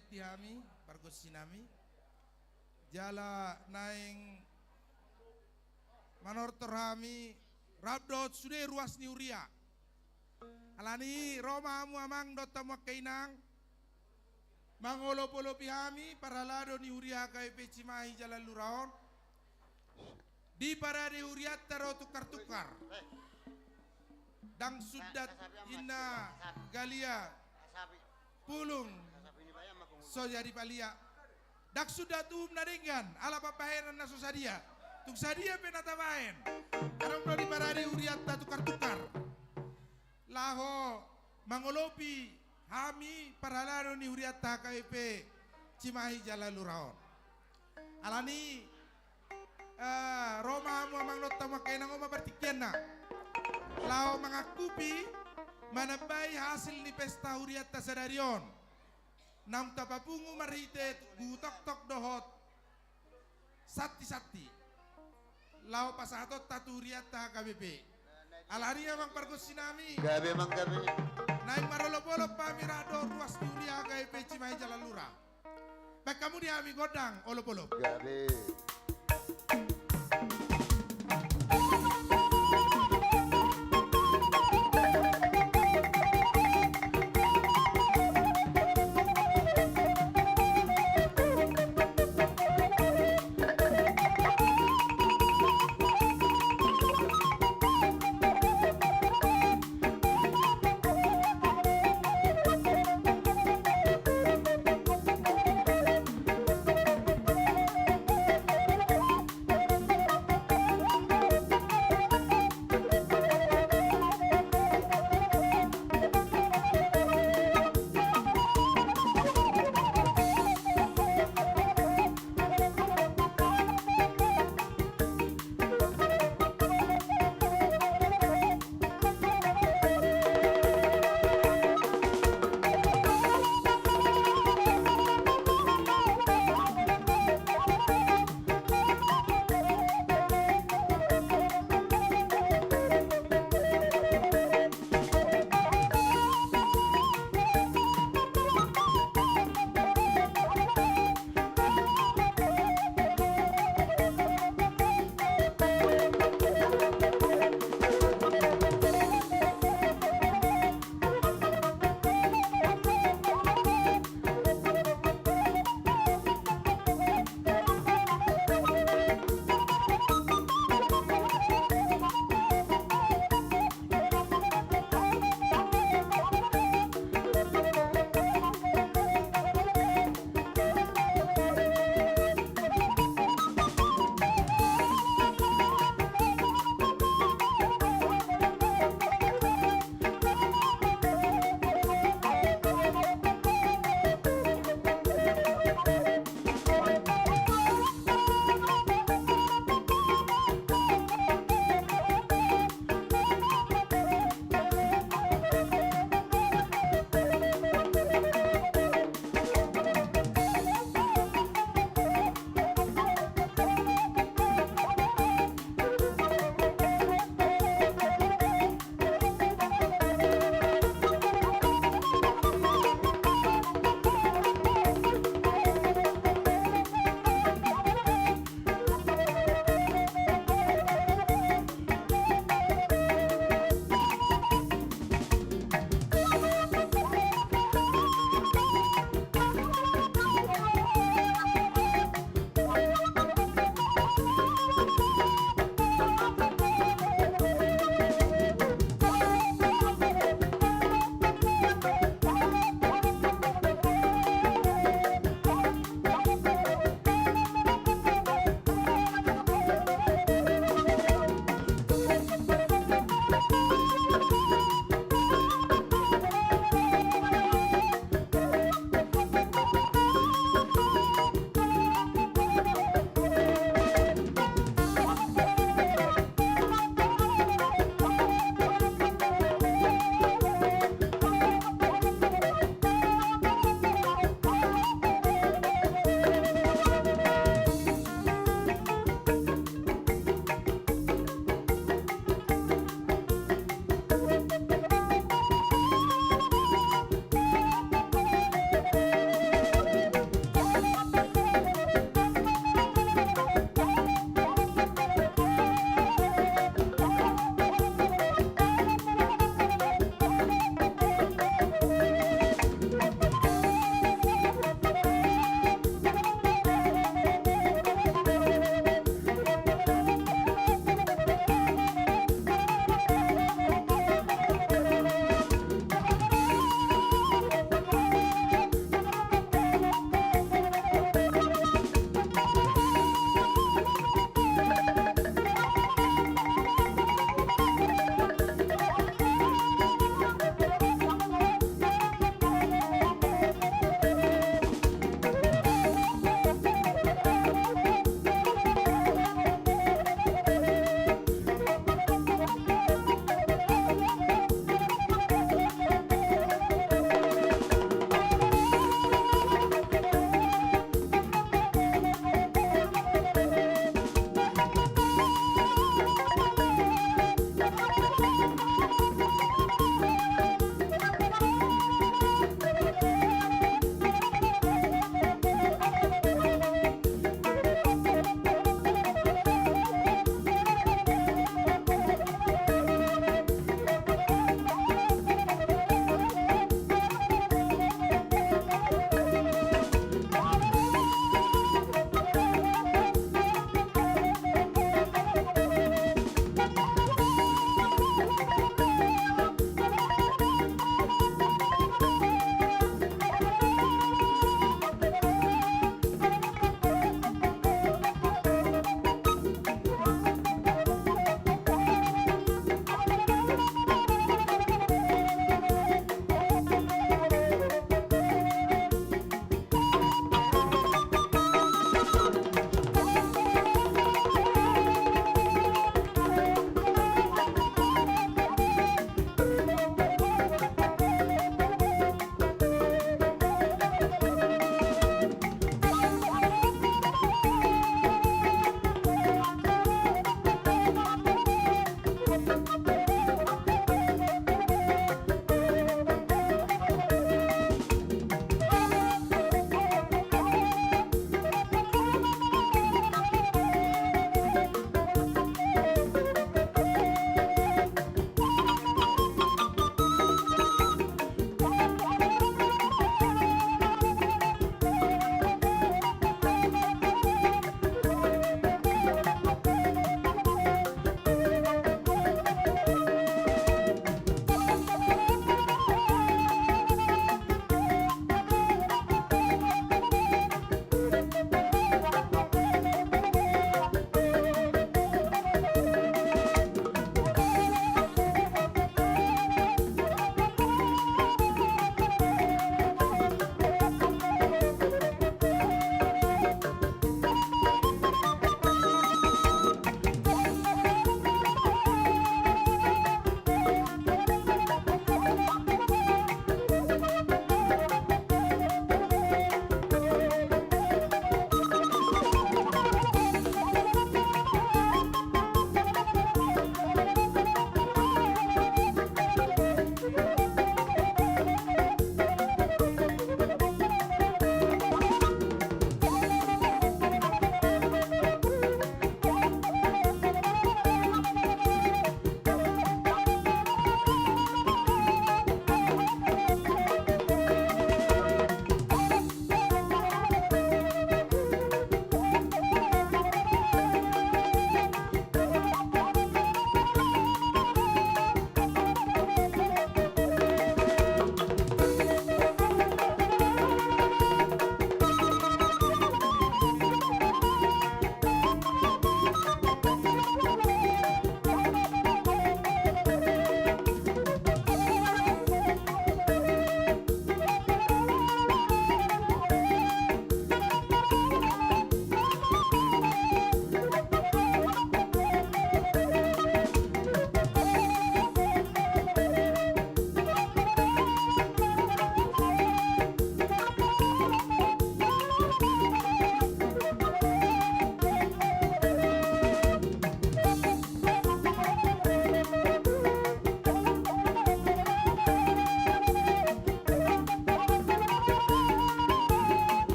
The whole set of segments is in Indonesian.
uriat tihami pargos sinami jala naing manortor hami rabdot sude ruas ni uria alani Roma amu amang dota kainang mangolo polo pihami paralado ni uria kai pecimahi jalan luraon di parade uriat taro tukar-tukar dang sudat ina galia pulung so jadi palia dak sudah naringan ala papaheran na sadia tuk sadia penata main karang di parade uriat tukar-tukar laho mangolopi hami paralado ni uriat KP Cimahi Jalan Luraon alani Roma mo amang nota makainang mabartikyan na lao mengakupi manabay hasil ni pesta huriat tasadarion nam tapapungu marite gutok-tok dohot sati-sati lao pasatot tatu huriat ta KBP alari amang pargos sinami gabi mang gabi naik marolo-bolo pamirado ruas dunia KBP Cimahi Jalan Lura baik kamu diami godang olo-bolo gabi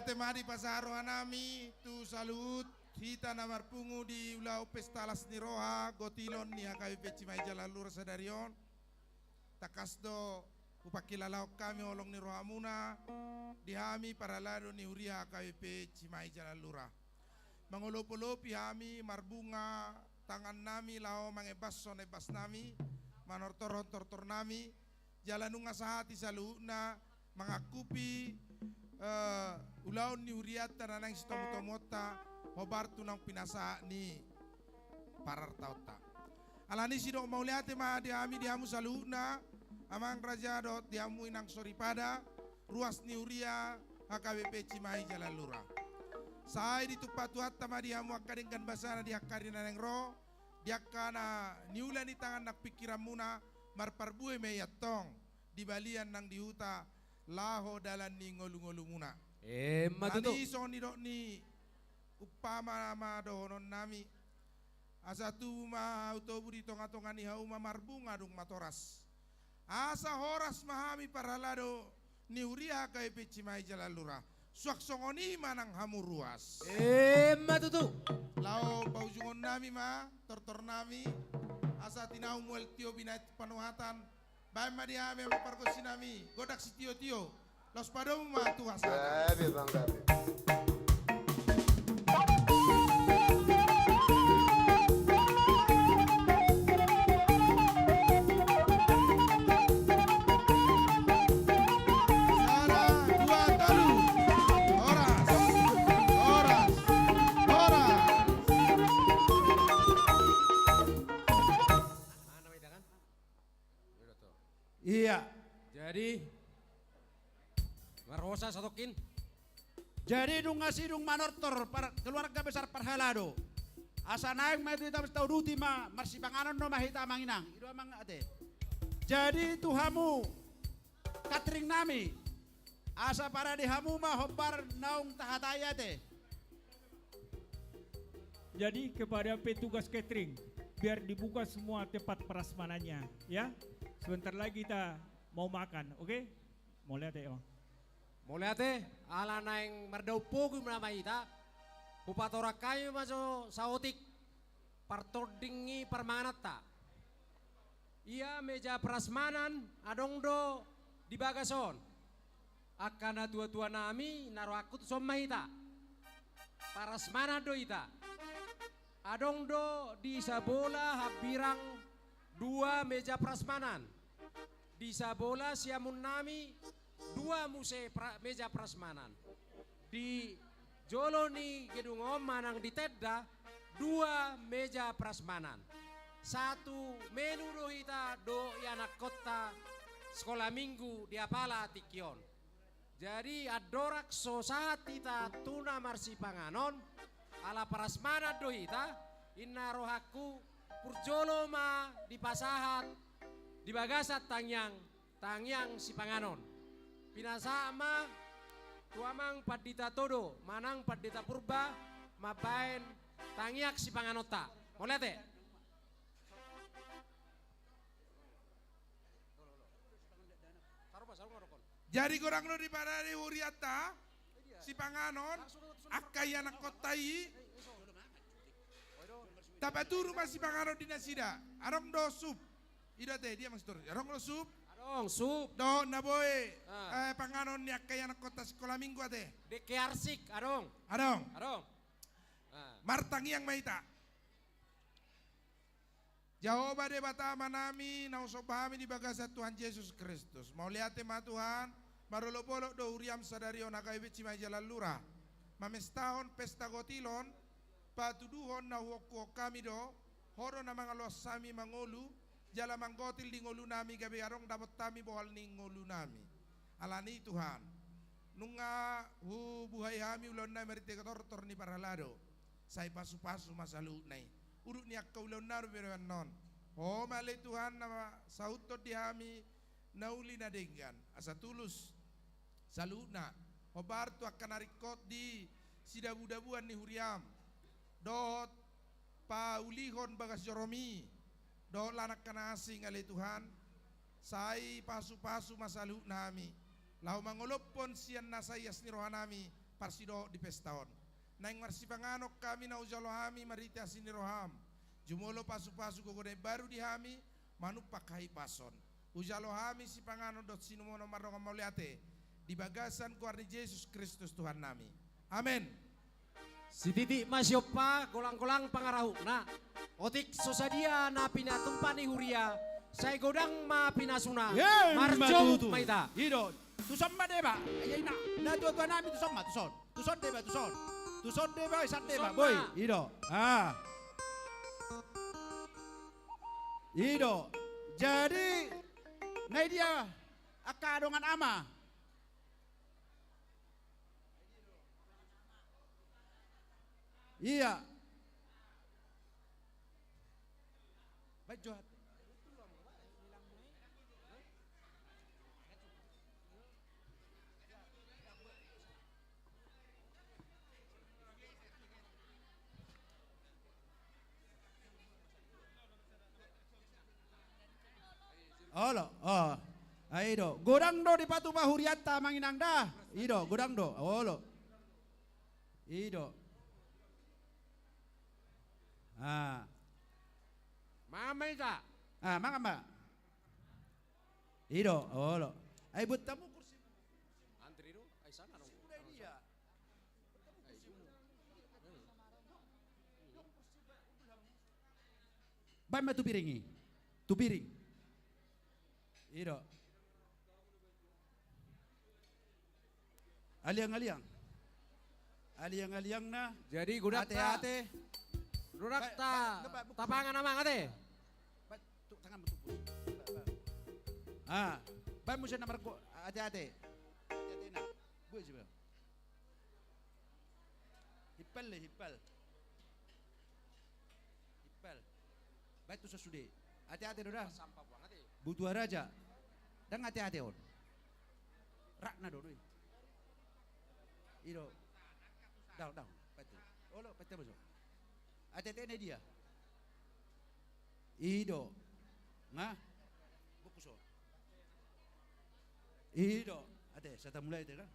lihat mari pasaro nami tu salut hita namar pungu di ulau pestalas ni roha gotilon ni HKBP Cimahi Jalalura sadarion takasdo upakilalau kami olong ni roha muna dihami para lado ni uria HKBP Cimahi Jalalura mangolopi hami marbunga tangan nami lao mangebas sonebas nami manortor nami jalanunga sahati saluna mangakupi ulaon ni uriat tananang sitomotomota hobartu nang pinasa ni parar tauta alani sidok mauliate ma dihamu saluna amang raja dot dihamu inang soripada ruas ni uria HKBP Cimahi Jalalura sai ditupatu hatta ma dihamu akadengkan basana diakarina nang ro diakana niula ni tangan nak pikiran muna marparbue meyatong di balian nang dihuta laho dalan ni ngolu-ngolu muna matutu ani soni dok ni upama ma dohonon nami asatu ma autoburi tonga-tonga ni hauma marbunga dung matoras asa horas mahami paralado ni uria HKBP Cimahi Jalalura suak songoni manang hamu ruas matutu lao baujungon nami ma tortor nami asa tinau muel tio binait panuhatan bae ma dia me parkosi nami godak si tio los padom ma tu hasada Gabi bang Gabi. Iya. jadi Marosa satokin Jadi nung ngasih nung manortor para keluarga besar Parhalado. Asa naik ma itu tahu ruti ma marsipanganon no mahita manginang. Itu amang ate. Jadi tuhamu catering nami. Asa para dihamu ma hobar naung tahataya te. Jadi kepada petugas catering biar dibuka semua tempat prasmananya ya. Sebentar lagi kita mau makan, oke? Mau lihat ya, Bang. mau lihat ala naeng mardaupo kum nama ita upatora kayu maso saotik partordingi permanata ia meja prasmanan adong do di bagason akana tua-tua nami naro akut somma ita parasmana do ita adong do di sabola habirang dua meja prasmanan di sabola siamun nami dua meja prasmanan di Joloni gedung om manang di Tedda dua meja prasmanan satu menu dohita do anak kota sekolah minggu di Apala Tikion jadi adorak sosahat ita tuna marsipanganon ala prasmanan dohita inna rohaku purjolo ma di pasahat di bagasat tangyang si panganon pinasama tuamang padita todo manang padita purba mabain tangyak si panganota molete jadi korang lo di pada di uriata si panganon akai anak kotai tapi tu rumah si panganon di nasida arong do sup ida teh dia masih turun arong do sup adong sup do naboy panganon ni akai anak kota sekolah minggu ate de kearsik adong adong martangi yang maita jawaban de bata manami na usobami di bagasa Tuhan Yesus Kristus mau lihat ma Tuhan marolo-polo do uriam sadarion HKBP Cimahi Jalalura mamestahon pesta gotilon patuduhon na woko kami do horo na mga los sami mangolu jala manggotil di ngolu nami gabi arong dapat tami bohal ni ngolu nami alani Tuhan nunga hu buhay hami ulon na merite katortor ni Parhalado say pasu-pasu masalu nai urut ni akka ulon na rubiran non oh mali Tuhan na sautot di hami nauli na denggan asa tulus saluna hobartu akan narikot di sidabu-dabuan ni huriam dot paulihon bagas joromi do lanak kana asing ali Tuhan sai pasu-pasu masalu nami lau mangolopon sian nasayas ni rohanami parsido di pestaon. Naing marsipanganok kami na ujalohami marita siniroham. Jumolo pasu-pasu kogone baru dihami manupak hai pason. Ujalohami si pangano dot sinumono marong mauliate. Di bagasan kuarni Yesus Kristus Tuhan nami. Amin. Si Titi masyopa golang-golang pangarahukna. Otik sosadia na pinatumpani huria. Saya godang ma pinasuna. Marjong maita. Ido, tuson ba deba? Ayay na dua namin tuson ma, tuson. Tuson deba, tuson. Tuson deba, isang deba, Tuson boy. ma. Ido, Ido, jadi ngai dia akadongan ama. Iya. Baik Johat. Olo, aido, godang do di patu bahuriata manginang dah, ido, godang do, olo, ido, Mama ita. mangga mbak, ido, olo, ay buat tamu kursi, Antri do, ay sana dong. udah dia, bama tu piringi, tu piring, ido, aliang-aliang, aliang-aliang na, Jadi gudak ta. hati-hati. Gudak ta. Tapangan amang ate. Tangan betul. Baik mesti nomor hati-hati. Hati-hati nak. Buat je. Hipal le, hipal. Hipal. Baik tu sesudah. Hati-hati dah. Sampah buang ate. Butuh raja. Dan hati-hati on. Rakna do. Iro. Down. Patu. Olo, patu besok. Hati-hati ni dia. Ido. Nga? Bukus o. Ido. Ate, sa tamulay ito ka?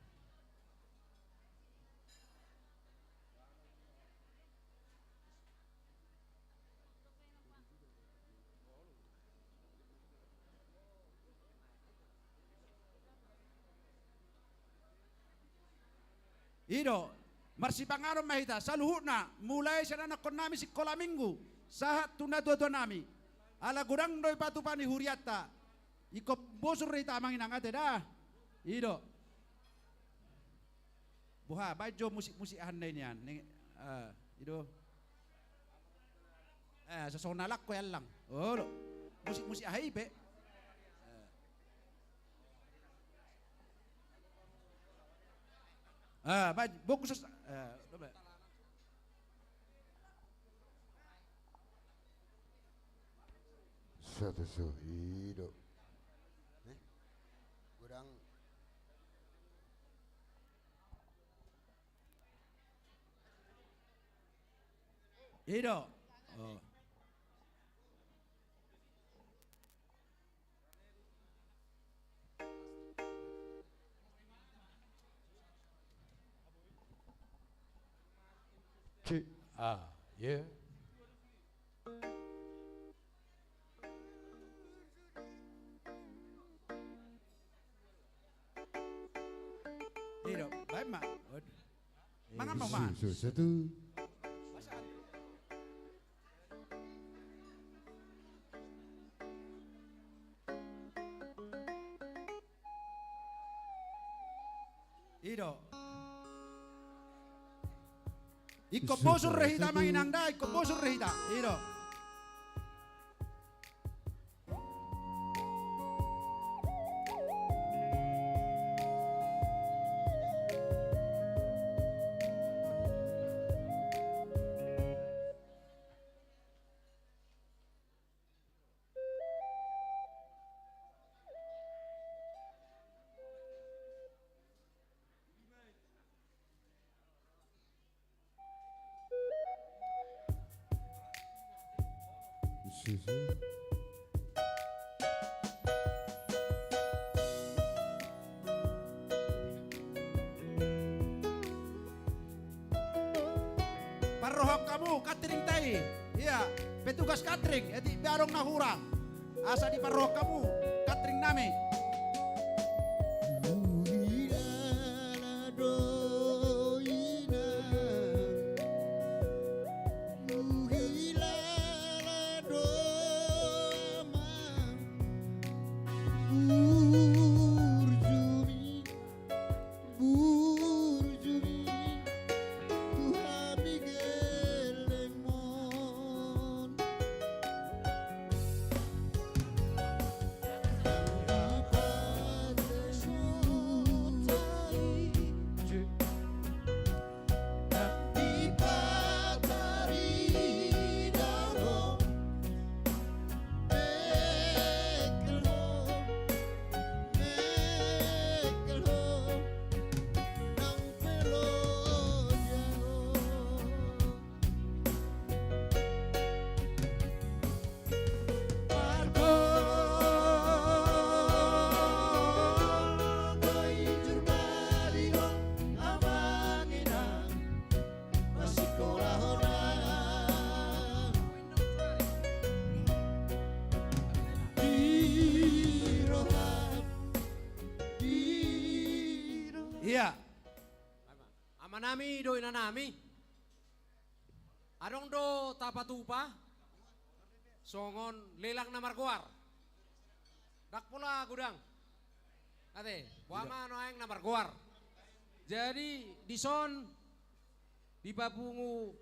Ido, marsipangaron mahita, saluhut na, mulai sa nanakon namin si Kolaminggu, sahat tunadua nami, ala gudang doy patupani huriata, ikop bosur rita amangin ang ate dah, Ido, buha, bajo musik-musik handai niyan, Ido, sa sonalak ko yan lang, musik-musik ahai pe, bagus coba. Satu hidup. Kurang Ido. ya. Ido, baik mak. Mangan mau mak. Satu. Ido. Ikut bosur rehita manginang dah, ikut bosur rehita. Ido. Susu. Parohok kamu catering tai. Iya, petugas catering, edi biarong nahurang. Asa di parohok kamu catering nami. Iya. Amanami do inanami. Adong do tapatupa. Songon lelang na markuar. Dak pula gudang. Ate, wama no aeng na markuar. Jadi di son di bapungu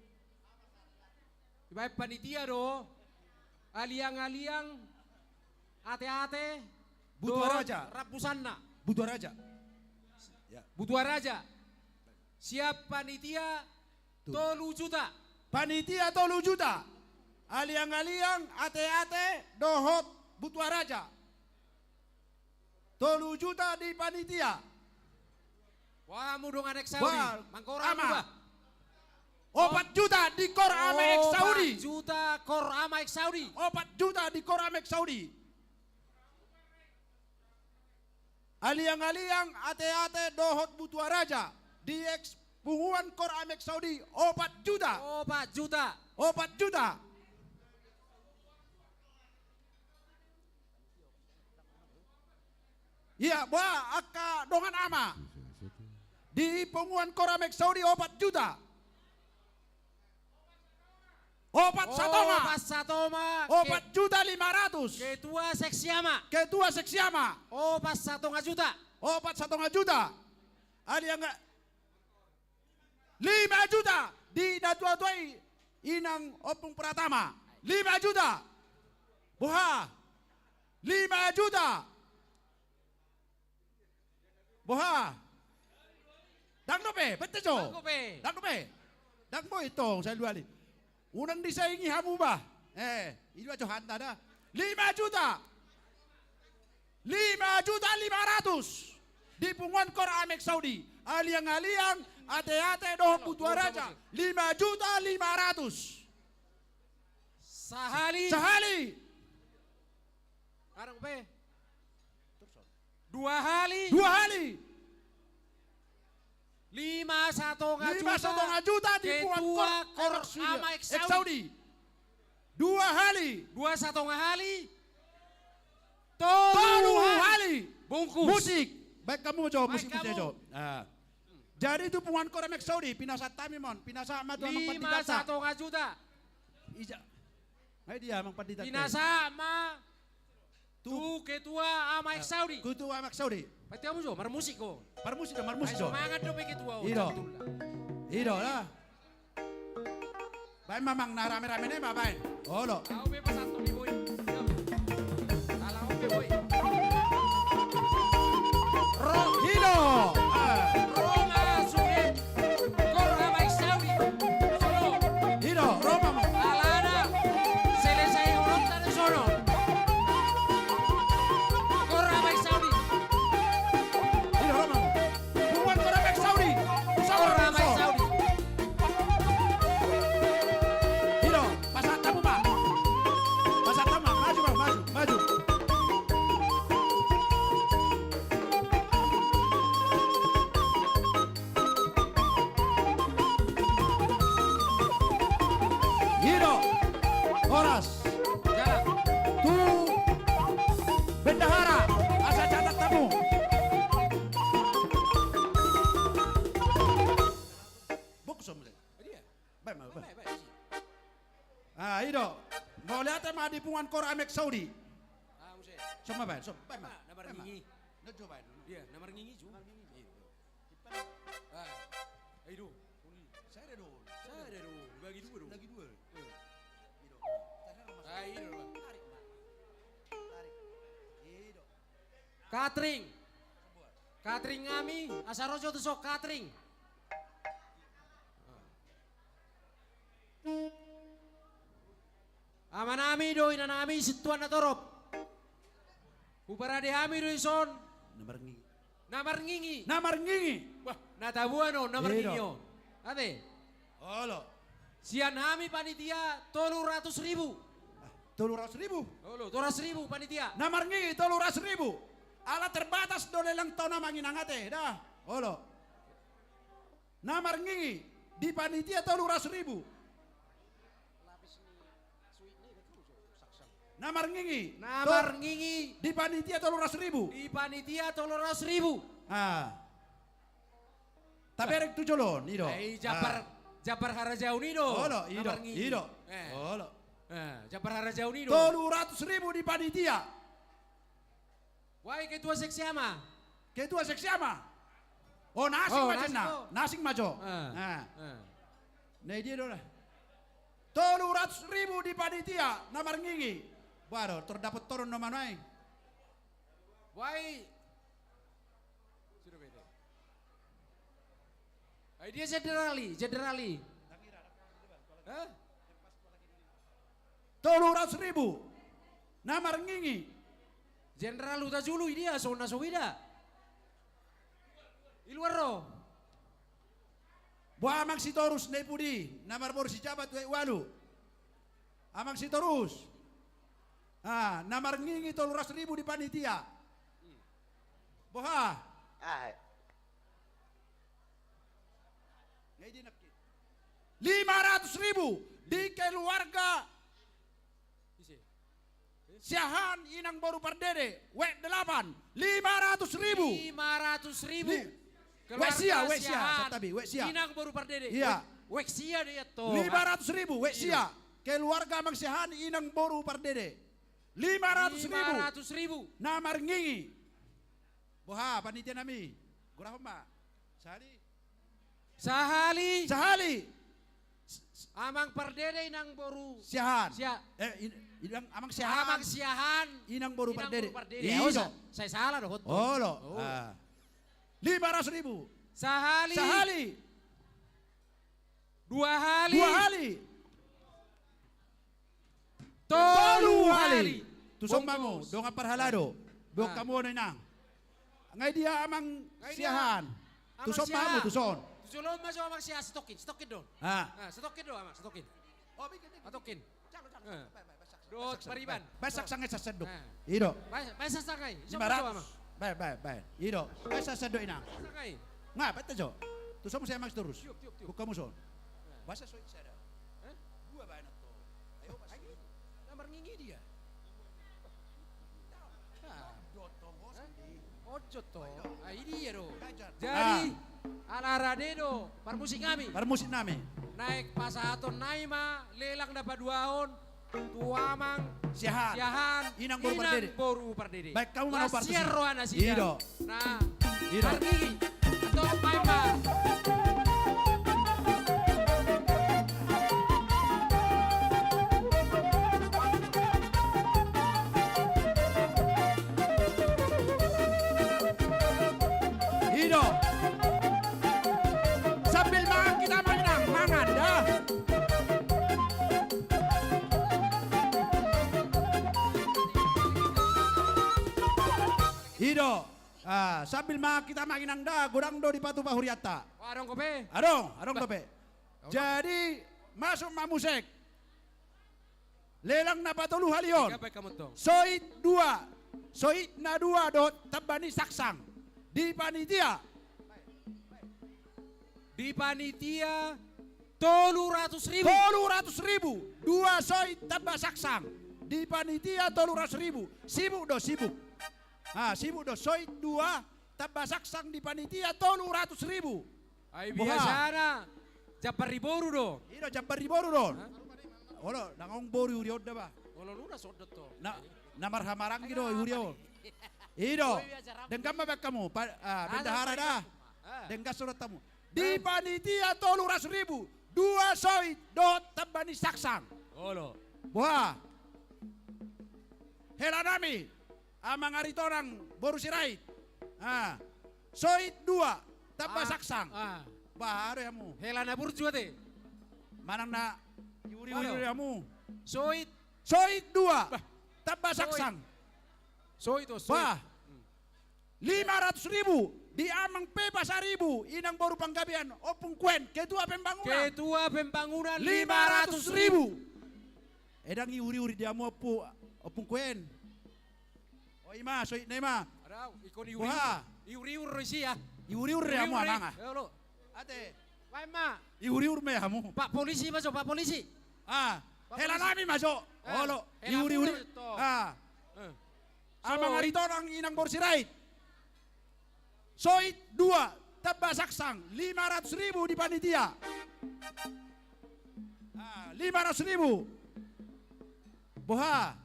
di bab panitia do aliang-aliang ate-ate Butuh raja. rapusanna. Butuh raja. Butuh raja. Siap panitia 3 juta. Panitia 3 juta. Aliang-aliang, ate-ate, dohot, butuh raja. 3 juta di panitia. Wah mudong anek Saudi. Wah, Mangkora ama. ba? 4 juta di Kor Amek Saudi. 4 juta Kor Amek Saudi. 4 juta di Kor Amek Saudi. Aliang-aliang, ate-ate, dohot, butuh raja. Di punguan Kor Amek Saudi 4 juta. 4 juta. 4 juta. Iya, bah aka dongan ama. Di punguan Kor Amek Saudi 4 juta. 4 satonga. 4 satoma. 4 juta 500. Ketua seksiama. Ketua seksiama. 4 satonga juta. 4,5 juta. Aliang 5 juta di Datuatuai Inang Opung Pratama. 5 juta. Boha. 5 juta. Boha. Dang dope, betul jo. Mangkope. Dang dope. Dang mo itong saya luali. Unang disaingi hamu ba? Ini jo hanta dah. 5 juta. 5 juta 500 di punguan Kor Amek Saudi. Aliang-aliang, ate-ate, doh butuh raja. 5 juta 500 Sahali. sehari. Arang pe. 2 hari. 2 hari. 5 satonga 5,5 juta di punguan Ketua Kor Kor Amek Saudi. Saudi. 2 hari. 2 satonga hari. 3 hari. hari. Bungkus. Musik. Baik kamu Jo, Baik musik kamu. Jo. Jadi itu punguan Kor Amek Saudi, pinasa tamimon, pinasa ama tu amang 5 pandidata. satonga juta. Ija. Ay dia amang pandidata. Pinasa ma tu ketua Amek Saudi. Kutu Amek Saudi. Pati kamu jo, marmusik ko. Marmusik Jo, Ay marmusik Jo. semangat do pe ketua. Ido. Ido lah. Baik mamang narame-rame ne babain. Oh lo. Kau bebas satu nih boy. Kalau oke boy. Ido. Roma suge. Kor Amek Saudi. Sono. Ido, Roma mo. Alana. Selesai urut dari sono. Kor Amek Saudi. Ido Roma mo. Punguan Kor Amek Saudi. Kor Amek Saudi. Ido, pasat tamu Pak. Pasat tamu, maju Bang, maju, maju. Ido. Horas. Jalan. Tu bendahara. Asa catat tamu. Buksom le. Dia. Baik, baik. Baik, baik. Ah, Ido. Mau lihat ma di pungan kor Amek Saudi. Ah, Muse. Sama baik, so. Baik, Ah, namar ngingi. Nojo baik. Dia, namar ngingi ju. Ah. Ayo. Saya ada dulu. Saya ada dong. Bagi dua dong. Lagi dua. Ayo. Ido. Catering. Catering kami, asarojo tuh sok catering. Amanami do inanami situan na torop. Uparade hami do ison. Nomor ngi. Namar ngingi. Namar ngingi. Wah, natabuan o namar Iya, ngingi o. Ate, Halo. sian hami panitia 300.000. 300.000. Olo, 300.000 panitia. Namar ngingi 300.000. Alat terbatas do lelang tau na manginangate. Dah. Halo. Namar ngingi di panitia 300.000. Namar ngingi. Namar ngingi Di panitia 300.000. di panitia 300.000. Ah. Tapi erek tu jolon, Ido. Eh, Japar Harajau nido. Halo, Ido. Namar ngingi. Ido. Eh, Halo. Japar Harajau nido. 300.000 di panitia. Wai ketua seksi ama. Ketua seksi ama. Oh, nasing Oh, macam nasing, na. oh. Nasing majo. Ah. Nah. Ah. Nah, dia dong. 300.000 di panitia. Namar ngingi. Baru terdapat turun nama naik. Wai. Sudah beda. Ay, dia generali. Hah? 300.000. Namar ngingi. General udah julu dia sona sowida. Iluaro. Buah amang si torus nepudi. Namar bor si jabat walu. Amang si torus. Ah, namar ngingi 300.000 di panitia. Boha. Ngai di nak. 500.000 di keluarga Isi. Siahan inang baru pardede. Wek 8. 500.000. 500.000. Weksia, satabi, weksia. Inang baru pardede. Iya. Weksia dia to. 500.000 weksia. Keluarga mang siahan inang baru pardede. 500.000. 500.000. Namar ngingi. Boha panitia nami. Gurah mbak. Sahali. Sahali. Amang pardede inang boru. Siahan. Inang amang siahan. Amang siahan. Inang baru pardede. Iya, saya salah doh. Oh lo. 500.000. Sahali. Sahali. 2 hali. 2 hali. Tolu hali. Tusong mamu. Dong apar halado. Bok Ah. kamu nang. Ngai dia amang Ngai dia. siahan. Amang Tusong siahan. mamu tuson. Sulon masuk amang siahan stokin dong. Ah. Stokin dong amang, stokin. Oh, bikin. Atokin. Dot pariban. Basak sangat sasedok. Ah. Ido. Basa sakay. Siapa tuh amang? 500. Baik. Ido. Basak sedok inang. Sakay. Nga, bete jo. Tusong mo siya mas terus. Tiup. Buka mo son. Basa so sada. Hah? Dua ba na to. Ayo basa. Namar ngingi dia. Ojo to. Ah, ini ya do. Jadi alarade do. Permusik kami. Permusik nami. Naik pasaton naima lelang dapat 2 on. Tuamang Siahan. siahan Inang baru pardede. baru pardede. Baik, kamu mana partai sih? Sierro ana sida. Ido. Nah, Ido. Argi atau Maima. Ido. Sambil makan kita mangan dah. Ido. Ah, sambil makan kita manginang dah, godang do di patu bahuriata. Warung kope. Adong dope. Jadi masuk mamusek. Lelang na patulu halion. Siapa kamu tuh? Soit 2. Soit na 2 do tabani saksang. Di panitia Di panitia 300.000. 300.000. 2 soy tambah saksang. Di panitia 300.000. Sibuk do sibuk. Sibuk do soy 2 tambah saksang di panitia 300.000. Ay Buha. biasa na. Japari boru do. Ino jampari boru don. Olo nangong boru uriod ba? Wala luna sodot to. Na marhamarang gido uriod. Ido. Dengkam ba kamu? Bendahara dah. Dengkas surat tamu. Di panitia 300.000. 2 soy do tambah ni saksang. Olo. Buha. Hela nami. Amang aritorang boru sirait. Soy 2 tambah saksang. Baru yamu. Hela na burju ate. Manang na uri-uri yamu. Soit. Soy 2 tambah saksang. Soit to. Soit. Bah. 500.000 di amang pe pasaribu inang baru panggabian opung kuen ketua pembangunan. Ketua pembangunan 500.000. Edang iuri-uri dia mau opung kuen. Oh ima soy nema. Arau ikon iuri. Wah. Iuri siya. Iuri-uri dia mau amanga. Olo. Ate. Wai ma. Iuri-uri me hamu. Pak polisi masuk, Pak polisi. Hela nami masuk. Olo. Iuri-uri. Amang aritorang inang baru sirait. Soit 2 tambah saksang 500.000 di panitia. 500.000. Boha.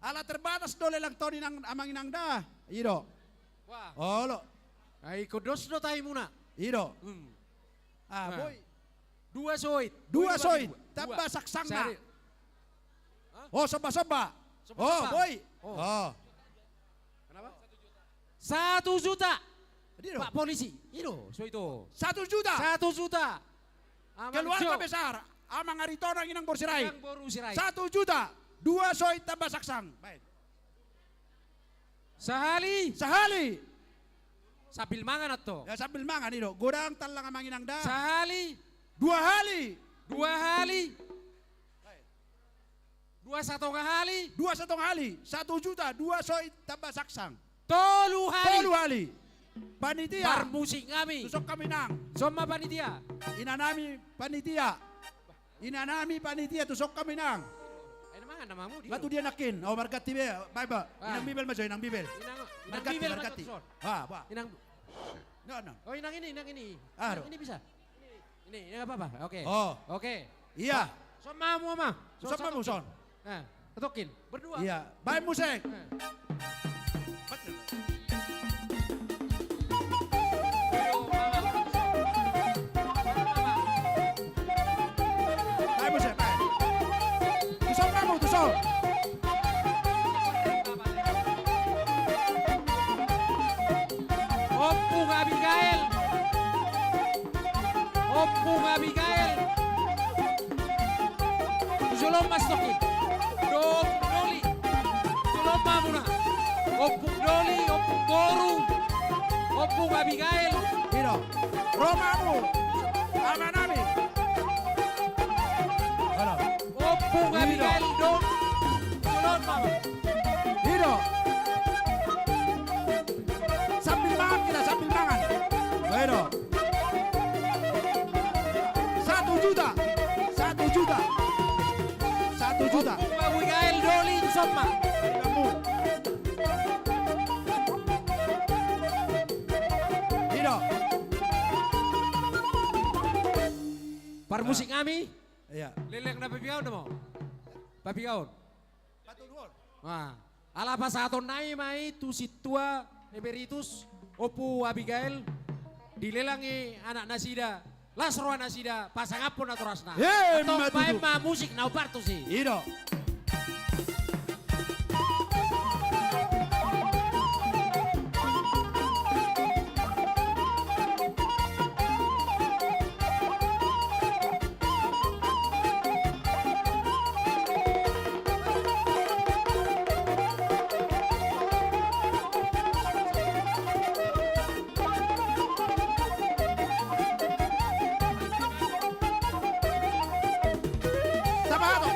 Ala terbatas dole lang to nang amang inang dah. Ido. Wah. Olo. Ay kodos do tayo muna. Ido. Boy. 2 soit. 2 soit tambah saksang na. Oh, soba-soba. Oh, boy. Oh. Kenapa? 1 juta. Ido. Pak polisi. Ido, so itu. 1 juta. 1 juta. Keluarga besar. Amang aritorang inang borsirai. Yang baru sirai. 1 juta. 2 soy tambah saksang. Baik. Sehali. Sehali. Sambil mangan atau? Ya sambil mangan ido. Godang talang amang inang dah. Sehali. 2 hari. 2 hari. 2 1 kali. 2 1 hari. 1 juta. 2 soy tambah saksang. 3 hari. 3 hari. Panitia. Bar musik kami. Tusok kami nang. Sama panitia. Inanami panitia. Inanami panitia tusok kami nang. Ano mga namamu? Latu dia nakin. Oh margati be. Bye ba. Inang bibel majo inang bibel. Margati bibel margati. matusor. Ba. Inang. No no. Oh inang ini, inang ini. Aro. Ini bisa. Ini apa apa? Oke. Oh. Oke. Iya. Sama mu ama. Tusok kamu son. Nah, ketokin. Berdua. Iya. Bye musik. Bye musik. Bye. Tusok kamu tusok. Opung Abigail. Opung Abigail. Sulong mas tokin. Doli. Sulong mamuna. Opung Doli, Opung Goru. Opung Abigail. Iro. Romamu. Amanami. Halo. Opung Abigail Don. Sulong mama. Iro. Sambil makan kita, sambil makan. Iro. 1 juta. 1 juta. 1 juta. Opung Abigail Doli Soma. Kamu. Iro. Par musik kami. Iya. Lelek na papigaon na mo. Papigaon. Patulhon. Wah, ala pasaton nai mai tu situa emeritus Opu Abigail dilelangi anak nasida lasroa nasida pasangapon atau rasna atau matutu. main ma musik na uparto sih. Iro.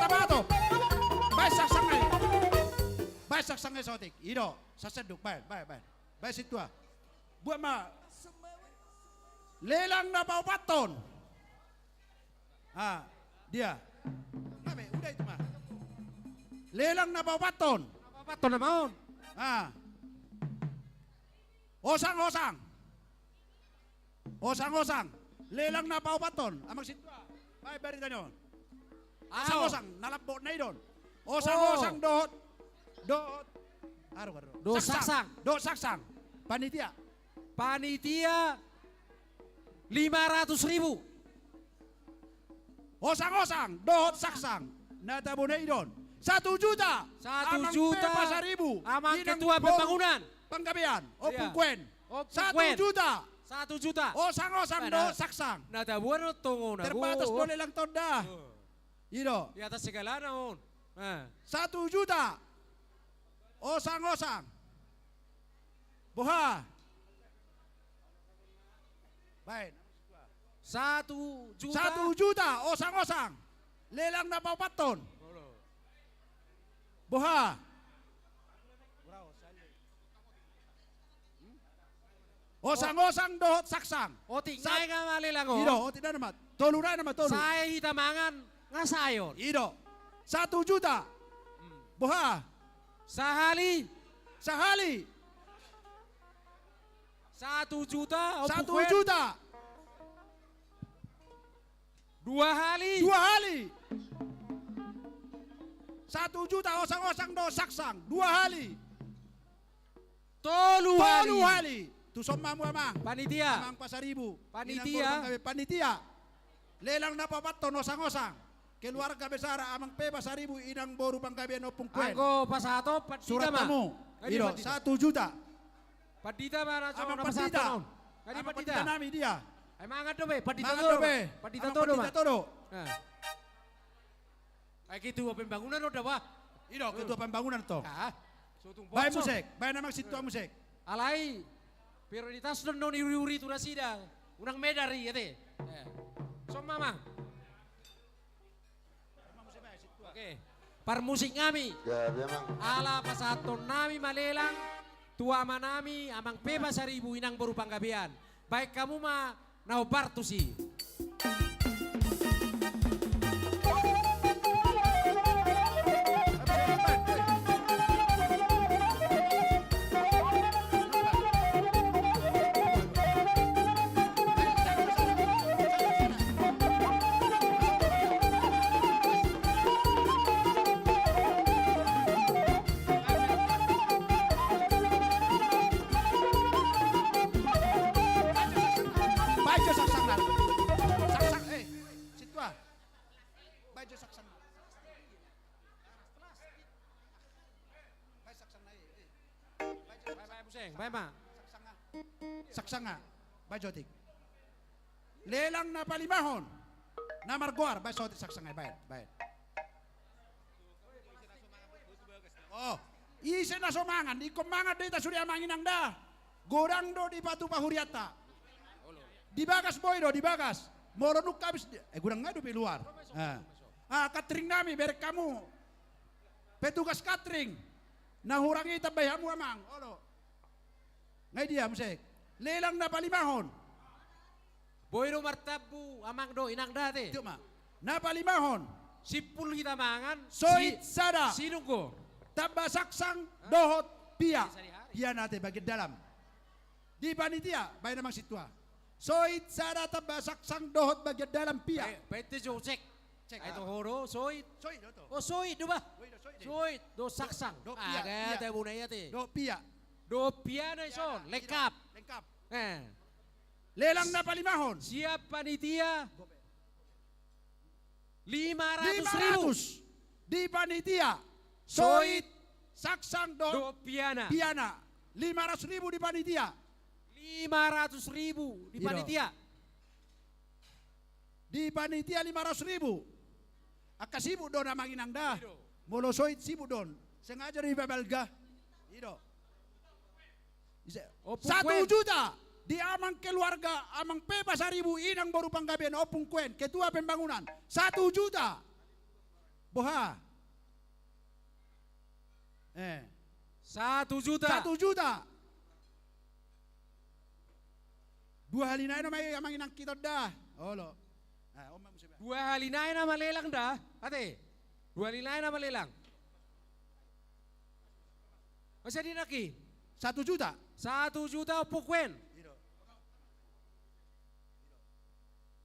Tabato. Baik saksangay sotik. Iro. Saseduk. Baik. Baik situa. Buat ma. Lelang na paupaton. Ah, dia. Ngabe, udah itu mah. Lelang na paupaton. Apa to naman? Ah. Osang-osang. Osang-osang. Lelang na paupaton. Amang sitwa. May berita nyo. Osang-osang. Nalabot na idon. Osang-osang dot. Dot. Aro. Do saksang. Dot saksang. Panitia. Panitia 500.000. Osang-osang. Dot saksang. Natabo na idon. 1 juta. 1 juta. Amang 1,000. Amang Inang ketua bom pembangunan. Panggabian. O Iya. pungkwen. O 1 pungkwen. juta. 1 juta. Osang-osang Mana? dot saksang. Nadabuan o tungo na. Terbatas boleh lang tonda. Ido. Di atas segala naon. 1 juta. Osang-osang. Buha. Baik. 1 juta. 1 juta. Osang-osang. Lelang na paupaton. Buha. Osang-osang dohot saksang. O tingay nga malilang o. Ido. O tidak naman. Toluran naman tolu. Saya hitamangan nga sayon. Ido. 1 juta. Buha. Sahali. Sahali. 1 juta. O 1 pukwen. juta. 2 hali. 2 hali. 1 juta osang-osang do saksang. 2 hali. 3 hali. 10 hali. Tusom mamu amang. Panitia. Amang pasaribu. Panitia. Panitia. Lelang na papaton osang-osang. Keluarga besar amang pe pasaribu inang boru panggabian opung kwen. Angko pasato. Padita Surat ma. tamu. Kadi Ido. padita. 1 juta. Padita ba na Amang na pasato padita. naon? Kadi Amang padita. padita nami dia. Ay mangat do be. Padita Mangan todo. do be. Padita Amang todo ma. padita todo. Ay kitu pembangunan udah ba? Ido ketua pembangunan to. Ah. Sutong Bay bonsor. musik. Bay namang situa musik. Alai prioritas don non uri-uri tu sida. Unang medari yate. So mama. Oke. Par musik ngami. Gabi emang. Ala pasaton nami malelang. Tua manami amang peba 1,000 inang baru panggabian. Baik kamu mah naobar tu si. Bajo saksang na. Saksang situa. Bajo saksang. Bay saksang na Bye museng. Bye ma. Saksang nga. Bajo tik. Lelang na palimahon. Na marguar. Bay sotik saksang nga. Bayad. Oh. Isen na sumangan. Ikumangan dito suri amangin ang da. Gorang do di patu pahuriata. Dibagas boy do, dibagas. Moronuk kabis. Gurang nga do pi luar. Catering nami, berek kamu. Petugas catering. Nahurangi tabay hamu amang. Olo. Ngay dia musik. Lelang na palimahon. Boyro martabu amang do inang dati. Cuma. Na palimahon. Sipul kita mangan. Soit sada. Sinunggo. Tabasaksang dohot pia. Pia natin bagian dalam. Di panitia, bayan namang sitwa. Soit sada tabasaksang dohot bagian dalam pia. Baik jo cek. Cek, Ay to horo soit. Soit do to. Oh soit do ba? Soit. Soit do saksang. Do pia, Aga pia. tayo bunay ate. Do pia. Do piano ison. Lengkap. Lengkap. Eh. Lelang na palimahon. Siap panitia 500.000. 500. Di panitia. Soit. Saksang Do do piana. piana. 500.000 di panitia. 500.000 di Iro. panitia. Di panitia 500.000. Akasibu don amang inang da. Molo soit sibu don. Sengaja di babalga. Ido. O 1 pungkwen. juta di amang keluarga amang pe 1,000 inang baru panggabian opung kwen ketua pembangunan 1 juta. Boha. 1 juta. 1 juta. 2 Dua hari na may amang inang kitod dah. Olo. Ah, om mo siya. 2 halinayan na malelang dah. Ate, 2 halinayan na malelang. Masa dinaki? 1 juta. 1 juta pukwen.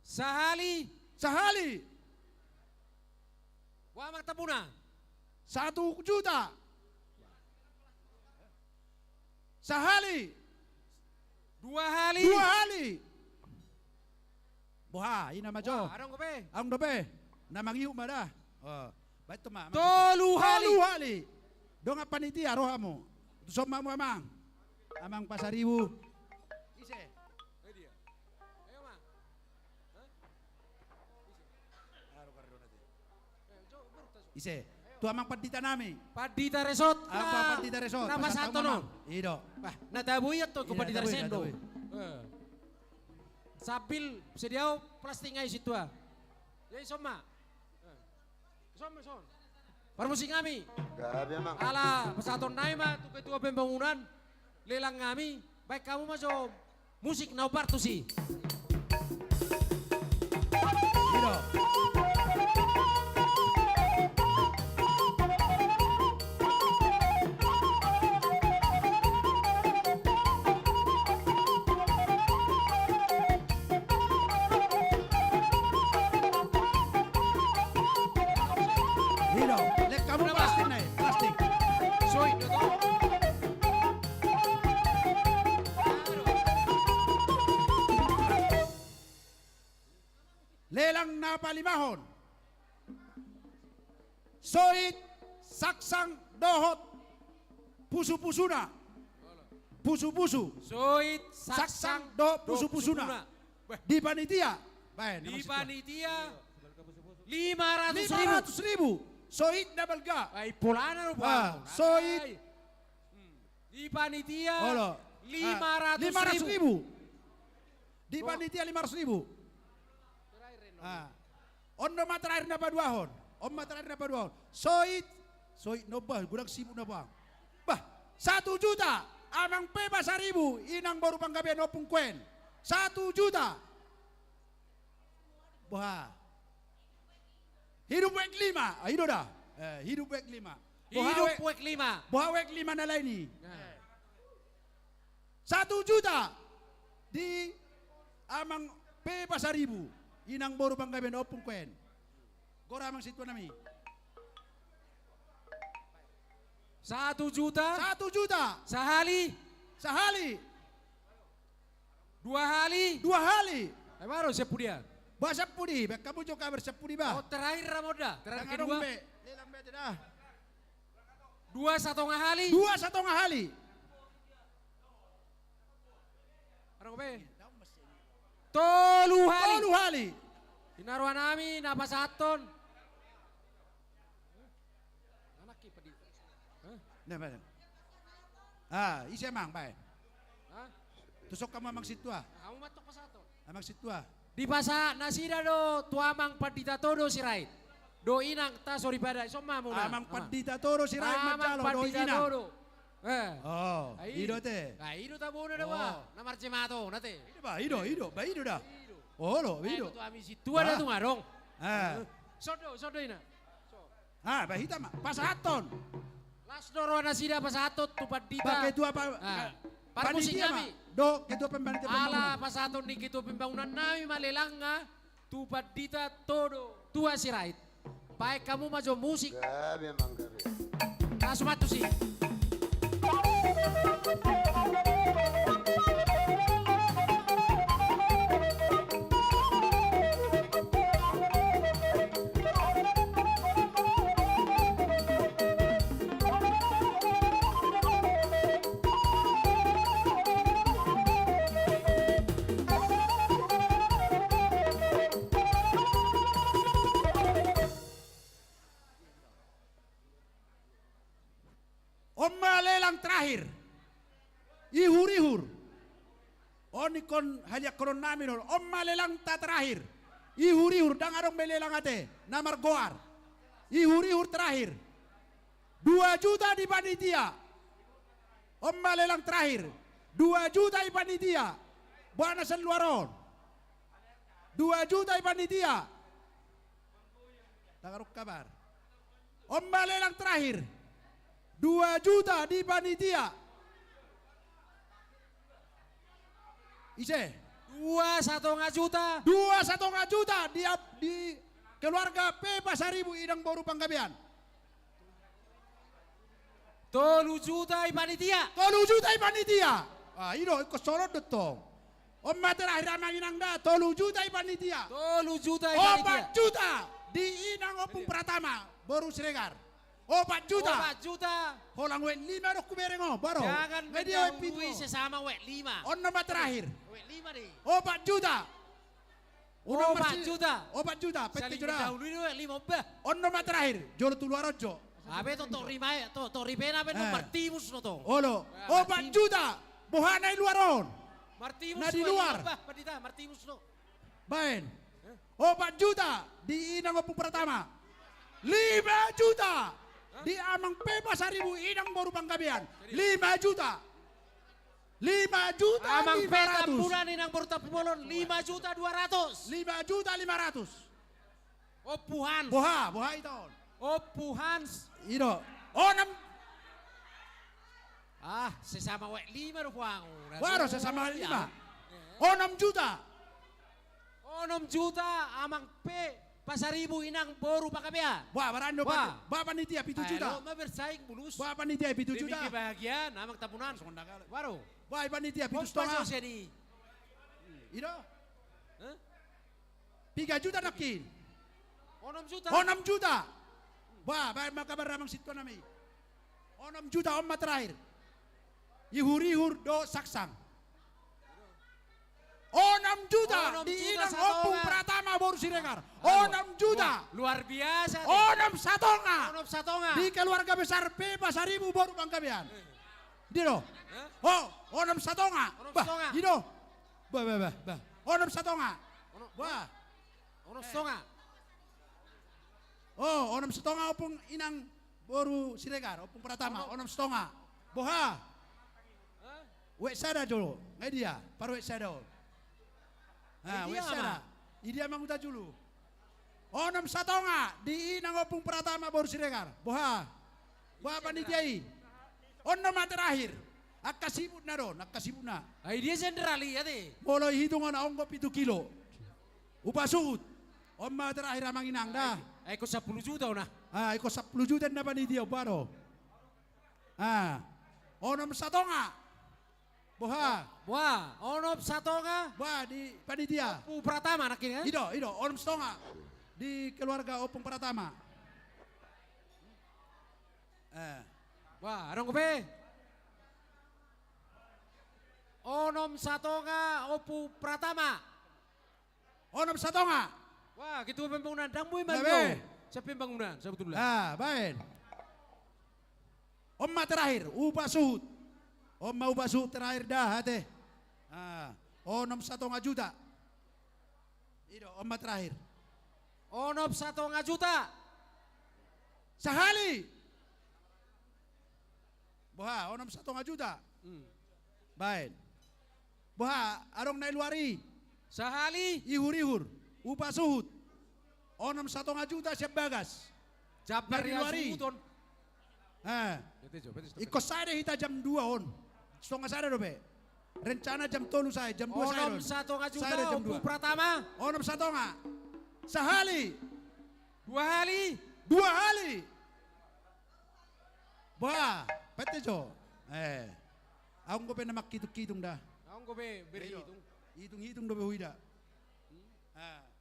Sahali, Sahali. wa magtapuna. 1 juta. Sahali. 2 hali. 2 hali. Buha, ina majo. Wah, arong kape. Ang dobe. Namangiu mada. Oh. Baik tu mak. 3 hali. 3 hali. Dong apa panitia rohamu. Soma mo amang. Amang pasaribu. Ise. Ayo, Ma. Ise. Tu amang pandita nami. Padita Resort. Apa pandita resort. Nama Pasang satu tahu, no. Mam. Ido. Wah, natabuyat to ko Iya, Padita natabuy, Resendo. natabuy. Sabil sediaw plastik ngay situ ah. Yai soma. Som. Permusik kami. Grabe mang. Ala pasaton naima tu ketua pembangunan lelang kami. Baik kamu masuk musik naubar tu sih. Ido. Ido. Lek kamu Kenapa? plastik nih, plastik. Soy itu tuh. Lelang na palimahon. Soit saksang dohot pusu-pusuna. Pusu-pusu. Soit Saksang do pusu-pusuna. Di panitia. Baik, Di nama panitia 500.000. 500.000. Soit na balga. Ay pulana no Ah, ba? soit. Ay. Di panitia Olo. 500.000. Di panitia 500.000. Ondo materakhir na paduahon. Om materakhir na paduahon. Soit no ba, gurang sibuk na ba? Bah, 1 juta. Amang pepa 1.000. Inang baru panggabian opung kuen. 1 juta. Bah. Hidup wek 5. Ah, hidup dah. Hidup wek 5. Hidup wek 5. Buah wek 5 na lain ni. 1 juta. Di amang pepa 1.000. Inang baru panggabian opung kuen. Gora amang situ nami. 1 juta. 1 juta. Sehali. Sehali. 2 hali. 2 hali. Eh baru sepudia. Bahasa pudi. Kamu juga bersepudi bah. Oh terakhir Ramoda. Terakhir Tangan kedua. dombe. Lelang bete dah. 2 1/2 hali. 2 1/2 hali. Arong be. 3 hali. 3 hali. Inaruhan nami napasaton. Anak ki pedi. Nah, bah. Ah, isi emang baik. Hah? Tusok kamu amang situ ah. Kamu matok pasaton. Amang situ ah. Di pasa nasida do tuamang padita todo sirait. Do inang ta sorry pada soma muna. Amang pandita toro si Rai Amang Macalo do padita ina. todo. Oh, Ai. ido te. Ah, ido ta muna da Oh. ba. Na marcemato nate. Ido ba, ido, ba ido dah. Oh lo, ido. Tu ami situ ada Bah. tu ngarong. Ah, Sodo ina. ah, bahita mah. Pasaton. Las doro nasida pasatot tu padita. Pakai tu apa? Ah. Para musik Panitia kami. mah. Do, ketua pembantu Ala pembangunan. pasaton ni kitu pembangunan nami malelanga tu padita todo. Tua sirait. Baik kamu majo musik. Grabe mang grabe. Langsung matu sih. Om malelang terakhir. Ihur-ihur. Oni kon hanya koron namin on. Om malelang ta terakhir. Ihur-ihur dang arong melelang ate. Namar goar. Ihur-ihur terakhir. 2 juta di panitia. Om malelang terakhir. 2 juta di panitia. Buana San Luaron. 2 juta panitia. Tagaruk kabar. Om Balelang terakhir. 2 juta di panitia. Ise. 2,5 juta. 2,5 juta di keluarga P Pasaribu Idang Boru Panggabean. 3 juta panitia. 3 juta panitia. Ah, ino ko sorot dotong. Om terakhir amanginang da 3 juta panitia. 3 juta 4 panitia. juta di Inang Opung Pratama Boru Siregar. 4 juta. 4 juta. Holang wet 5 dok kuberengo baro. Jangan Media mendahului sesama wek 5. On nomor terakhir. Wek 5 deh. 4 juta. 4 juta. 4 juta. Peti Saling juta. mendahului wek 5 bah. On nomor terakhir. Jolo Tuluarojo. Abe to rima to ripena be no Eh. martimus no to. Olo. Ah, 4 juta. Bohana Luaron. Martimus Na di wek luar. 5 bah, padita martimus no. Bain. 4 juta di Inang Opung Pratama. 5 juta di Amang P Pasaribu Inang Boru Panggabean. 5 juta. 5 juta Amang peta 500. bulan inang Bortapulon 5 juta 200. 5 juta 500. Opuhan. Boha itu. Opuhan. Ino. Onam. Ah, sesama wek 5 do puang. Baru sesama 5. 6 juta. 6 juta amang P Pasaribu inang Boru Panggabean. Wah, barando Wah. ba panitia 7 juta. Ayo, mah bersaing bulus. Ba panitia 7 Demi juta. kebahagiaan amang tabunan. Baru. Ba panitia 7 Kompas setengah. sini. Ino. Hah? 3 juta nakin. 6 juta. 6 juta. Wah, ba makabar ramang situ nami. 6 juta om terakhir. Ihur-ihur do saksang. 6 juta 6 di juta Inang satu Opung orang. Pratama Boru Siregar. 6 juta. Luar biasa. 6 satonga. 6 satonga. Di keluarga besar P Pasaribu Boru Panggabean. Dino. Oh, 6 satonga. 6 Bah, satonga. Dino. Bah. 6 satonga. Wah. 6 setengah. Oh, 6 setengah opung Inang Boru Siregar, opung Pratama, 6 setengah. Boha. Wek sada dulu, nggak dia, paru wek sada. Nah, Dia wek sada. Dia mang udah dulu. 6 setengah di Inang opung Pratama Boru Siregar. Boha. Boha panitiai. 6 terakhir. Akasibut na ron, akasibut na. Ay dia senderali ya deh. Mulai hitungan ongkop 7 kilo. Upah suhut. Oma terakhir amang inang dah. Ay ko 10 juta na. Ah, iko 10 juta na panitia baro. Ah, 6 satonga. Boha, Wah, 6 satonga. boha di panitia. Pu Pratama anak ini kan? Ido, 6 satonga di keluarga Opung Pratama. Wah, arong kope. 6 satonga Opu Pratama. 6 satonga. Wah, gitu pembangunan Damboy Babe. Manyo. Siapa pembangunan? Sebetulnya. Ah, baik. Oma terakhir, upah suhut. Oma upah suhut terakhir dah hati. Ah, 6 satonga juta. Ido, oma terakhir. 6 satonga juta. Sahali. Boha, 6 satonga juta. Baik. Boha, arong nailuari. Sahali. Ihur-ihur. Upah suhut. 6 satonga juta siap bagas. Jabar Dari ya luari. suton. Ikut saya hita jam 2 on. Setengah saya dobe. Rencana jam 3 saya, jam 2 saya. 6 satonga juta Saya jam Opu 2. Pratama. 6 satonga. Sahali. 2 kali. 2 kali. Boha, pete jo. Aku ko pena makitung-kitung dah. Ang kope berhitung. Hitung-hitung dobe huida.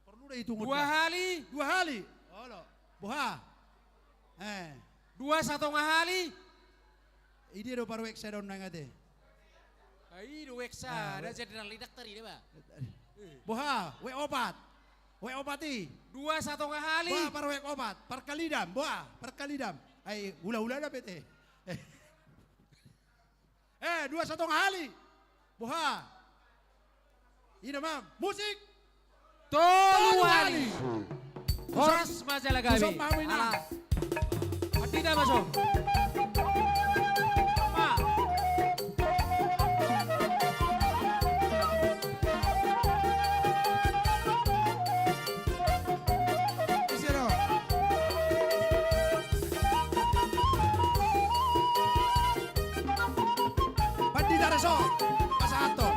Perlu dah hitung. 2 kali. 2 kali. Olo. Boha. 2 satonga kali. Ini do paru ek sedon nangate. Ay, duweksa. Ada jenderal lidak tadi deh, Pak. Boha, we obat. We obati. 2 satonga kali. Boha paru ek obat. Perkalidam, boha, perkalidam. Ay, hula-hula na pete. 2 satonga kali. Boha. Ini ma'am, musik. Tolu kali. Horas majalah kami. Busok mami na. Adita masuk. Pak. masuk. Pasaton.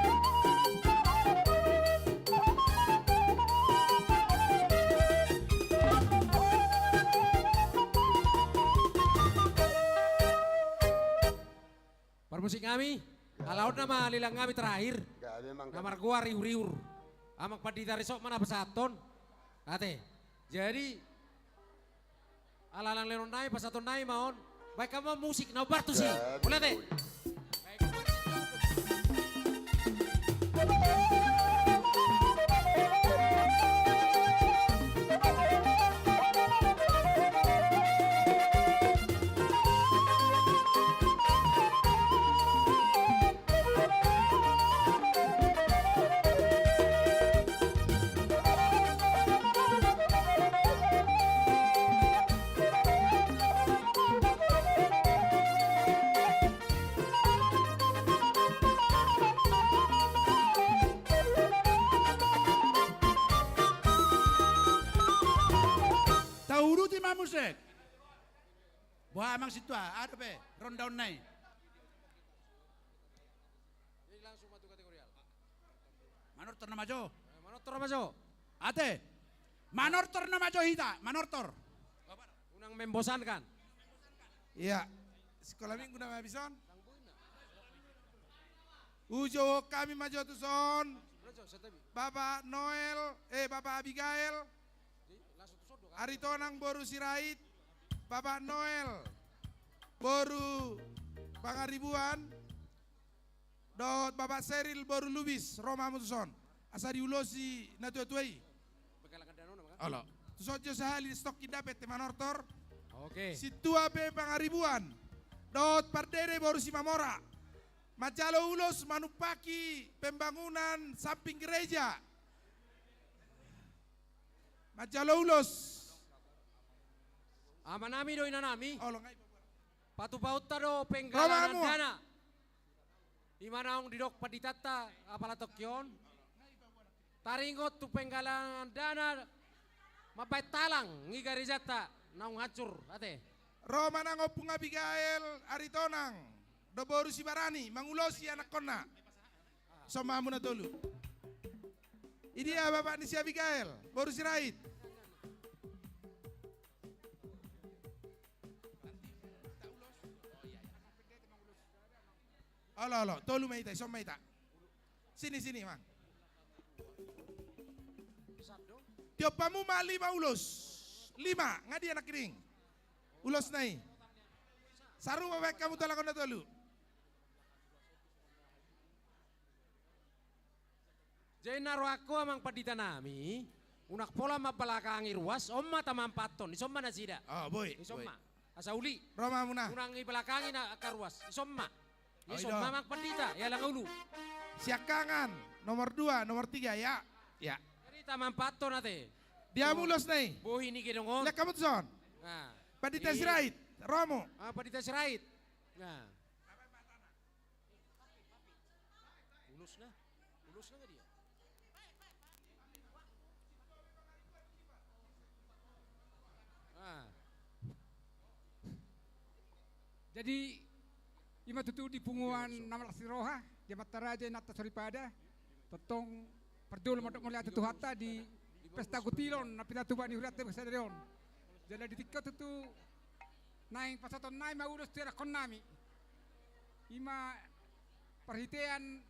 Permusik kami, alaut nama lilang kami terakhir. Enggak, memang kan. Namar gua riur-riur. Amak padita resok mana pesaton. Ate. Jadi alalang lenon nai pesaton nai maon. Baik kamu musik nobar tuh sih. Boleh teh. Tauruti ma musik. Wah emang situ ada pe, rundown nai. Langsung matu kategorial. Manortor na majo. Manotor maso. Ate. Manortor na majo hita, manortor. Unang membosankan. Iya. Sekolah minggu nama bison. Ujo kami maju tu son. Bapak Noel, Bapak Abigail. Aritonang boru sirait. Bapak Noel. Boru pangaribuan. Dot Bapak Seril boru lubis. Roma mutuson. Asari ulosi na tuai. Allah. Tuson jo sahali stok dapat manortor. Oke. Situa be pangaribuan. Dot pardere boru si Mamora. Majalo ulos manupaki pembangunan samping gereja. Majalo ulos. Amanami do inanami. Oh, longai. Patu-paut do penggalangan Romamu. dana. Imana ong didok paditata apala tokyon. Taringot tu penggalangan dana mapait talang ngigarizata naung hancur ate. Roma nangopung Abigail Aritonang. Do boru si Barani mangulosi anak kona. Somamu na tolu. Ini ya bapak ni si Abigail boru si Rait. Alo, tolu maita, som maita. Sini, mang. Tiopamu ma 5 ulos. 5, ngadi anak kering. Ulos nai. Saru bapak kamu tolak na tolu. Jadi naruh aku amang padita nami, unak pola mapalakangi ruas, omma tamampaton, isomma na sida. Oh, boy. Isomma, asa uli, Roma muna. unang ipalakangi na karuas, isomma. Oh, Isomma ito. mang padita, ya lang ulu. Siakangan nomor 2, nomor 3 ya. Ya. Jadi tamampaton nate. Dia mulos nai. Buhi ni kinongon. Lek kamu son. Nah, Padita si Rait. Romo. padita sirait. Nah. Ulus na nga dia. Ah. Jadi ima tutu di punguan nama Siroha di Mataraja Nata Soripada totong perdul modok mulia tutu hatta di pesta gutilon na pinatuba ni hurat besadarion. Jadi di tikka tutu naing pasaton naing maulus tira konami. Ima perhitian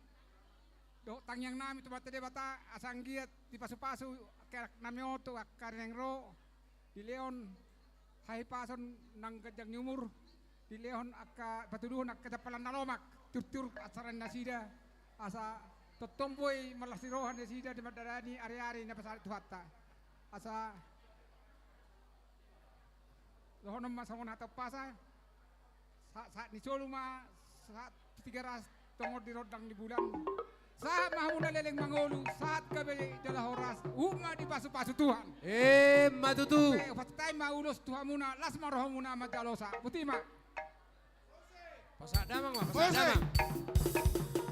do tangyang nami tu bata bata asanggiat di pasu-pasu kerak nami oto akareng ro di leon hai pason nang gajang nyumur di leon akka batuduhon akka dapalan nalomak tur asaran nasida asa totomboy malasirohan nasida di madarani ari-ari na pasal tuhatta asa lohonom masangon hatap pasa saat ni soluma saat 300 tongod di rodang di bulan saat mahuna leleng mangolu saat kabe dalah horas uma di pasu-pasu Tuhan Matutu. patay maulos tuhamuna las marohamuna madalosa putima Pasak damang mah, Bose. pasak damang.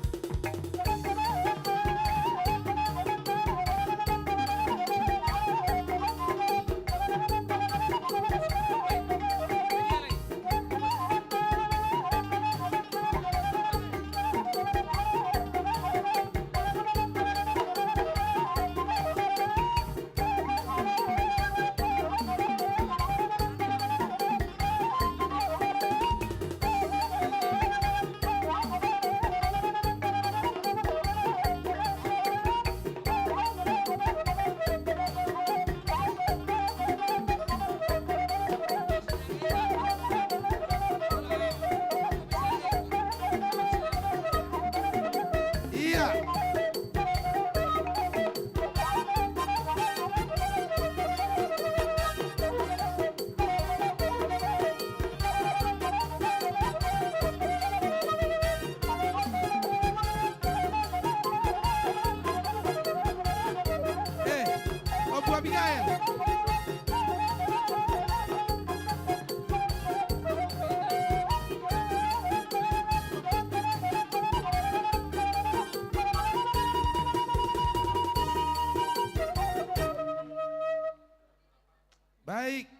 Baik.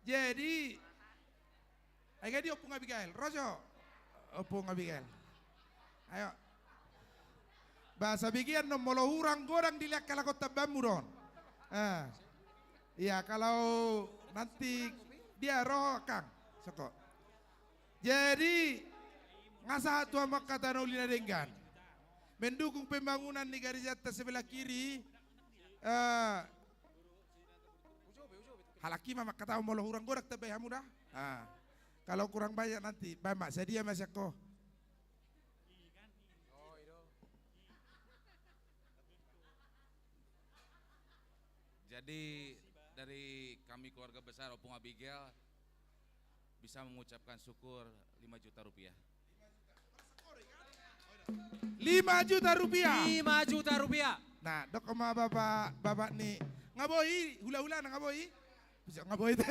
Jadi ayo dia opung Abigail. Rojo. Opung Abigail. Ayo. Bahasa bikian no molo hurang gorang dilihat kalau kota bamuron. Iya kalau nanti dia roh Kang. Soko. Jadi ngasa tua kata nolina denggan. Mendukung pembangunan di garis atas sebelah kiri. Halaki mama kata molo hurang gorak tebe hamudah. Kalau kurang banyak nanti, bamak sedia mas aku. Jadi dari kami keluarga besar Opung Abigail bisa mengucapkan syukur 5 juta rupiah. 5 juta rupiah. 5 juta rupiah. Nah, dok sama bapak nih ngaboi hula-hula na ngaboi. Bisa ngaboi teh.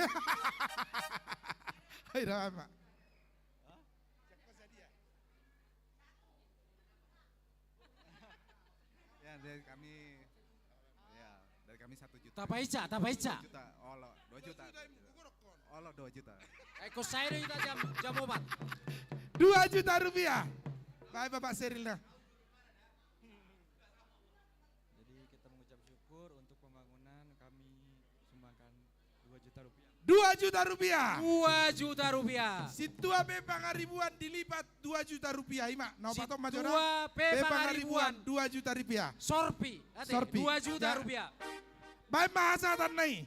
Hai dah mak. Ya dari kami 1 juta. Tapaica. 2 juta. Olo 2 juta. Olo 2 juta. Eko saya kita jam obat. 2 juta rupiah. Baik Bapak Seril dah. Jadi kita mengucap syukur untuk pembangunan kami sumbangkan 2 juta rupiah. 2 juta rupiah. 2 juta rupiah. Situa bebang ribuan dilipat 2 juta rupiah. Ima, no patong majora. Situa bebang ribuan 2 juta rupiah. Sorpi. Sorpi. 2 juta Ya. rupiah. Baik bahasa tanai.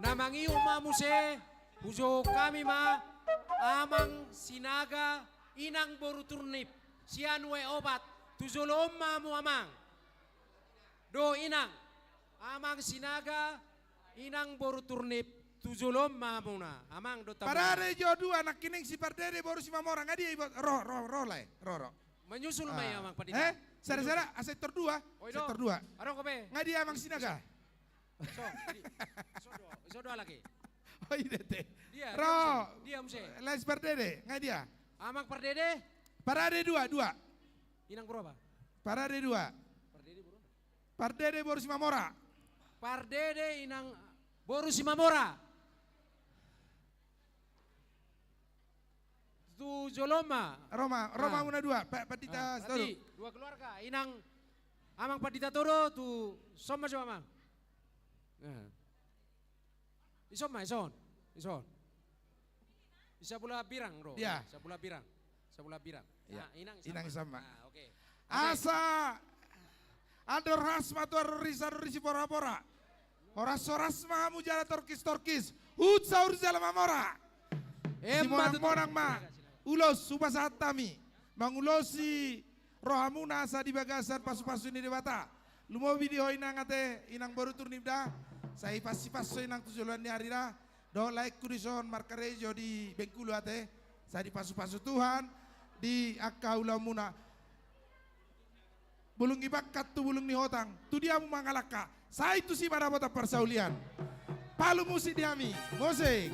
Namangi umamuse, pujo kami ma, amang sinaga, inang boru turnip, sianwe obat, tujolom mamu amang. Do inang, amang sinaga, inang boru turnip, tujolom mamu na, amang do tamu. Parade jodoh anak kining si pardede baru si mamorang ngadi ibu roh lai roh. Menyusul may amang padita. Sara-sara sektor 2. Oido. Sektor 2. Arong kope. Ngadi amang sinaga. So dua lagi. Oh iya teh. Dia, Roh. dia muse. Les pardede ngadi dia. Amang pardede, Parade 2. inang berapa? Parade 2. Pardede berapa? Pardede baru si mamora. Pardede inang boru si mamora. Tu joloma. Roma una 2. Padita Berarti dua keluarga. Inang amang padita toro tu soma jo amang. Ison. Isa pula birang bro. Iya. Isa pula birang. Iya. Nah, Inang sama. Nah, oke. Asa ador hasma tu risi pora-pora. Horas mahamu jala torkis. Utsa urzala mamora. Si monang ma. Ulos subasatami. Mangulosi rohamuna sa di bagasan pasu-pasu ini debata. Lumo video inang ate inang baru turnibda. Saya pasu inang tujuan ni harira. Do like kurison markarejo di Bengkulu ate. Saya di pasu-pasu Tuhan di akaulamuna. Bulung ibakat tu bulung ni hotang. Tu dia mu mangalaka. Saya itu si marabota persaulian. Palu musik diami. Musik.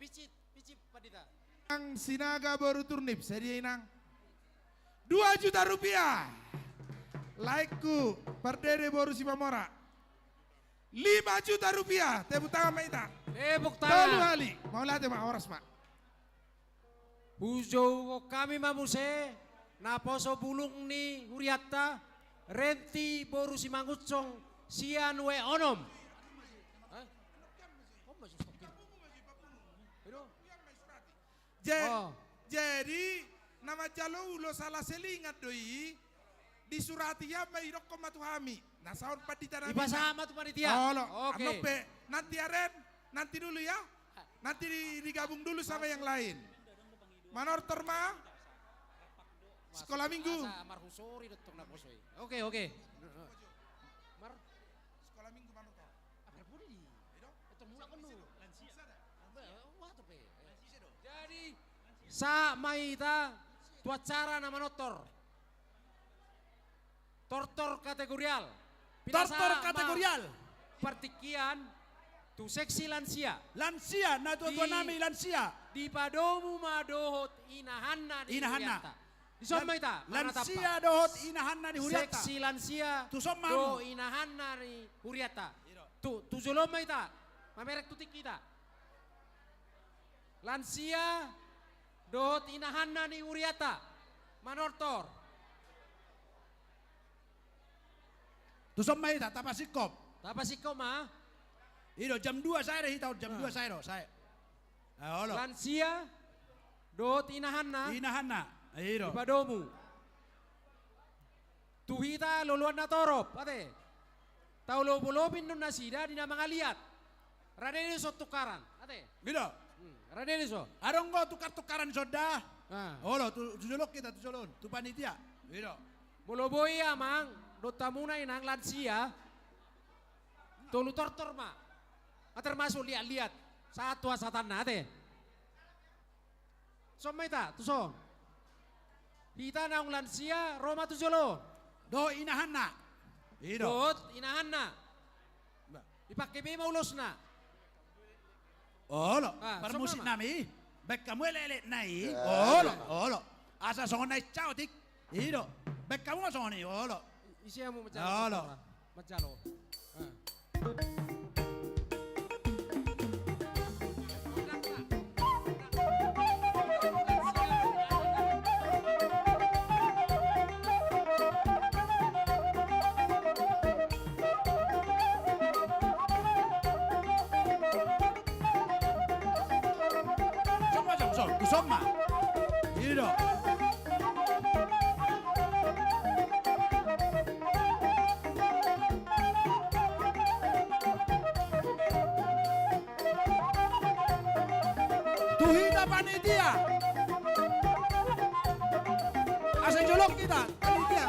Picit padita. Ang sinaga baru turnip, sedia inang 2 juta rupiah. Like-ku, pardede baru si mamora. 5 juta rupiah, tepuk tangan maita. Tepuk Tolu tangan. hali, mau latih mak horas mak. Pujo kami mamuse na poso bulung ni huriatta renti boru si mangucong sian we onom. Oh. Jadi nama jalo ulo salah selingat doi disurati ya mai rokko matuhami. Nah saun paditanami. Iba sama tuh panitia. Oke. Anope nanti aren nanti dulu ya. Nanti digabung dulu sama yang lain. Manor terma sekolah minggu. Oke. Sekolah minggu manor tor. Jadi sa maita tu acara nama notor. Tortor kategorial. Tortor kategorial. Partikian tu seksi lansia. Lansia na tu nami lansia. Di padomu madohot inahanna di Inahanna. Huriatta. Di somma ita. Lansia dohot inahanna di Huriatta. Seksi lansia. Tu somma do inahanna di Huriatta. Tu joloma ita. Mamerek tutik kita. Lansia dohot inahanna di Huriatta. Manortor. Tu somma ita tapasikop. Tapasikom ha. Iro jam 2 saya hitau jam 2 saya saya. Halo. Lansia dohot inahanna. Inahanna. Iro. Di padomu. Tuhita loluan na torop, ate. Tau lobin nun nasida di na mga liat. Radene so tukaran, ate. Gitu. Radene so. Arong go tukar-tukaran soda. Ah. Halo, tu julok kita tu julon, tu panitia. Gitu. Moloboy amang dotamuna inang lansia. Tolu tortor ma. Termasuk liat-liat. Satu asatan na, ate. Somaita, tuso. Hita naung lansia Roma tu jolo. Do inahanna. Iro. Dot inahanna. Ipakai be maulos na. Olo. Ah, Permusik sumama. nami. Bek kamu lele nai. Olo. Asa songon nai cautik. Iro. Bek kamu songon ni. Olo. Isiamu macam. Halo. Macalo. Tu somma. Iro. Tuhita panitia. Asa jolok kita. Panitia.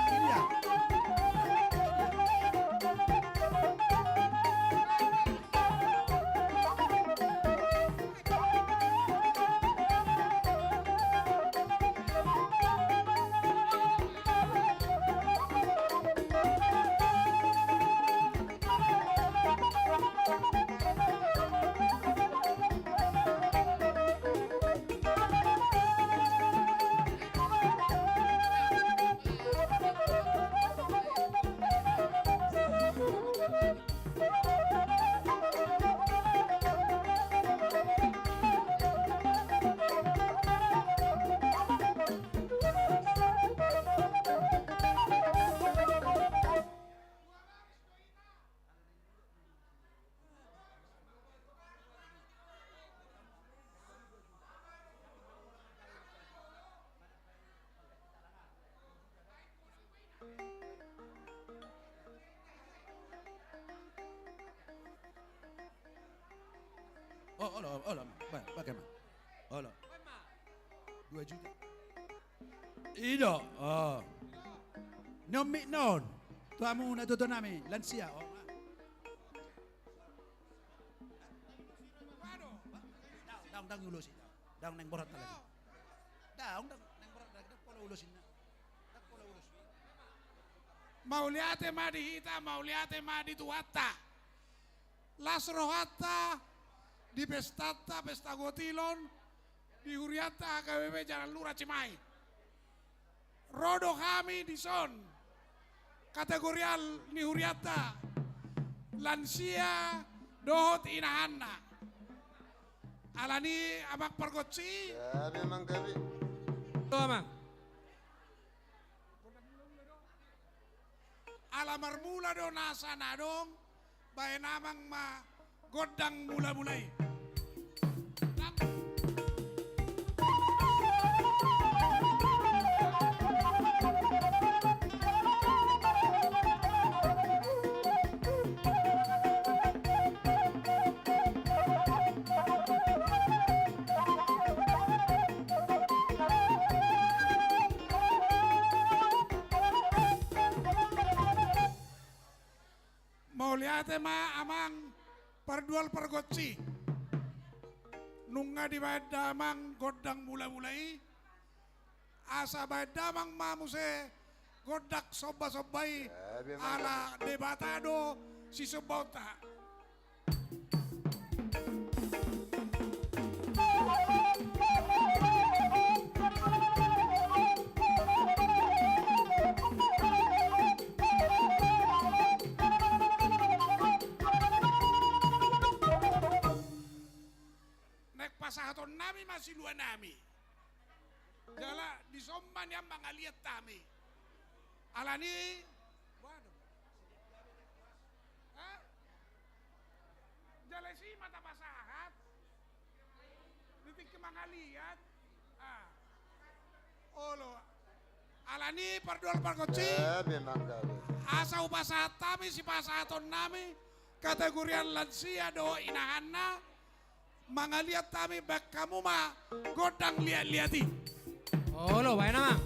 Bagaimana? Halo. 2 juta. Ido. Oh. Nomi non. Tuamu na tuto nami lansia. Oh. Daung ulusin. Daung neng borat talaga. Daung neng borat talaga. Pola ulusin na. Pola ulusin. Mauliate madihita, mauliate madituhatta. Lasrohatta di pestata, pesta gotilon, di Huriatta KBB Jalan Lurah Cimahi. Rodo kami di son, kategorial ni Huriatta, lansia dohot inahanna. Alani amak pergotsi. Ya memang kami to amang. Alamar mula do nasa nadong, bayan namang godang mula-mulai. Mau lihat amang perdual pergotsi. Nunga di damang godang mula-mulai. Asa damang mamuse godak soba-sobai ala debatado si sobota. Pasahaton nami masih luar nami. Jala di somban yang mangaliat tami. Alani, waduh. Hah? Jala si mata pasahat. Ditik ke mangaliat. Ah. Olo. Alani perdual perkoci. memang kali. Asa upasahat tami si pasahaton nami. Kategorian lansia do inahanna. Mangaliat tami bak kamu godang lihat-lihati. Oh lo, baik namang.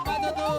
Patutu.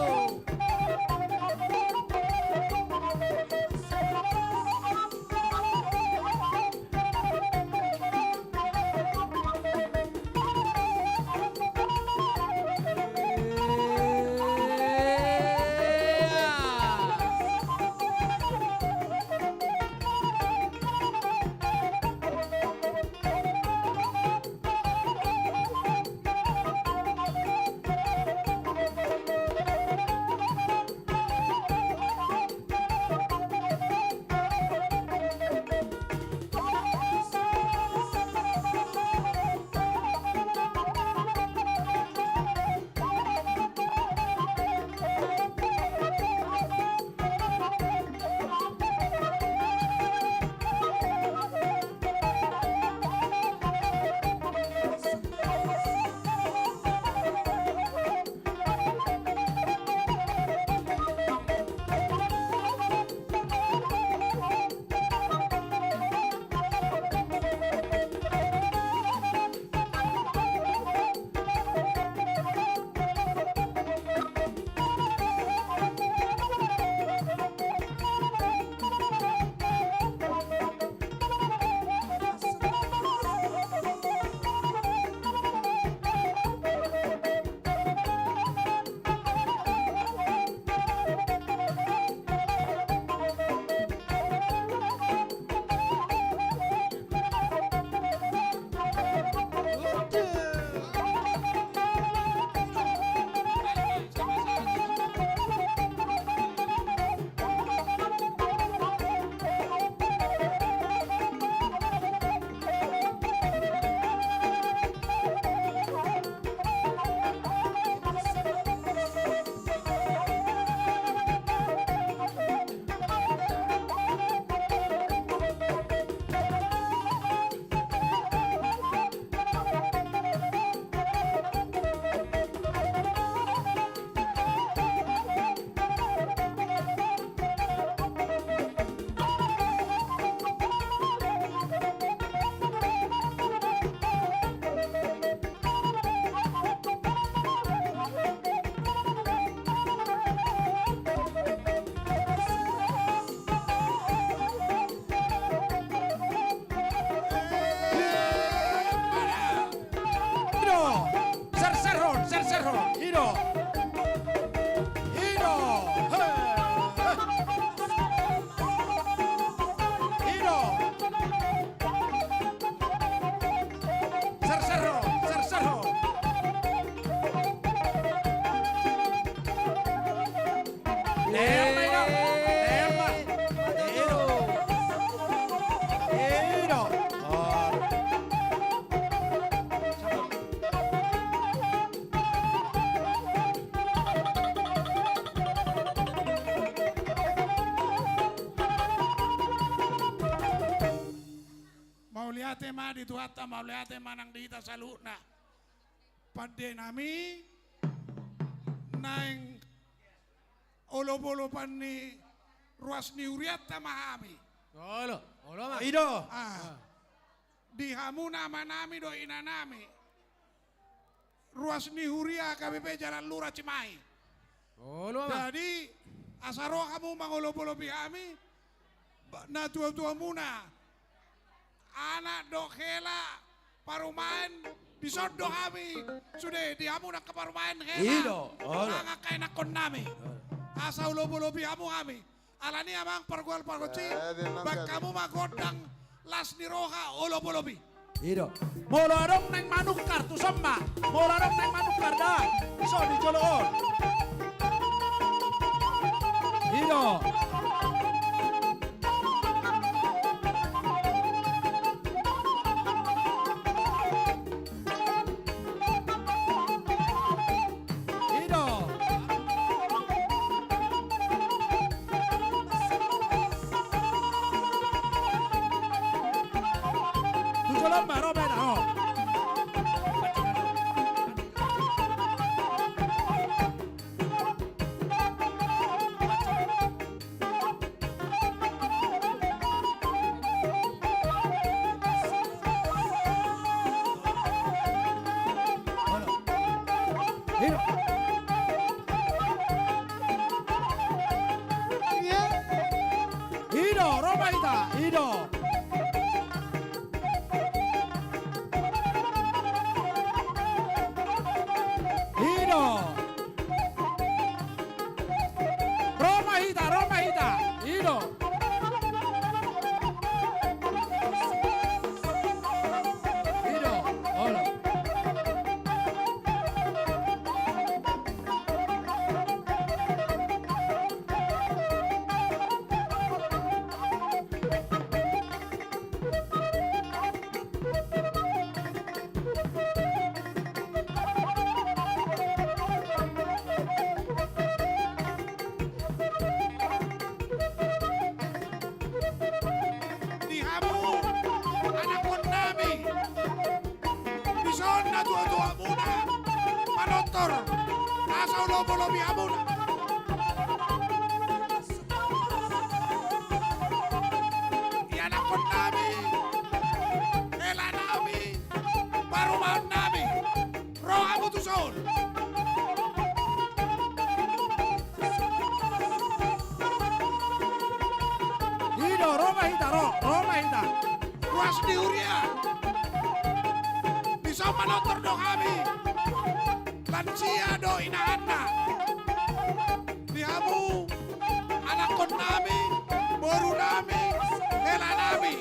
ate ma di tuhatta maule ate manang di ita saluna. Padde nami naeng olo-bolopan ni ruas ni uriatta mahami. Olo mah. Ido. Di hamu nama nami do ina nami. Ruas ni huria KBP Jalan Lurah Cimahi. Olo mah. Jadi asaro kamu mangolo-bolo bihami na tua-tua muna anak dokela parumahan disodo kami sudah dihamu nak ke parumahan hela Ido. angak kainak kon nami asa ulo-bolo bihamu kami alani amang pargol ci bak kamu magodang las ni roha ulo-bolo bi Ido. Molarong neng manukar tu sama. Molarong neng manukar dah. Iso di joloon. Ido. Ido. Tu jolom baru beda. Oh. Ido. Ido, Roma ita, Ido. Ido. Roma ita, Ido. Ido, hola. dihamu anak kon nami dison na tua-tua muna manotor asa ulo-bolo bihamu na di anak kon nami hela nami parumahan nami roh amu tu son Ido, Roma ita, Roma ita. ruas di Uria bisa manotor do kami lansia do inahanna dihamu anak kon nami boru nami hela nami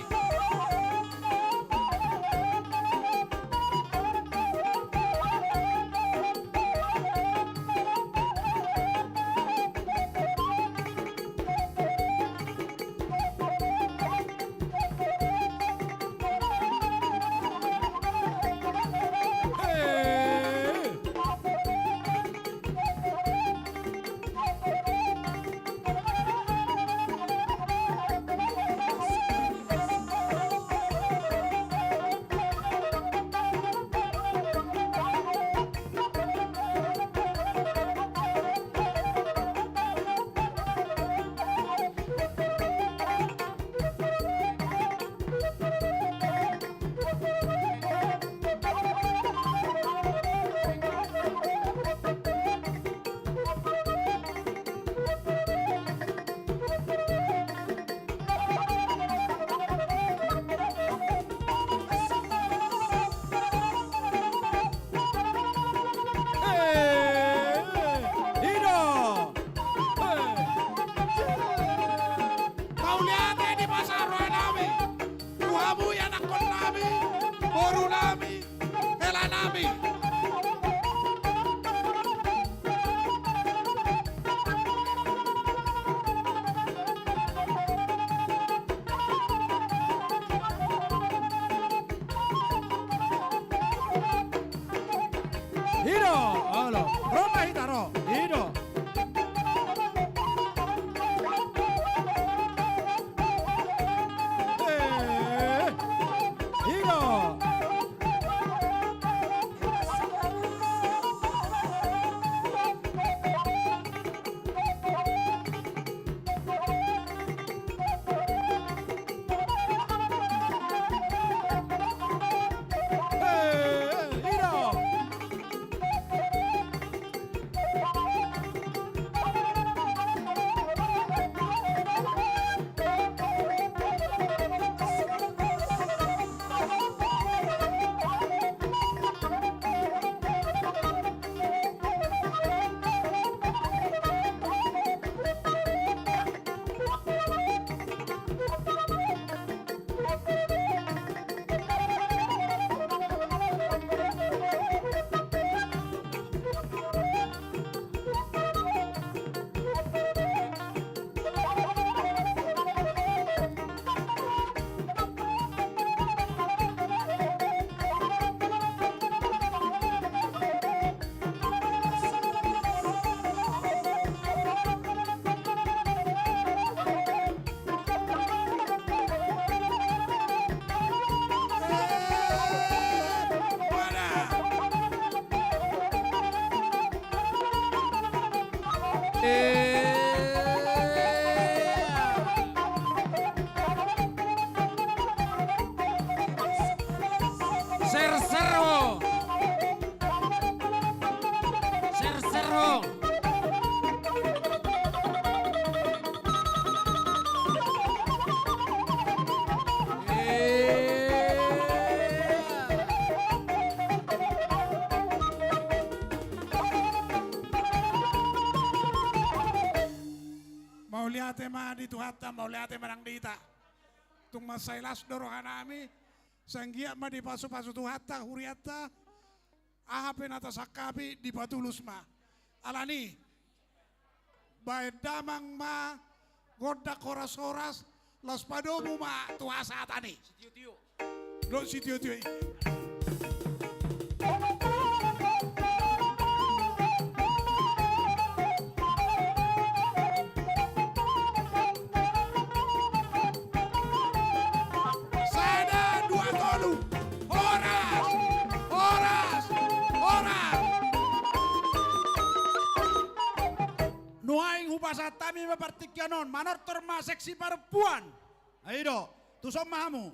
Sersero. Sersero. Mau lihat ma di Tuhatta, mau lihat manang dita. Tung masailas dorohanami, sanggia ma di pasu-pasu Tuhatta, huriata, ahapen atas akabi di patulus ma. Alani, baik damang ma, godak horas-horas, las padomu ma tuhasa tani. Do si tio-tio. Sada dua tolu, horas, horas, horas. Nuaing hupasa tami mapartikyanon, manortor ma seksi perempuan. Ayo, tu somahamu.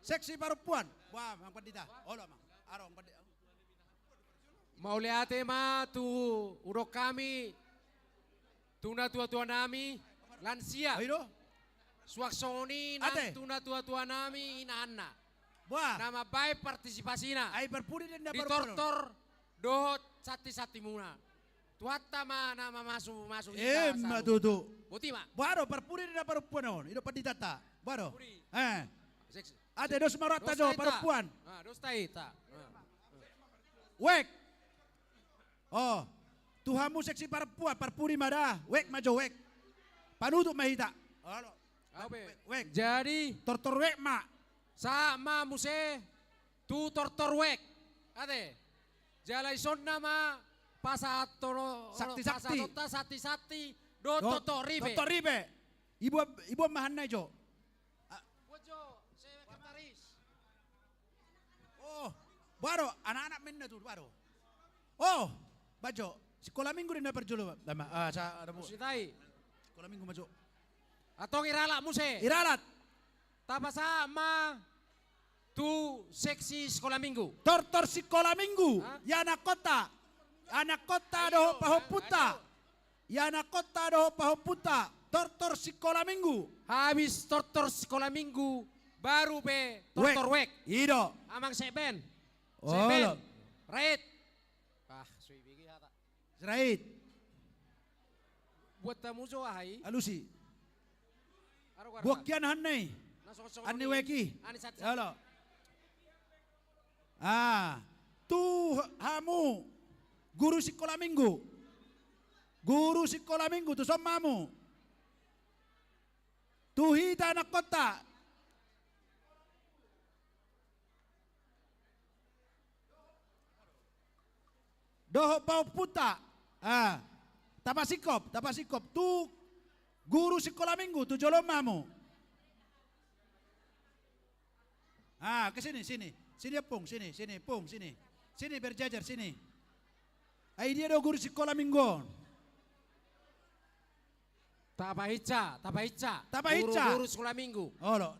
Seksi perempuan. Wah, mang pandita. Olah mang. Arong pandita. Mau lihat ma tu urok kami tuna tua-tua nami lansia. Ayo, Swaksoni Ate. nang tuna tua-tua nami inaanna. wah. Nama baik partisipasina. Ay berpuri din na Di perempuan. tortor dohot sati-sati muna. Tuatta ma nama masuk Matutu. Buti ma. Baro perpuri din na perempuan on. Ito pandita ta. Baro. Puri. Seks- Ate dos marata Dos jo taita. perempuan. Ah, dos taita. Wek. Oh, Tuhamu seksi perempuan, perpuri mada. Wek majo wek. Panutup mahita. Halo. Wek. Jadi Tortor wek ma. sama muse tu tortorwek. Ate. Jalai son nama pasatoro Sakti-sakti. pasatota sati-sati do totoribe. Tortor ribe. Ibu mahan na jo. Bojo, sekretaris. Oh, baro anak-anak minna tuh baro. Oh, bajo. Sekolah minggu din na perjulo. Lama. Sa ada bu. Sitai. Sekolah minggu majo. Atau irala muse. Iralat. Tapa sama tu seksi sekolah minggu. Tortor sekolah minggu. Hah? Ya anak kota. Anak kota doho pahoputa. Ya anak kota doho pahoputa. Tortor sekolah minggu. Habis tortor sekolah minggu baru be tortor wek. Ido. Amang seben. Oh, Seben. lo. Right. Ah, sui bigi hata. Serait. Buat tamu so ahai. Alusi. Aro karena. Bukian hanai. Nasok-sok Ani ni. weki. Ani sat. Halo. Tu hamu. Guru sekolah minggu. Guru sekolah minggu tu somamu. Tuhita anak kota. Doho pau puta. Tapasikop. Tu guru sekolah minggu tu jolomamu. Ke sini, sini. Sini Pung, sini, Pung, sini. Sini berjajar, sini. Dia do guru sekolah minggu. Tapahitca. Tapahitca. Guru sekolah minggu. Oh lo.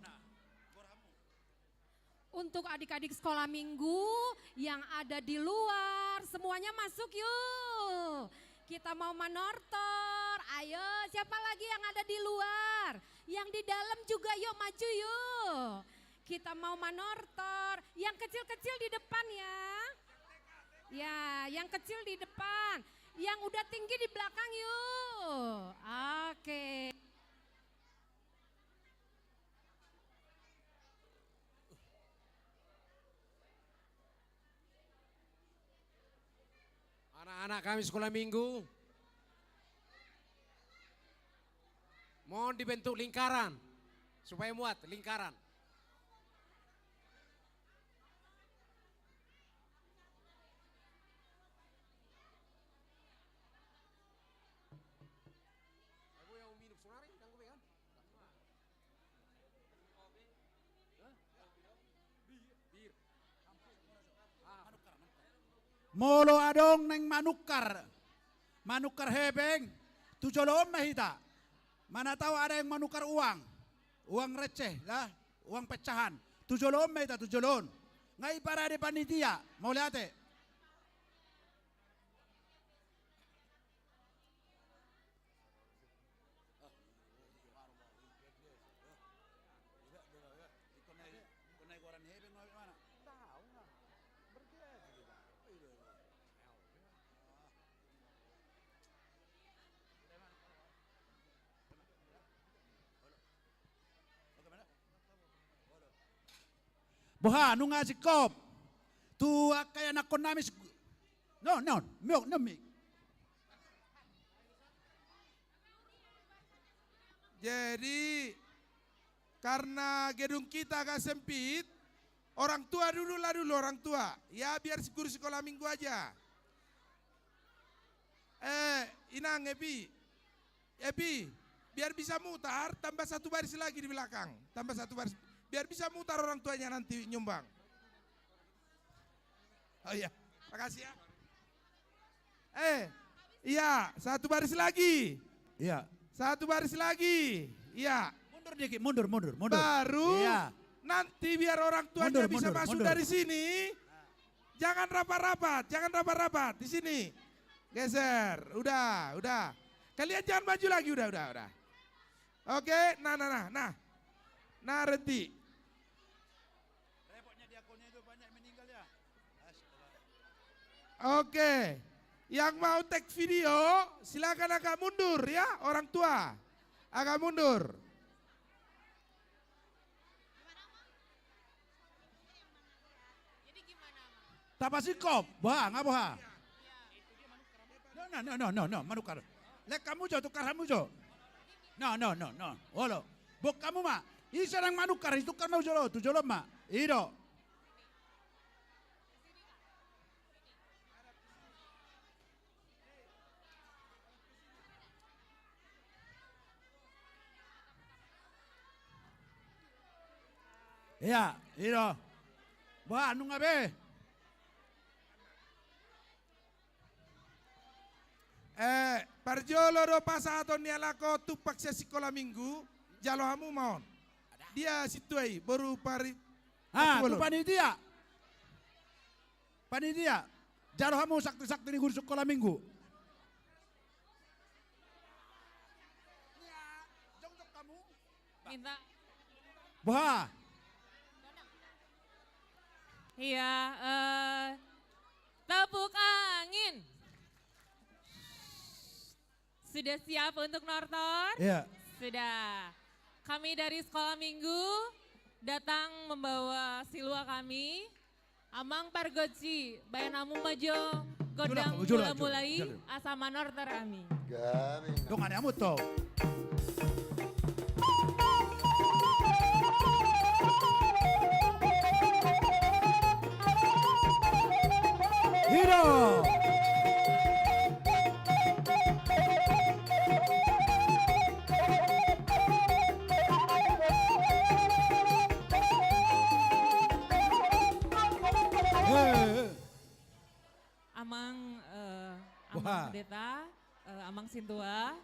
Untuk adik-adik sekolah minggu yang ada di luar, semuanya masuk yuk. Kita mau manortor, ayo siapa lagi yang ada di luar? Yang di dalam juga yuk maju yuk. Kita mau manortor, yang kecil-kecil di depan ya. Ya, yang kecil di depan, yang udah tinggi di belakang yuk. Oke. Anak-anak kami sekolah minggu. Mohon dibentuk lingkaran. Supaya muat lingkaran. Molo adong neng manukar. Manukar hebeng. tujolom mahita. Mana tahu ada yang menukar uang receh lah, uang pecahan. Tujolom mahita, tujolon. Ngai para de panitia, mau lihat eh? Boha nunga sikop. Tua kaya nak konamis. No, mi. Jadi karena gedung kita agak sempit, orang tua dulu orang tua. Ya biar guru sekolah minggu aja. Inang Epi, biar bisa mutar tambah satu baris lagi di belakang. Tambah satu baris. Biar bisa mutar orang tuanya nanti nyumbang. Oh iya, makasih ya. Iya, satu baris lagi. Iya. Satu baris lagi. Iya. Mundur dikit, mundur. Baru iya. Nanti biar orang tuanya bisa masuk dari sini. Jangan rapat. Di sini. Geser. Udah. Kalian jangan maju lagi, udah. Oke, nah. Nah, Renti. Repotnya diakonnya itu banyak meninggal ya. Oke, yang mau take video silakan agak mundur ya orang tua, agak mundur. Tapasikop, boha, nggak boha. No, manukar. Lek kamu jo, tukar kamu jo. No. Olo, bok kamu mah. Isarang manukar, itu kan mau jolo, tu jolo mah. Ido. Iya, ido. Wah, anu ngabe. Parjolo do pasato nialako tupak sa sekolah minggu, jalo hamu maon. Dia situ ay, baru pari. Tu panitia. Jaro hamu sakti-sakti di guru sekolah minggu. Minta. Wah. Iya, tepuk angin. Sudah siap untuk nortor? Iya. Sudah. Kami dari Sekolah Minggu datang membawa silua kami. Amang Pargoci, Bayanamu Majo, Godang Mula Mulai, Asama Nortor kami. Dong ada amu toh. Hero. Amang Pendeta, Amang Sintua,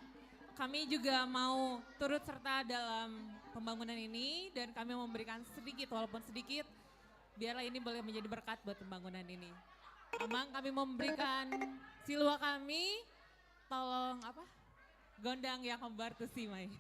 kami juga mau turut serta dalam pembangunan ini dan kami memberikan sedikit walaupun sedikit, biarlah ini boleh menjadi berkat buat pembangunan ini. Amang, kami memberikan silua kami, tolong apa? Gondang yang kembar tuh si Mai.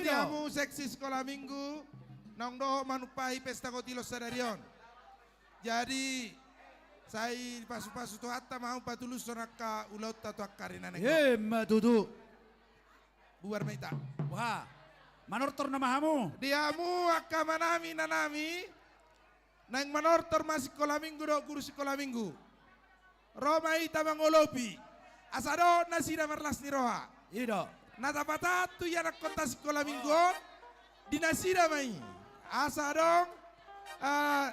diamu seksi sekolah minggu nong doho manupai pesta kotilo sadarion. Jadi saya pasu-pasu tu hatta mau patulus sonaka ulaut tatu akarina nego. Matutu. Buar maita. Wah, manortor nama hamu. Diamu akka manami nanami. Nang manortor masih sekolah minggu do guru sekolah minggu. Roma ita mangolopi. Asado nasida marlas ni roha. Ido. Natapatatu ya nak kota sekolah minggu. Dinasida mai. Asadong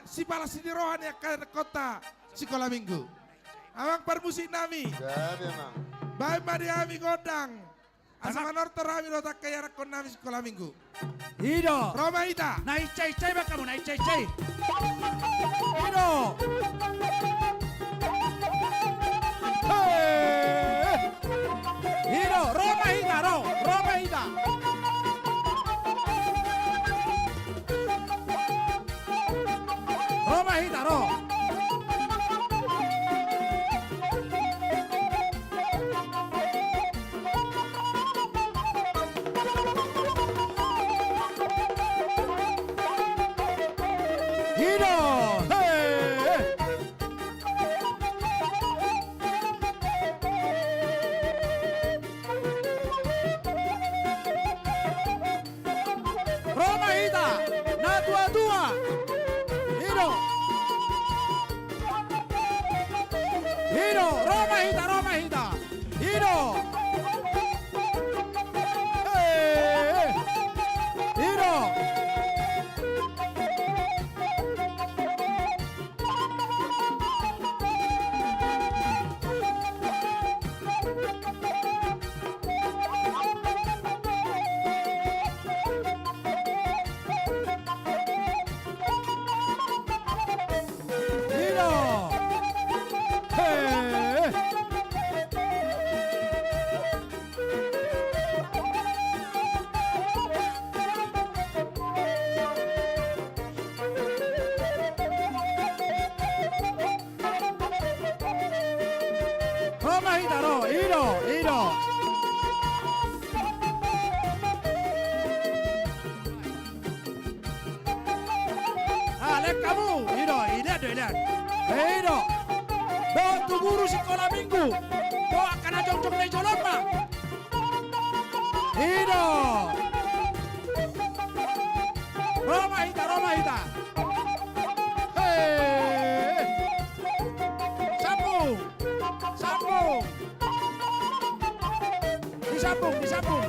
si palas ni roha ni kota sekolah minggu. Amang permusik nami. Jadi emang. Baik mari kami godang. Asa manortor kami do tak kaya rakon nami sekolah minggu. Ido. Roma ita. Naik cai ba kamu, naik cai. Ido. Ido, Roma ita, Roma ita. Roma ita, Ido. Roma ita, na dua-dua. Ido. Ido, Roma ita. Ido. Ido. Roma ita, Ido. Lek kamu, Ido, lihat. Ido. Do tu guru sekolah minggu. Do akan ajong-jong na joloma. Ido. Roma ita.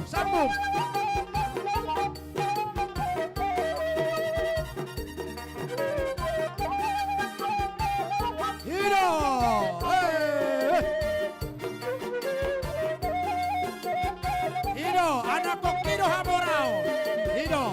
Sambung. Ido. Ido, anak kokido hamorao. Ido.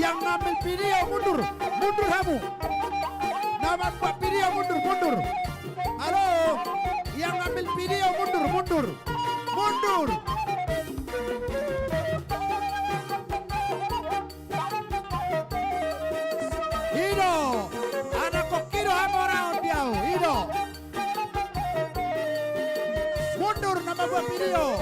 Yang ngambil video mundur kamu. Nama buat video mundur. Halo, yang ngambil video mundur. Ido, anak kokido hamorao diau. Ido. Mundur nama buat video.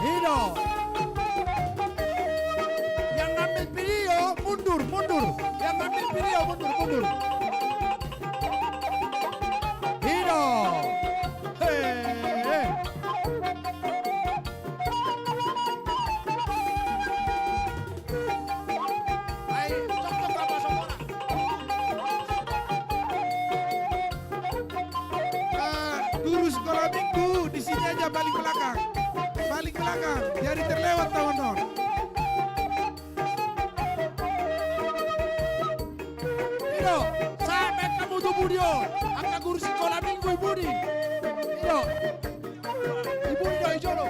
Hiro. Yang ngambil video mundur, mundur. Yang ngambil video mundur, mundur. Hiro. Hei. Hai, contoh apa semua? Guru sekolah minggu di sini aja balik belakang. Balik belakang, jadi terlewat teman-teman. Hiro, sampai kamu tuh Budio, angka guru sekolah minggu Ibu di. Hiro, Ibu di Jolo.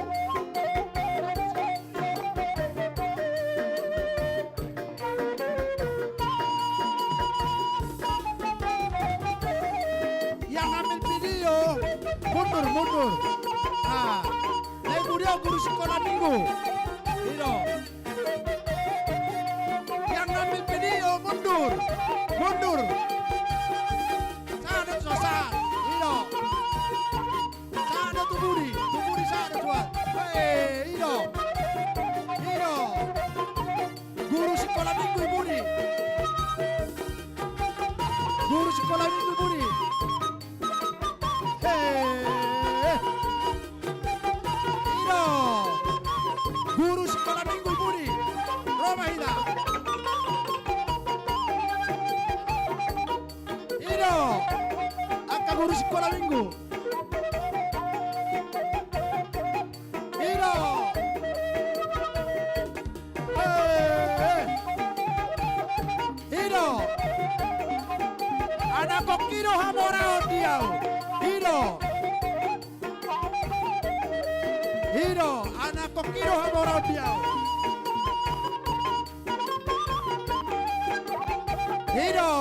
Yang ambil video, mundur, mundur. Nah, Ibu dia guru sekolah minggu. Hiro. Yang ambil video mundur, mundur. Sana susah, Hiro. Sana tuh Budi sana tuan. Hei, Hiro. Hiro. Guru sekolah minggu Budi. Guru sekolah minggu Budi. Hei. Hiro. Guru sekolah minggu Budi. Roma Hida. Hiro. Angka guru sekolah minggu. Hiro. Hei. Hiro. Anak kokiro hamorao diau. Hiro. Hiro. Anak kokiro hamorao diau. Hiro.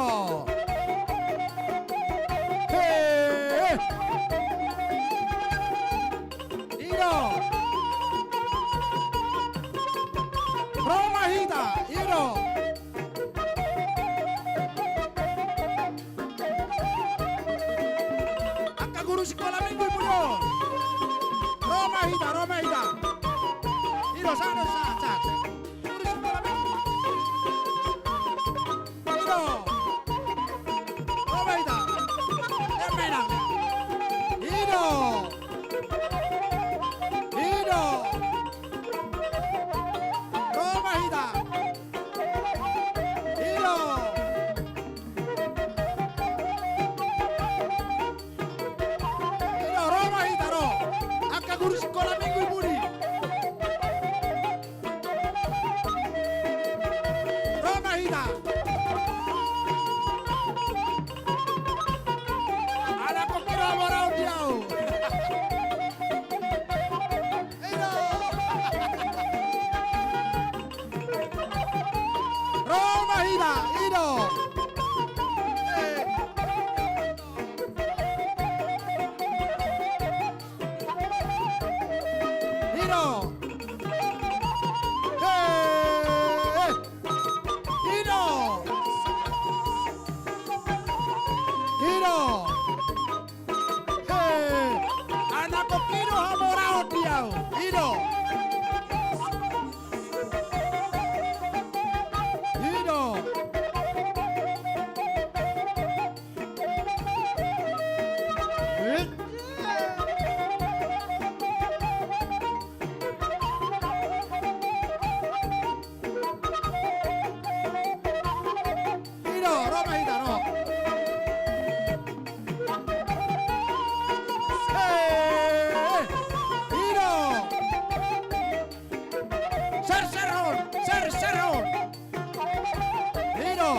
Hei. Hiro. Roma Hida. Hiro. Angka guru sekolah minggu Ibu. Roma Hida, Roma Hida. Hiro sana saja. Guru sekolah minggu. Hiro. Roma Hida. Yang menang. Hiro. Hiro. Roma Hida. Hiro. Hiro, Roma Hida, Ro. Angka guru sekolah minggu Budi. Roma Hida. Anak kok kira morau diau. Hiro. Roma Hida, Hiro. Hiro. Hey. Hiro. Hiro. Hey. Anak kokiro hamorao diau. Hiro. Hiro. Hiro, Roma Hida, Ro. Hey. Hiro. Serseron, Serseron. Hiro.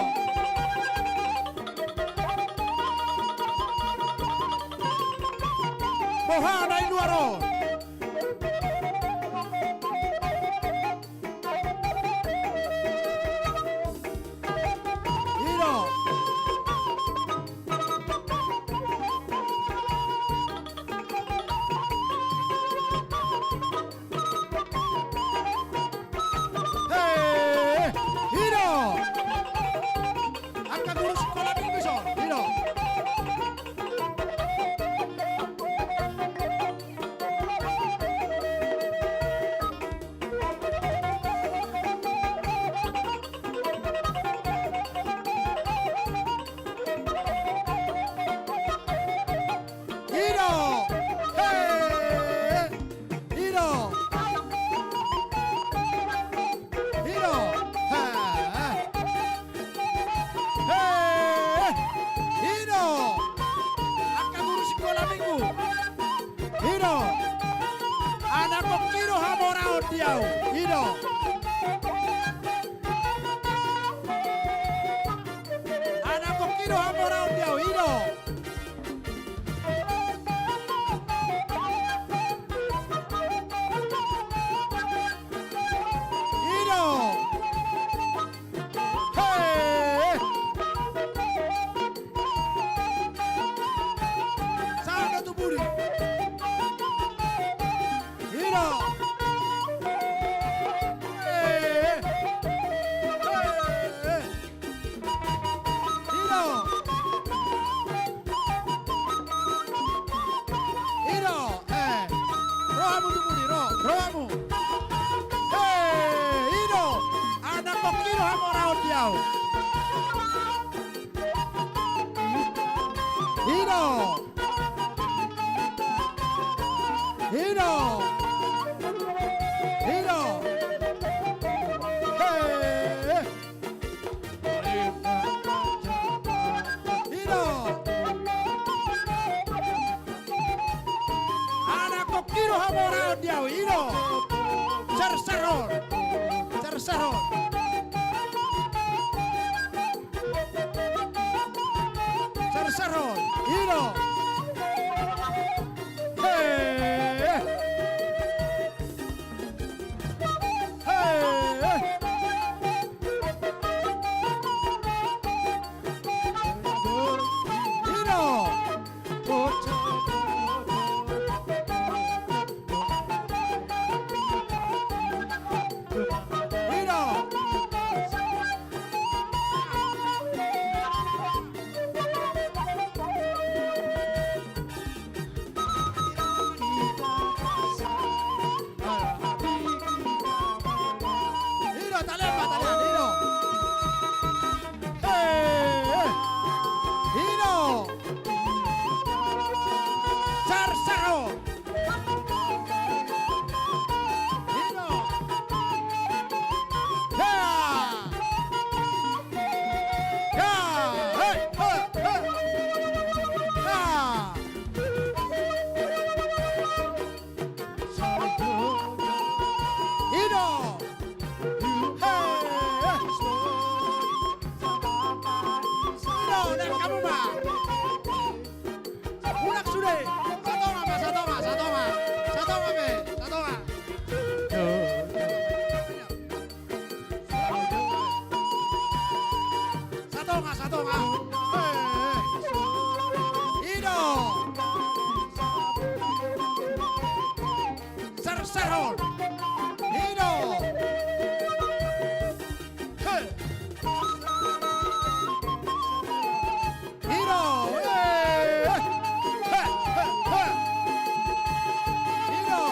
Mohana Iluaro. Hiro. Hey, Hiro. Angka guru sekolah minggu so. Hiro. Anak kokiro hamorao diau. Ido. Anak kokiro hamorao diau. Ido. Ido. Hey. Sana tu buri. Ido. Hey. Hey. Ido. Ido. Eh. Rohamu tu buri, rohamu. Hey, Ido. Anak kokiro hamorao diau. Ido. Ido. Ido. Hey. Ido. Anak kokiro hamorao diau. Ido. Cercerol. Cercerol. Cercerol. Ido. Hey. Hey. Ido. Ido. Ido, talemba, Ido. Hey. Ido. Cercero. Ido. Yeah. Yeah. Hey, hey, hey. Yeah. Ido. Hey. Ido, dan kamu mah. Unak sudah. Satoma, Pak, satoma, satoma. Satoma, Be, satoma. Satoma, satoma. Hey. Ido. Cercerol. Ido. Hey. Ido. Hey. Hey, hey, hey. Ido.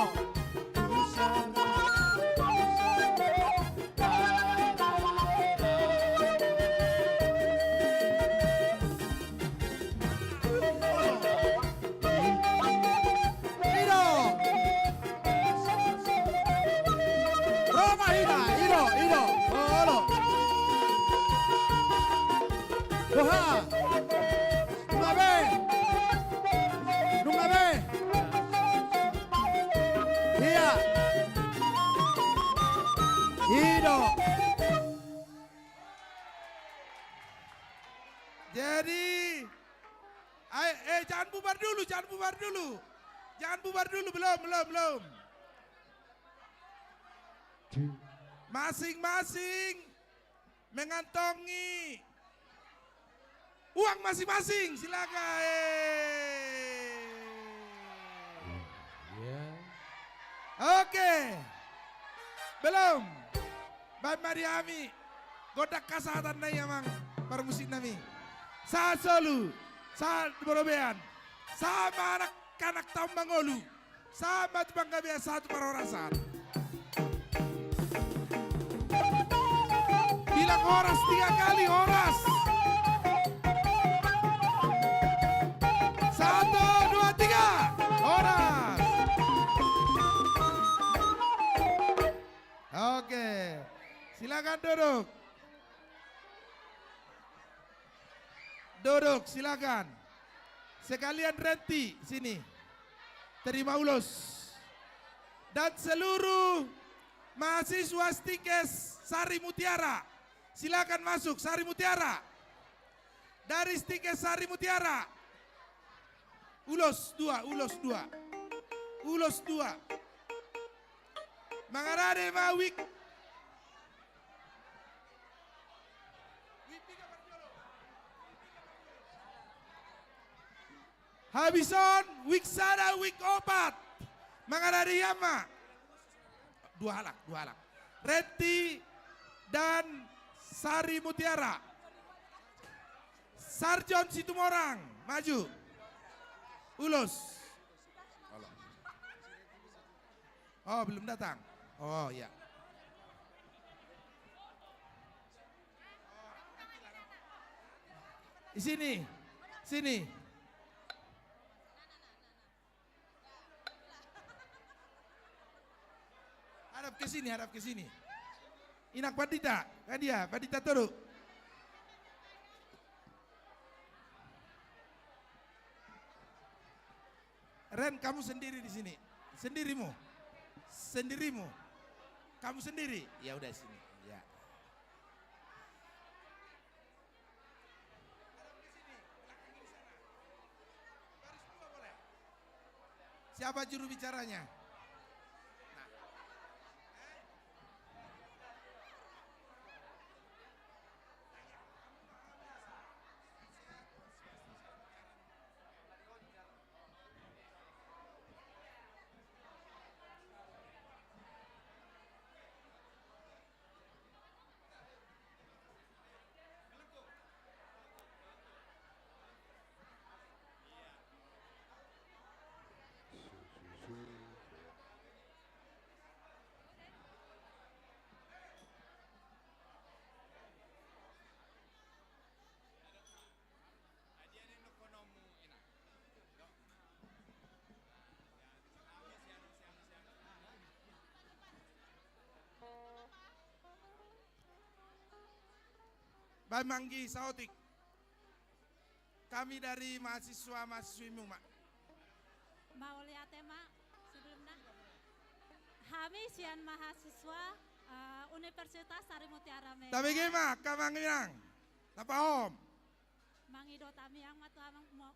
Ido. Roma Ida. Ido, Ido. Olo. Doha. Nungabe. Nungabe. Iya. Ido. Jadi, jangan bubar dulu, jangan bubar dulu. Jangan bubar dulu, belum. Masing-masing mengantongi uang masing-masing, silakan. Oke. Belum. Baik Mariami. Godak kasahatan na yamang permusik nami. Sa solu, sa borobean, sama anak-anak tambangolu, sama bangga satu parorasan. Bilang horas 3 kali, horas. 1, 2, 3, horas. Oke, silakan duduk. Duduk, silakan. Sekalian Renti, sini. Terima ulos. dan seluruh mahasiswa Stikes Sari Mutiara. Silakan masuk Sari Mutiara. Dari Stikes Sari Mutiara. Ulos 2, ulos 2. Ulos 2. Mangarade Mawik. Habison, Wiksada, Wik Opat. Mangarade Yama. 2 halak. Reti dan Sari Mutiara. Sarjon Situmorang, maju. Ulos. Oh, belum datang. Oh, ya. Di sini. Sini. Hadap ke sini. Inak Padita, kan dia, Padita Toro. Ren, kamu sendiri di sini. Sendirimu. Kamu sendiri. Ya udah sini. Ya. Siapa juru bicaranya? Baik Manggi Saotik. Kami dari mahasiswimu, Mak. Mau lihat Mak sebelumnya. Kami sian mahasiswa Universitas Sari Mutiara Medan. Tapi gimana, Kamang Minang? Tapa Om. Mangido tami yang matu amang mau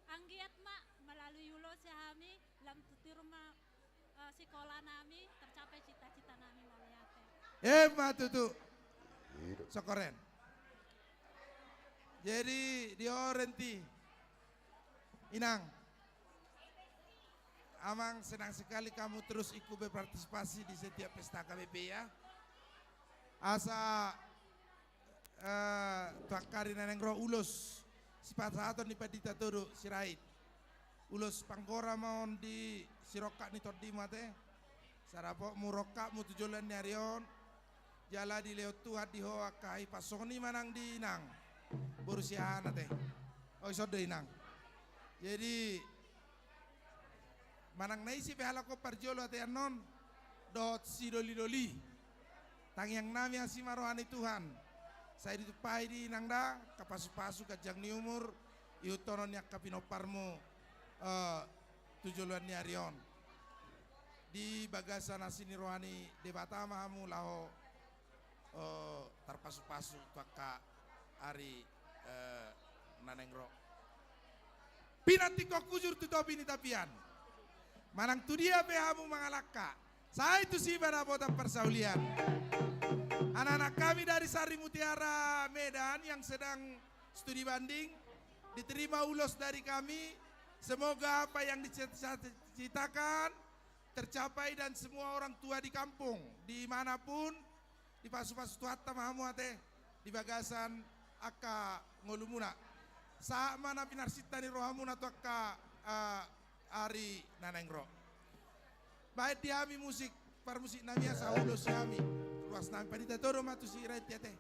anggiat Mak melalui yulo si kami lam tuti rumah sekolah nami tercapai cita-cita nami mau lihat. Matutu. Sokoren. Jadi diorenti Inang, Amang senang sekali kamu terus ikut berpartisipasi di setiap pesta KBP ya. Asa tuakari nanengro ulos sifat satu di Padita Todo sirait. Ulos panggora maun di sirokak ni todi mate. Sarapok murokak mu tujulan nyarion. Jala di leo tuhat di hoa kai pasoni manang di Inang. Borusia nate. Oh isodo Inang. Jadi manang naisi pehala ko parjolo ate anon dot si doli tang yang nami asi marohani Tuhan saya ditupai di nangda kapasu-pasu kajang ni umur iutonon yak kapinoparmu tujuan ni arion di bagasan asini rohani debata mahamu laho tarpasu-pasu tuaka ari nanengro pinati kok kujur tutopi ni tapian manang tu dia behamu mangalaka. Saya itu sih pada bota persaulian. Anak-anak kami dari Sari Mutiara Medan yang sedang studi banding diterima ulos dari kami. Semoga apa yang dicitakan tercapai dan semua orang tua di kampung dimanapun di pasu-pasu tuata mahamuate di bagasan aka ngolumuna. Saat mana pinarsita ni rohamuna tu aka ari nanengro. Baik di kami musik par musik namanya saulos kami ruas nami Padita Todo matu si retiate.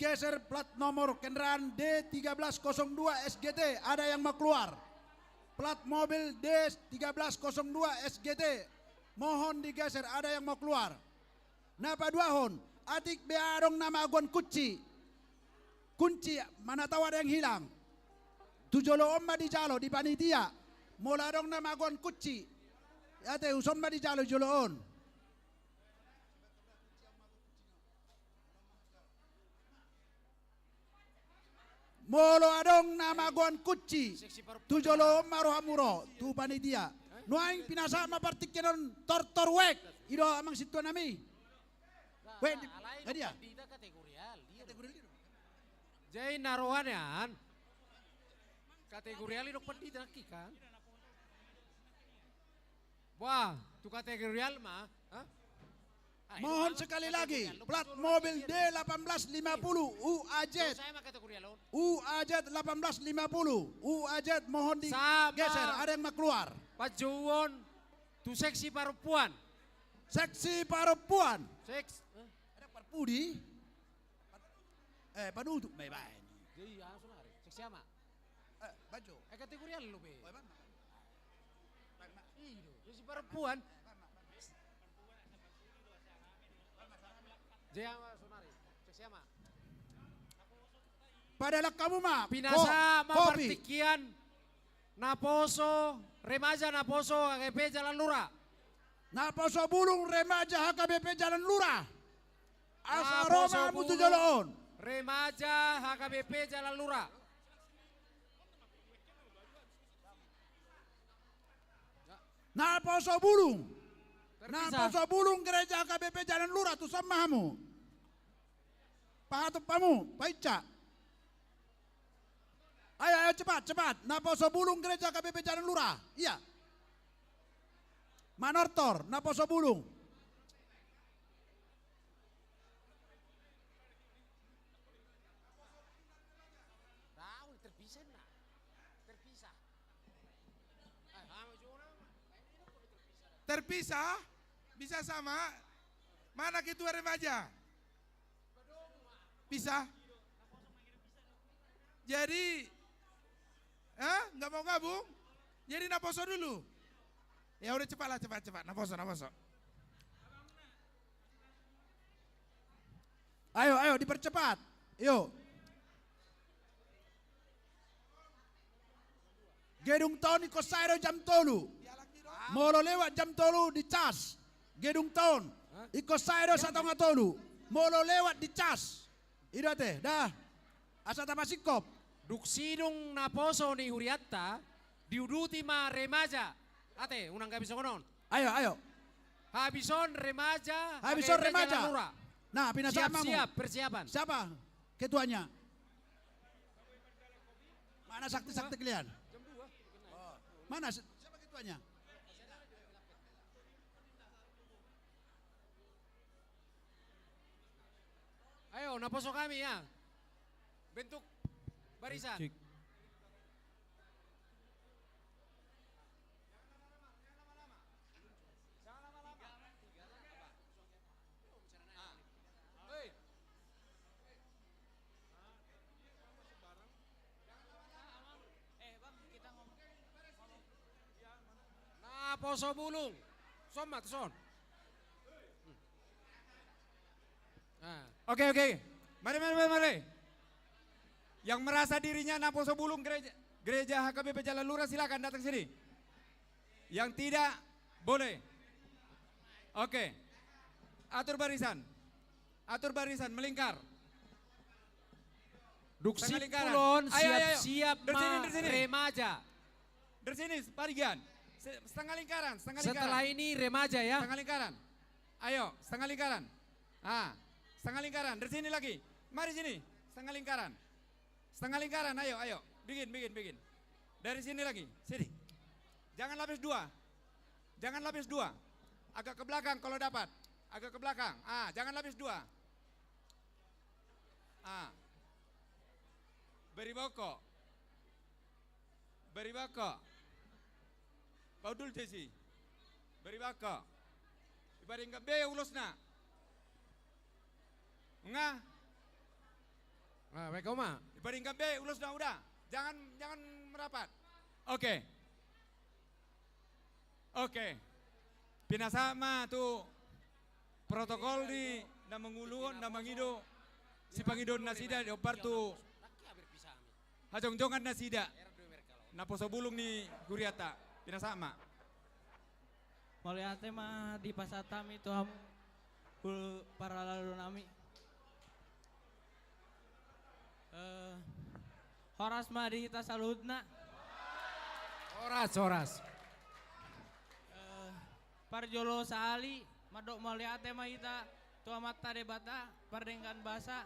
digeser plat nomor kendaraan D1302 SGT. Ada yang mau keluar? Plat mobil D1302 SGT. Mohon digeser, ada yang mau keluar. Napa dua hon? Atik beadong nama agon kunci. Kunci, mana tahu ada yang hilang. Tujolo omba di jalo di panitia. Mola dong nama agon kunci. Ate usomba di jalo joloon. Molo adong nama gon kuci, tujolo marohamuro, tu panitia. Nuaing pinasa mapartikinon tortor wek, ido amang situ nami. Wek, dia. Jadi naruhannya kategorial itu pendita lagi kan? Wah, tu kategorial mah. Mohon sekali lagi, plat mobil D1850 UAZ. UAZ 1850. UAZ mohon digeser, ada yang mau keluar. Pak Jowon, tu seksi perempuan. Seksi perempuan. Seks. Ada perpudi. Panutup bye-bye. Jadi ya, sonari. Seksi ama. Baju. Kategorial lu be. Iyo, seksi perempuan. Jaya sonari. Seksi ama. Padahal kamu mah pinasa mapartikian naposo remaja naposo HKBP Jalan Lurah. Naposo bulung remaja HKBP Jalan Lurah. Asaroma mutu jaloon. Remaja HKBP Jalan Lurah. Naposo bulung. Naposo bulung gereja HKBP Jalan Lurah tu sama kamu. Pahatop kamu, paica. Ayo cepat. Naposo bulung gereja HKBP Jalan Lurah. Iya. Manortor, Naposo bulung. Terpisah, bisa sama. Mana ketua remaja? Bisa. Jadi, nggak mau gabung? Jadi naposo dulu. Ya udah cepat. Naposo. Ayo dipercepat. Yuk. Gedung Town iko Sairo jam tolu. Molo lewat jam tolu di cas. Gedung Town iko Sairo satong tolu. Molo lewat di cas. Ida teh, dah. Asa tapasikop. Duksidung naposo ni Huriatta diuduti ma remaja. Ate, unang gak bisa konon. Ayo. Habison remaja. Nah, pinasama mo. Siap, persiapan. Siapa ketuanya? Mana sakti kalian? Mana siapa ketuanya? Ayo, naposo kami ya. Bentuk barisan. Cik. Naposo bulung. Somat, son. Oke. Mari. Yang merasa dirinya naposo bulung gereja HKBP Jalan Lurah silakan datang sini. Yang tidak boleh. Oke. Atur barisan melingkar. Duksi lingkaran. Kulon Ayo. siap Dari sini. remaja. Dari sini, parigian. Setengah lingkaran. Setelah ini remaja ya. Setengah lingkaran. Ayo, setengah lingkaran. Setengah lingkaran. Dari sini lagi. Mari sini. Setengah lingkaran. Ayo. Bikin. Dari sini lagi. Sini. Jangan lapis dua. Agak ke belakang kalau dapat. Agak ke belakang. Jangan lapis dua. Beri boko. Baudul Jesi. Beri baka. Ibaring ka be ulos na. Nga. Baik Oma. Di peringkat B, ulus dan udah. Jangan merapat. Oke. Pinasama tu protokol di namanguluon namangido si pangidon nasida di opar tu hajong-jongan nasida na posobulong ni Guriata. Pinasama. Malihat mah di pasatami itu ham para lalu nami. Horas mah di kita saludna. Horas. Parjolo sali madok malihat mah kita tua mata debata pardengkan bahasa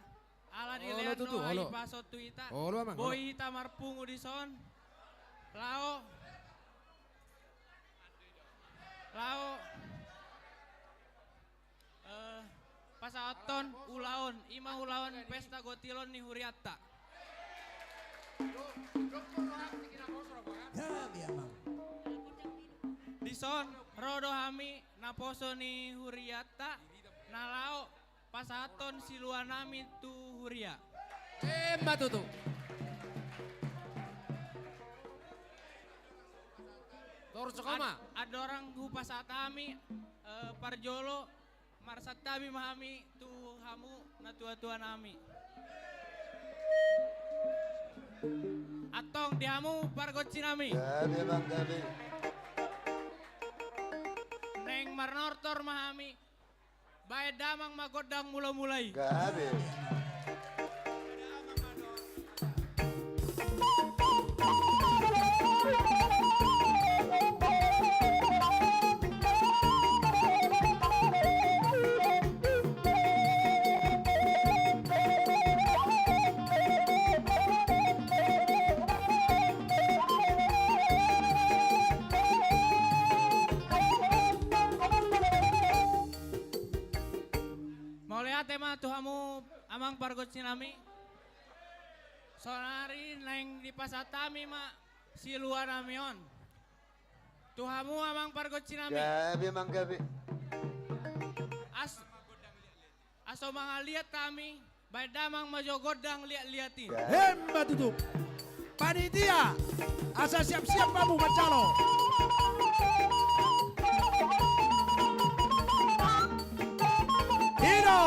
ala di leando ai pasot tu ita. Boy ita marpungu di son. Lao pasaoton ulaon ima ulaon pesta gotilon ni Huriata. Dison rodo hami naposo ni Huriata nalao pasaton siluanami tu Huria. Batutu. Ada orang hupas atami parjolo marsatami mahami tu hamu na tua-tua nami. Atong dihamu pargoci nami. Gabi bang gabi. Neng marnortor mahami. Bae damang magodang mulai-mulai. Gabi. Tema tuhamu amang pargot sinami sonari neng di pasatami ma si luar namion tuhamu amang pargot sinami Gabi mang gabi. Aso mangaliat kami baidamang majogodang liat-liatin. Hemba tutup. Panitia asa siap-siap kamu macalo. Hiro.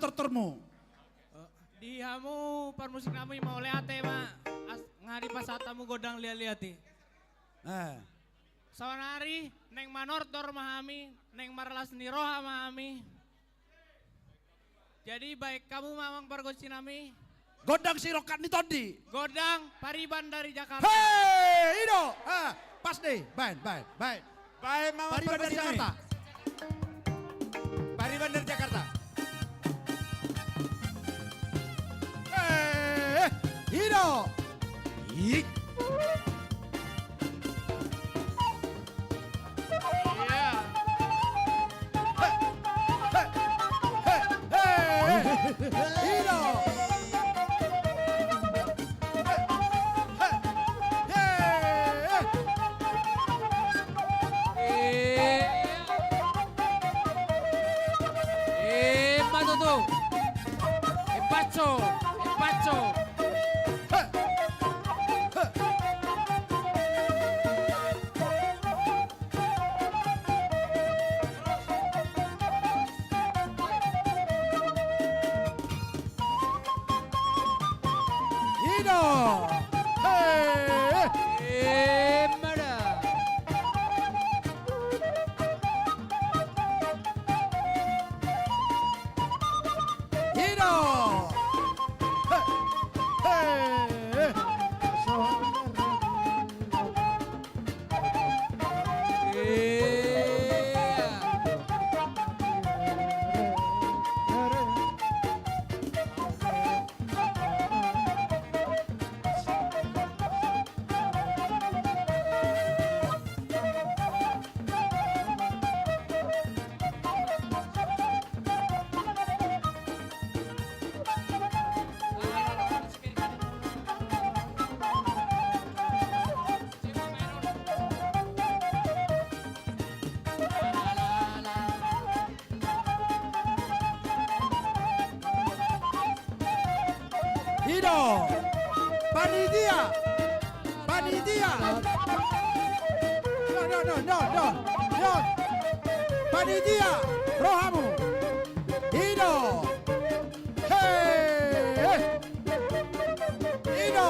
tortormu. Di hamu permusik namu mau leate ma ngari pasatamu godang lihat-lihati. Sawanari neng manortor mahami, neng marlas niroha mahami. Jadi baik kamu mamang pergosi nami. Godang sirokan ni todi. Godang Pariban dari Jakarta. Hei, Ido. Pas deh, baik. Baik, Mama Pariban dari Jakarta. Pariban dari Jakarta. Ido. Iya. Ido. Matutu. Empacho. Ido. Mada. Ido. Ido. Panitia. No. Panitia. Rohamu. Ido. Hey. Ido.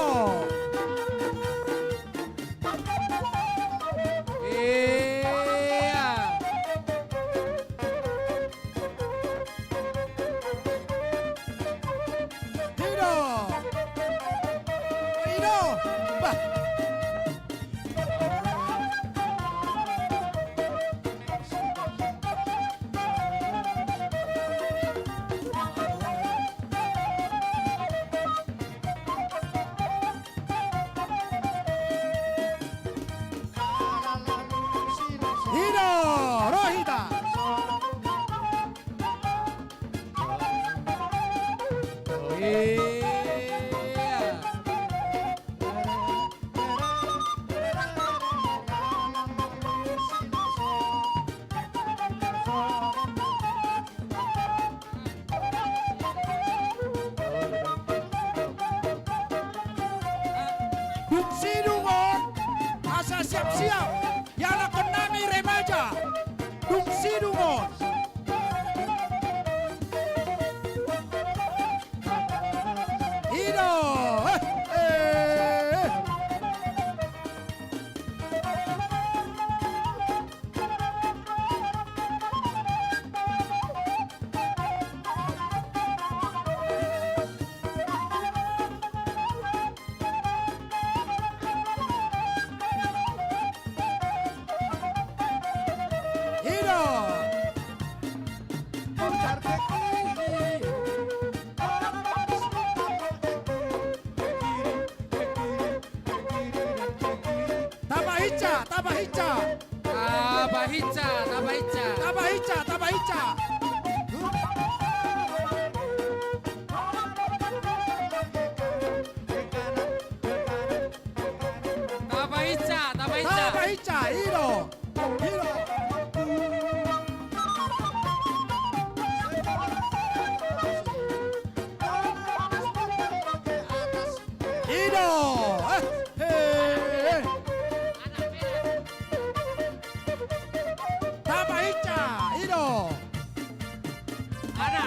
Rohita. Duksi Dungon, asa siap-siap, yana kenami remaja, Duksi Dungon. Ido, Tabahica. Tabahica, Ido.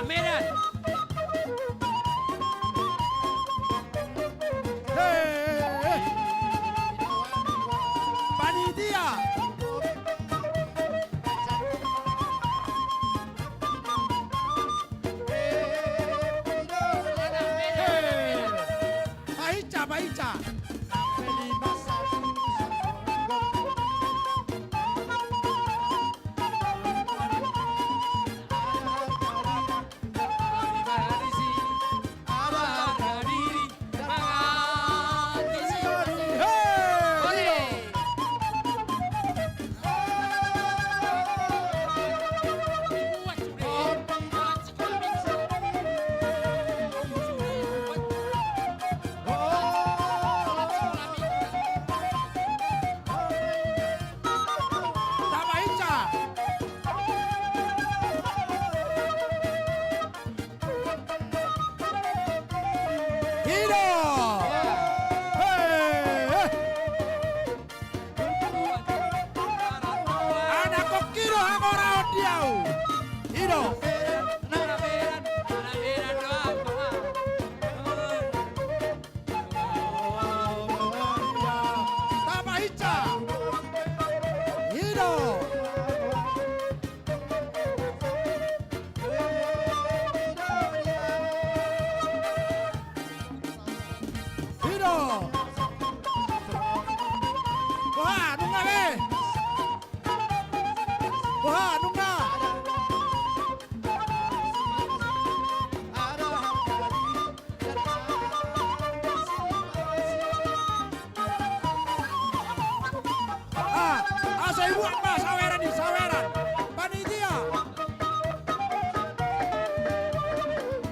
Medan. Hido. Anak kokiro agora odiau. Hido. Tabahica. Hido. Hido. Wah, nunga be. Wah, nunga. Asai buat mas saweran di saweran. Panitia.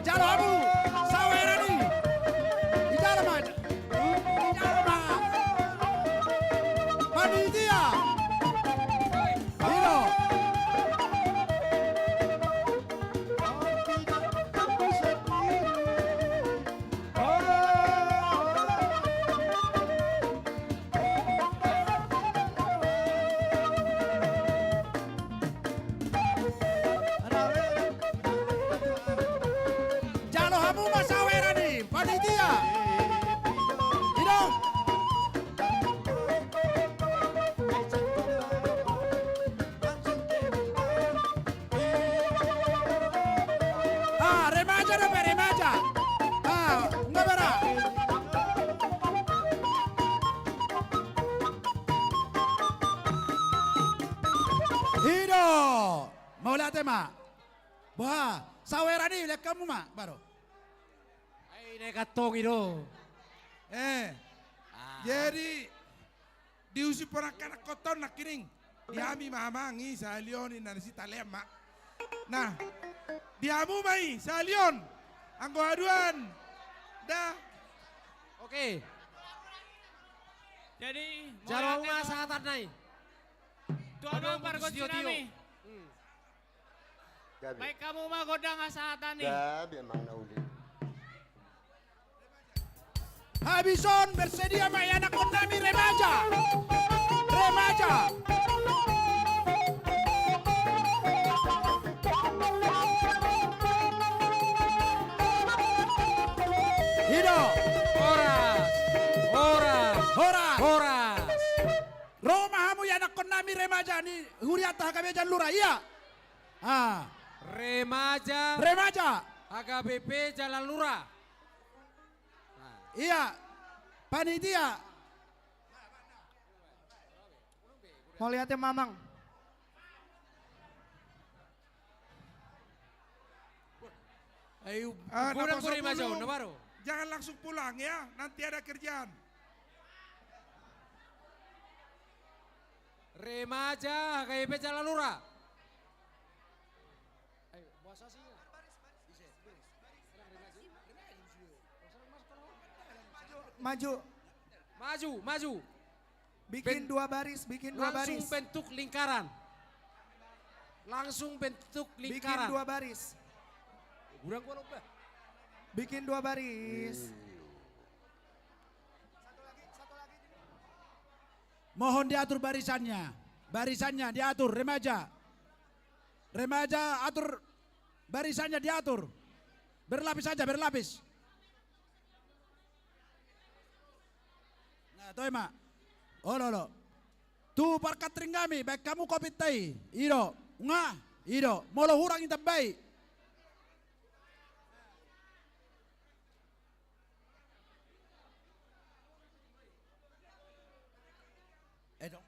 Jalo abu saweran di. Di dalam aja. Di dalam aja. Panitia. Hiro. Jalo hamu mas saweran di. Panitia. Hiro. Remaja dong, remaja. Nggak berah. Hido. Mau lihat tema? Wah, saweran nih, lihat kamu mak, baru. Ay, nekatong itu. Jadi diusi ponakan koton nak kiring. Diami mamangi sa Leon na si Talema. Nah, diamu mai sa Leon. Anggo aduan. Dah. Oke. Jadi Jalo mas sangat nai. Tuan pargot sinami. Gabi. Baik kamu mah godang asatan nih. Gabi emang nauli. Habison bersedia mai anak kami remaja. Remaja. Hido. Horas. Horas. Horas. Horas. Roma hamu ya anak kami remaja ni huriata kabejan lura iya. Remaja. Remaja. HKBP Jalan Lurah. Iya. Panitia. Mau lihatnya Mamang. Ayo, Kurang kurang maju, Nabaru. Jangan langsung pulang ya, nanti ada kerjaan. Remaja HKBP Jalan Lurah. Ayo, bahasa sih. Maju. Maju, maju. Bikin dua baris, bikin dua baris. Langsung bentuk lingkaran. Langsung bentuk lingkaran. Bikin dua baris. Kurang gua lupa. Bikin dua baris. Mohon diatur barisannya. Barisannya diatur remaja. Remaja atur barisannya diatur. Berlapis saja, berlapis. Nah, toh emak. Oh lo. Tu parkat kami, baik kamu kopi teh. Ido, ngah, ido. Molo hurang kita baik. Dong.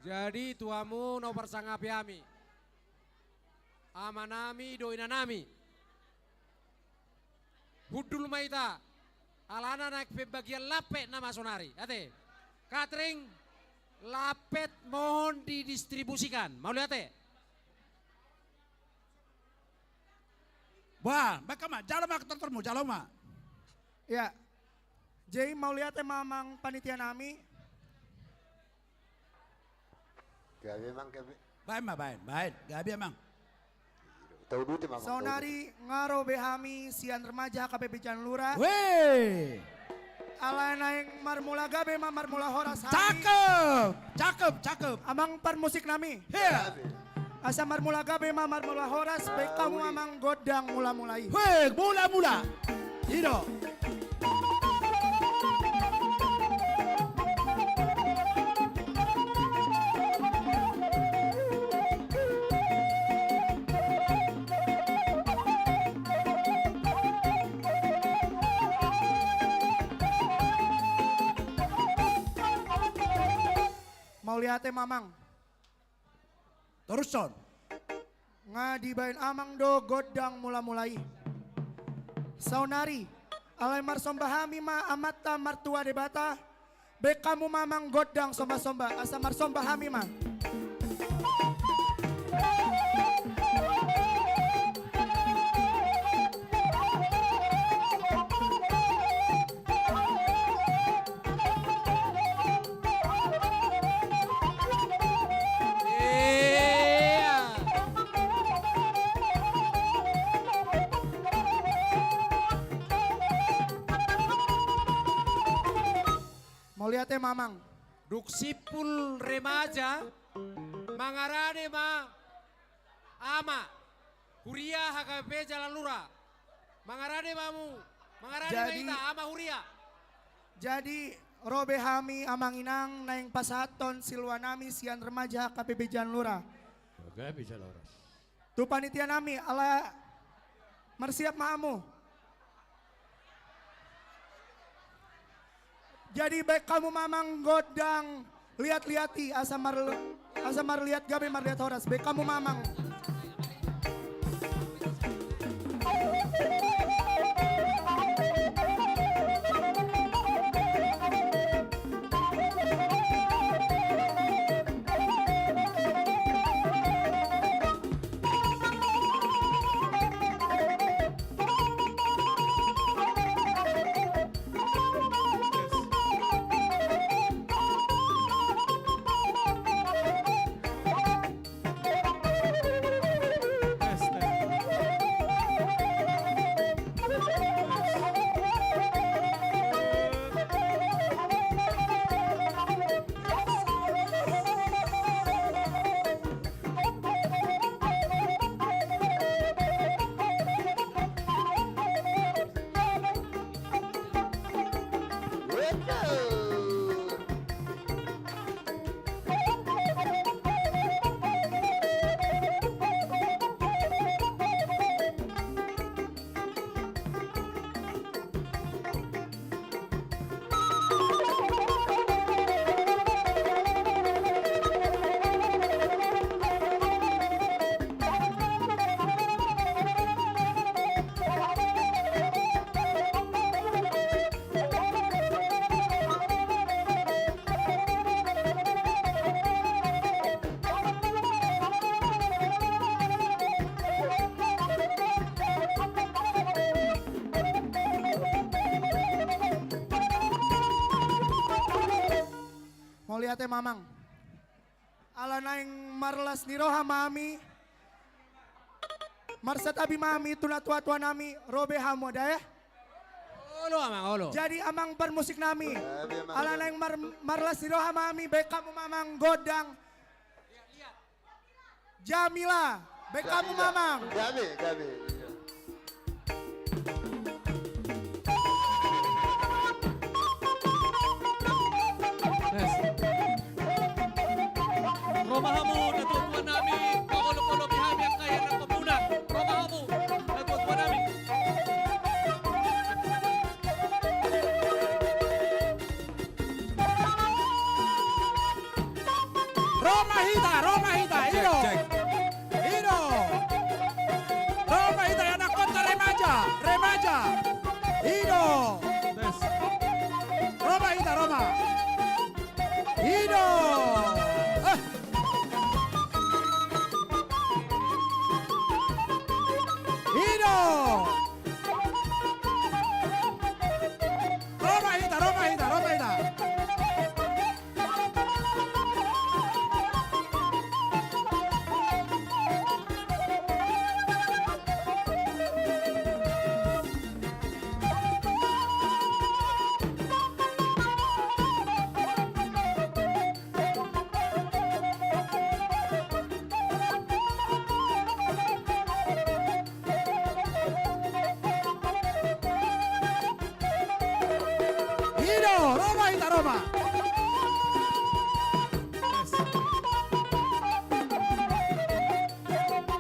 Jadi tuamu no persangapi ami. Amanami doinanami. Hudul maita. Alana naik pembagian lapet nama sonari. Ate. Catering lapet mohon didistribusikan. Mau lihat ya? Wah, baka mah, jalo mah ketontormu, jalo mah. Ya. Jadi mau lihat Mamang panitia nami. Gabi emang gabi. Bain. Gabi emang. Tahu duti mang. Saunari ngaro behami sian remaja KPP Jalan Lurah. Weh. Ala naing marmula gabe ma marmula horas hami. Cakep. Amang permusik nami. Iya. Asa marmula gabe ma marmula horas baik kamu amang godang mula-mulai. Weh, mula. Hiro. Mau lihat mamang. Teruson. Ngadibain amang do godang mula-mulai. Saunari, alai marsombahami ma amata martua debata. Bek kamu mamang godang somba-somba asa marsombahami ma. Mau lihat mamang. Duk sipul remaja mangarade ma ama huria HKP Jalan Lurah. Mangarade mamu, mangarade Jadi- maita ama huria. Jadi robe hami amang inang naing pasaton silwanami sian remaja KPP Jalan Lurah. Oke, bisa loras. Tu panitia nami ala mersiap maamu. Jadi baik kamu mamang godang lihat-lihati asa mar lihat gabe mar lihat horas baik kamu mamang. Mau lihat mamang. Ala naing marlas niroha mami. Marsat abi mami tuna tua-tua nami robe hamo daya. Olo amang olo. Jadi amang permusik nami. Ala naing marlas niroha mami baik kamu mamang godang. Jamila, baik kamu mamang. Gabi. Romahamu, natutuan namin, pangulo-ulo bihami ang kaya ng pamuna. Romahamu, natutuan namin. Roma Hita, Hiro. Roma Ido, Roma ita Roma.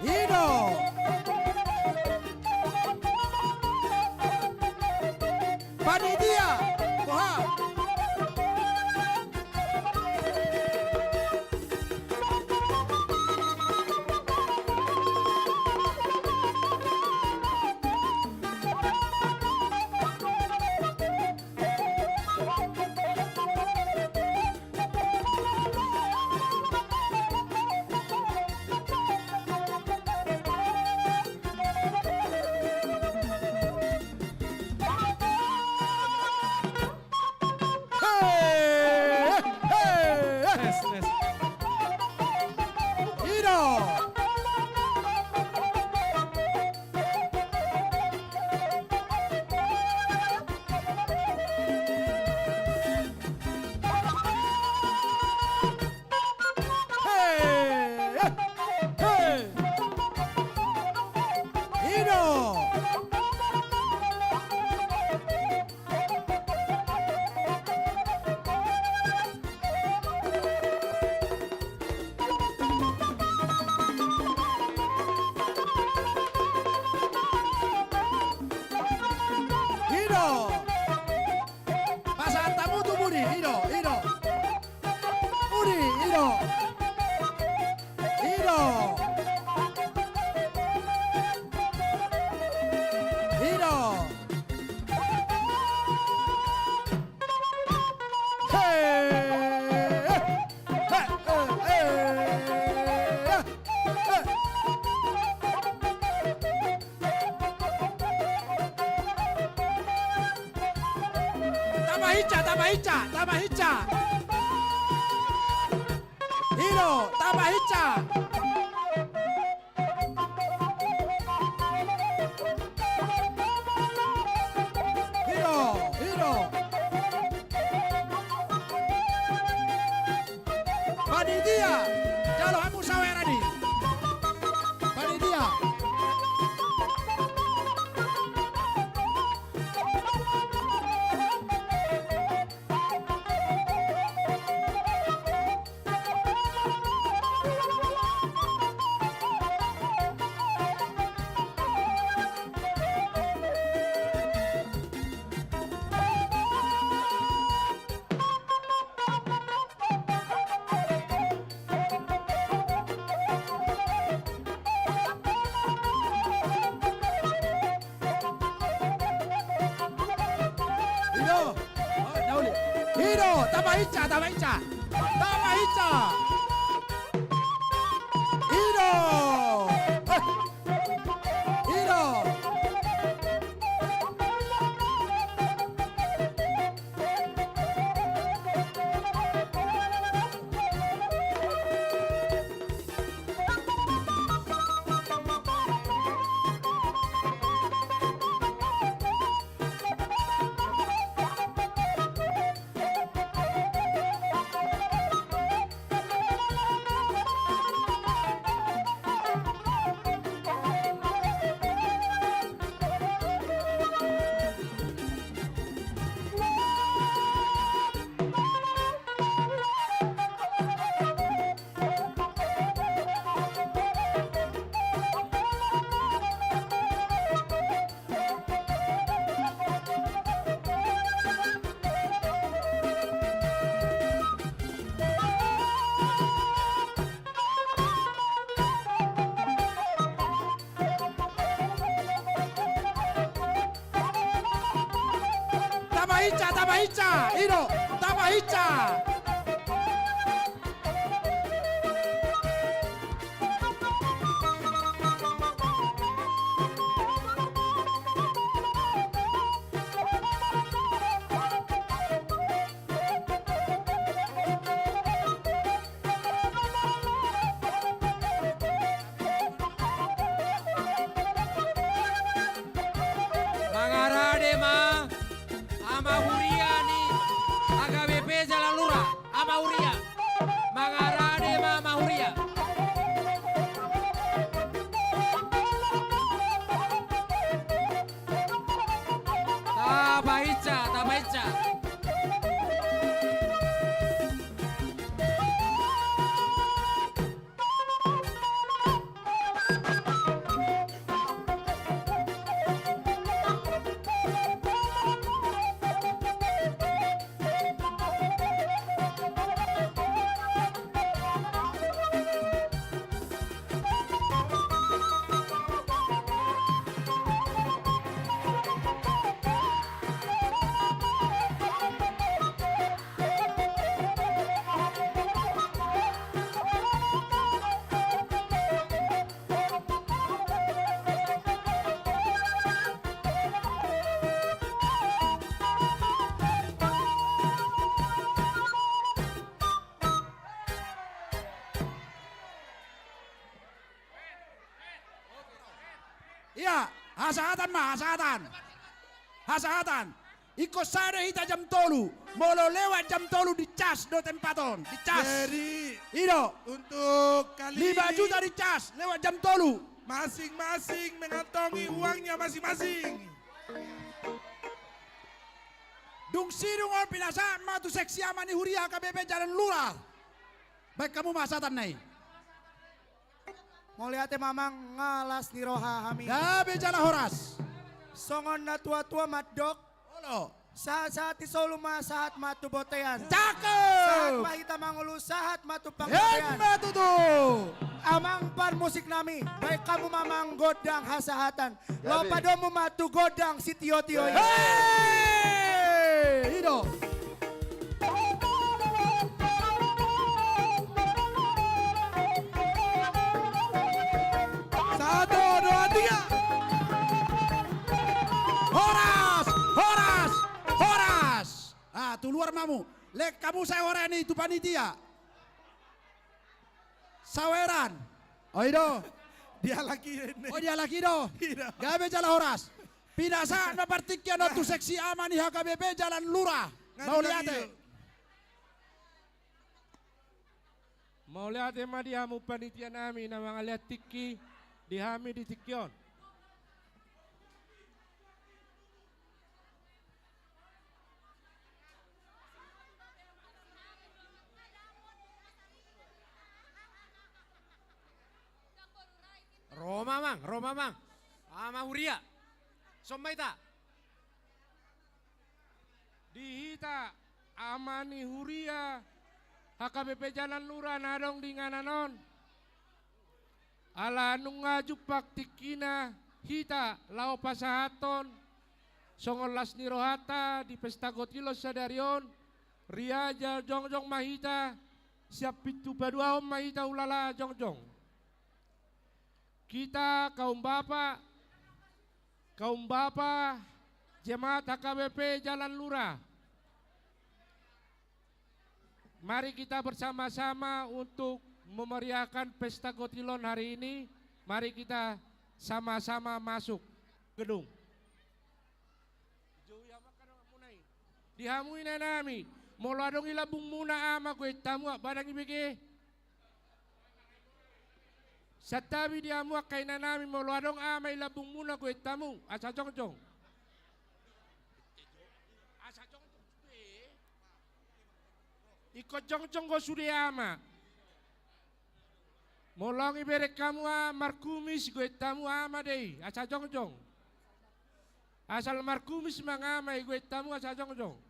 Ido. Panitia. Wah. Tambah Ica. Hiro, tambah Ica. Hiro. Panitia, jalo kamu sawera nih. Panitia. Hiro, tambah Ica. Hiro. Tambah Ica. Hiro, tambah Ica. Mangarade ma ama Huria ni AKBP Jalan Lurah ama Huria. Mangarade ma ama Huria. Tabaica. Iya, hasahatan mah, hasahatan. Iko sare hita jam tolu, molo lewat jam tolu dicas do tempaton, dicas. Jadi Ido, untuk kali 5 juta dicas lewat jam tolu. Masing-masing mengantongi uangnya masing-masing. Dung sidung on pinasa matu seksi amani huria KBP Jalan Lurah. Baik kamu masatan nai. Mau lihat mamang ngalas ni roha hami. Gabe jala horas. Songon na tua-tua madok. Olo. Saat isolu saat matu botean. Cakep. Saat mahita mangulu saat matu pangbotean. Matu tu. Amang pan musik nami. Baik kamu mamang godang hasahatan. Lopa domu matu godang si tio-tio. Hey, Ido. Satu, dua, tiga. Horas. Ah, tu luar mamu. Lek kamu saya orang ini itu panitia. Saweran. Oh Ido. Dia lagi ini. Oh dia lagi do. Gabe jala horas. Pinasaan mapartikya no tu seksi amani HKBP Jalan Lurah. Mau lihat Mau lihat mah dihamu panitia nami na mga lihat tiki dihami di tikyon. Roma mang. Ama Huria. Sombaita. Dihita amani Huria HKBP Jalan Lurah nadong di ngananon. Ala nung ngajupak tikina hita lao pasahaton. Songolas ni rohata di pesta gotilos sadarion. Ria jongjong mahita. Siap pitu badua om mahita ulala jongjong. Kita kaum bapak jemaat HKBP Jalan Lurah. Mari kita bersama-sama untuk memeriahkan pesta Gotilon hari ini. Mari kita sama-sama masuk gedung. Dihamui na nami, moladong ilabung muna ama ko itamu barang ibigay. Sa tabi di amu kay na namin moladong ama ilabung muna ko itamu asa jongjong. Asa jongjong Iko jongjong ko suri ama. Molong iberek kamu markumis ko itamu ama deh asa jongjong. Asal markumis mangamay ko itamu asa jongjong.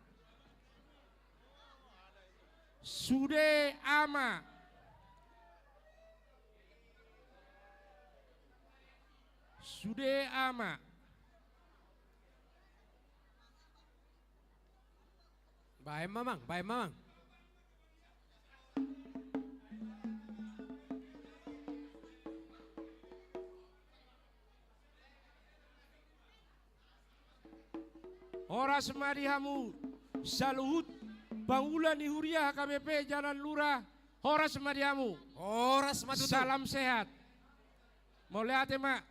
Sude ama. Sude ama. Baik mamang. Horas marihamu saluhut bangulan di Huria HKBP Jalan Lurah. Horas marihamu. Horas matutu. Salam sehat. Mau lihat mak.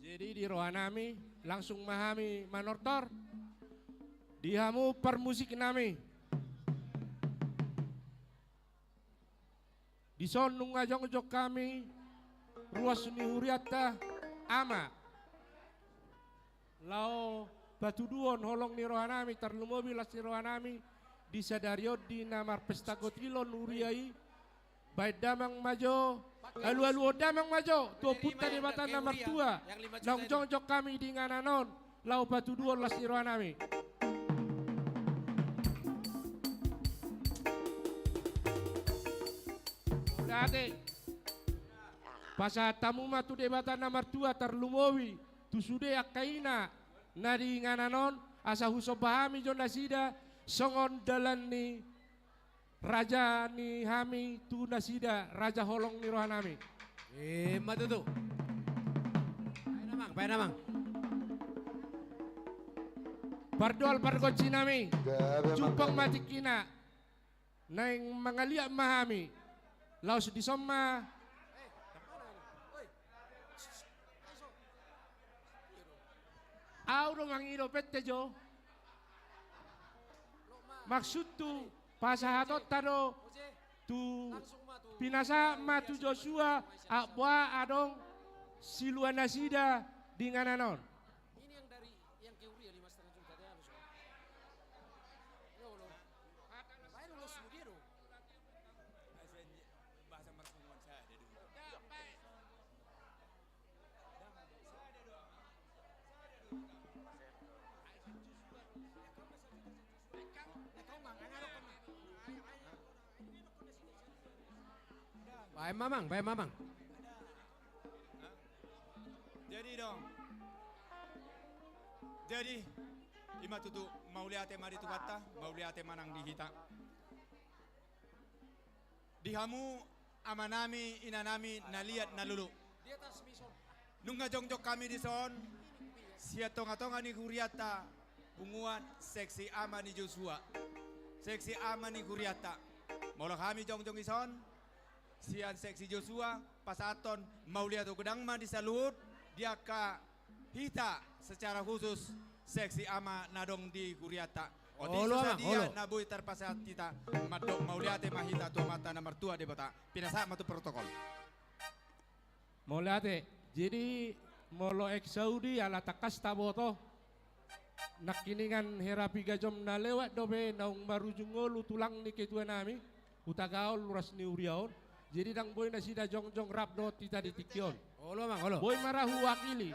Jadi di rohanami langsung mahami manortor. Dihamu permusik nami. Di son nungajong kami ruas ni huriata ama. Lao batu duon holong ni rohanami terlumobi las ni rohanami di sadario di namar pesta gotilon uriai. Baik damang majo. Alu-alu damang majo, tuh putar di batan nomor 2. Nong jong kami di ngananon, lau batu dua las niruan kami. Dati, pasatamu matu di batan nomor 2 terlumowi, tu sude akaina, nadi ngananon, asa husobahami jon nasida, songon dalan ni Raja ni hami tu nasida Raja holong ni rohanami. Matutu. Baik namang. Pardoal pargoci nami. Gabe Jupang matikina. Naing mangaliak mahami. Laos di somma. Auro mangiro pette jo. Maksud tu pasahatot tado tu pinasa matu Joshua abwa adong siluan nasida di ngananon. Ini yang dari yang Keuria 5,5 juta dia harus. Lo. Main lo sudiro. Bahasa Marsunguan saya ada dulu. Baik mamang. Jadi dong. Jadi ima tutu mau lihat mari tu kata, mau lihat manang di hita. Dihamu amanami inanami naliat nalulu. Di atas mison. Nunga jongjok kami di son. Sia tonga-tonga ni Kuriata. Bunguan seksi ama ni Joshua. Seksi ama ni Kuriata. Molo kami jongjong ison. Sian seksi Joshua pasaton mau lihat gedang ma di salut dia ka hita secara khusus seksi ama nadong di Kuriata. Dia nabui terpasat kita madok mau lihat mahita tua mata nomor tua de bata pinasa matu protokol. Mau lihat jadi molo ek Saudi ala takas taboto nakiningan herapi gajom na lewat dobe naung marujungolu tulang ni ketua nami utagaol luras ni uriaon. Jadi dang boy nasida jongjong rap do tita di tikyon. Boy marahu wakili.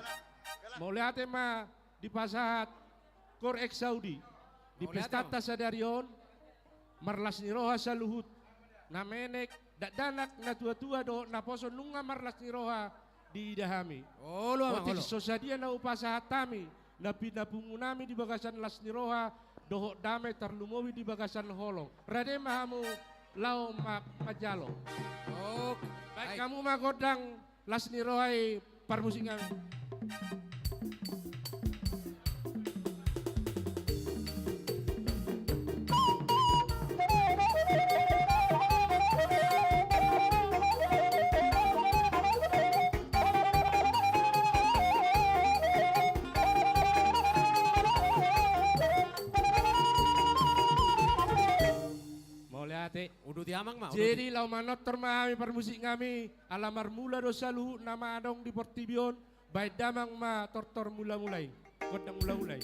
Mau lihat ma di pasat kor ek Saudi. Di pestata sadarion marlas ni roha saluhut. Na menek danak na tua-tua do na poso nunga marlas ni roha di dahami. Otik sosadia na upasahat tami. Na pinapungunami di bagasan las ni roha doho dame tarlumowi di bagasan holong. Rade mahamu lau majalo. Oh, baik kamu magodang las ni rohai parmusingan. Udah diamang mah. Jadi lau manotor mami permusik kami alamar mula dosa lu nama adong di Portibion baik damang ma tortor mula-mulai kodang mula-mulai.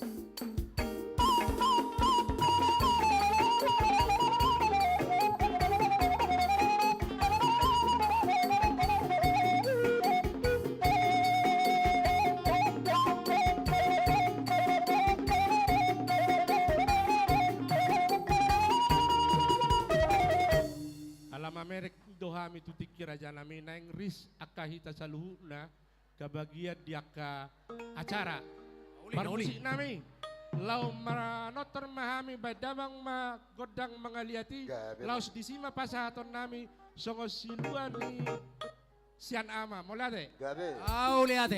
Merek dohami tutik raja nami naing ris akahita saluhu na kebagian diaka acara parmusik nami lau manotor mahami badamang ma godang mangaliati laus disima pasahaton nami songo siluan ni sian ama mau lihat Au lihat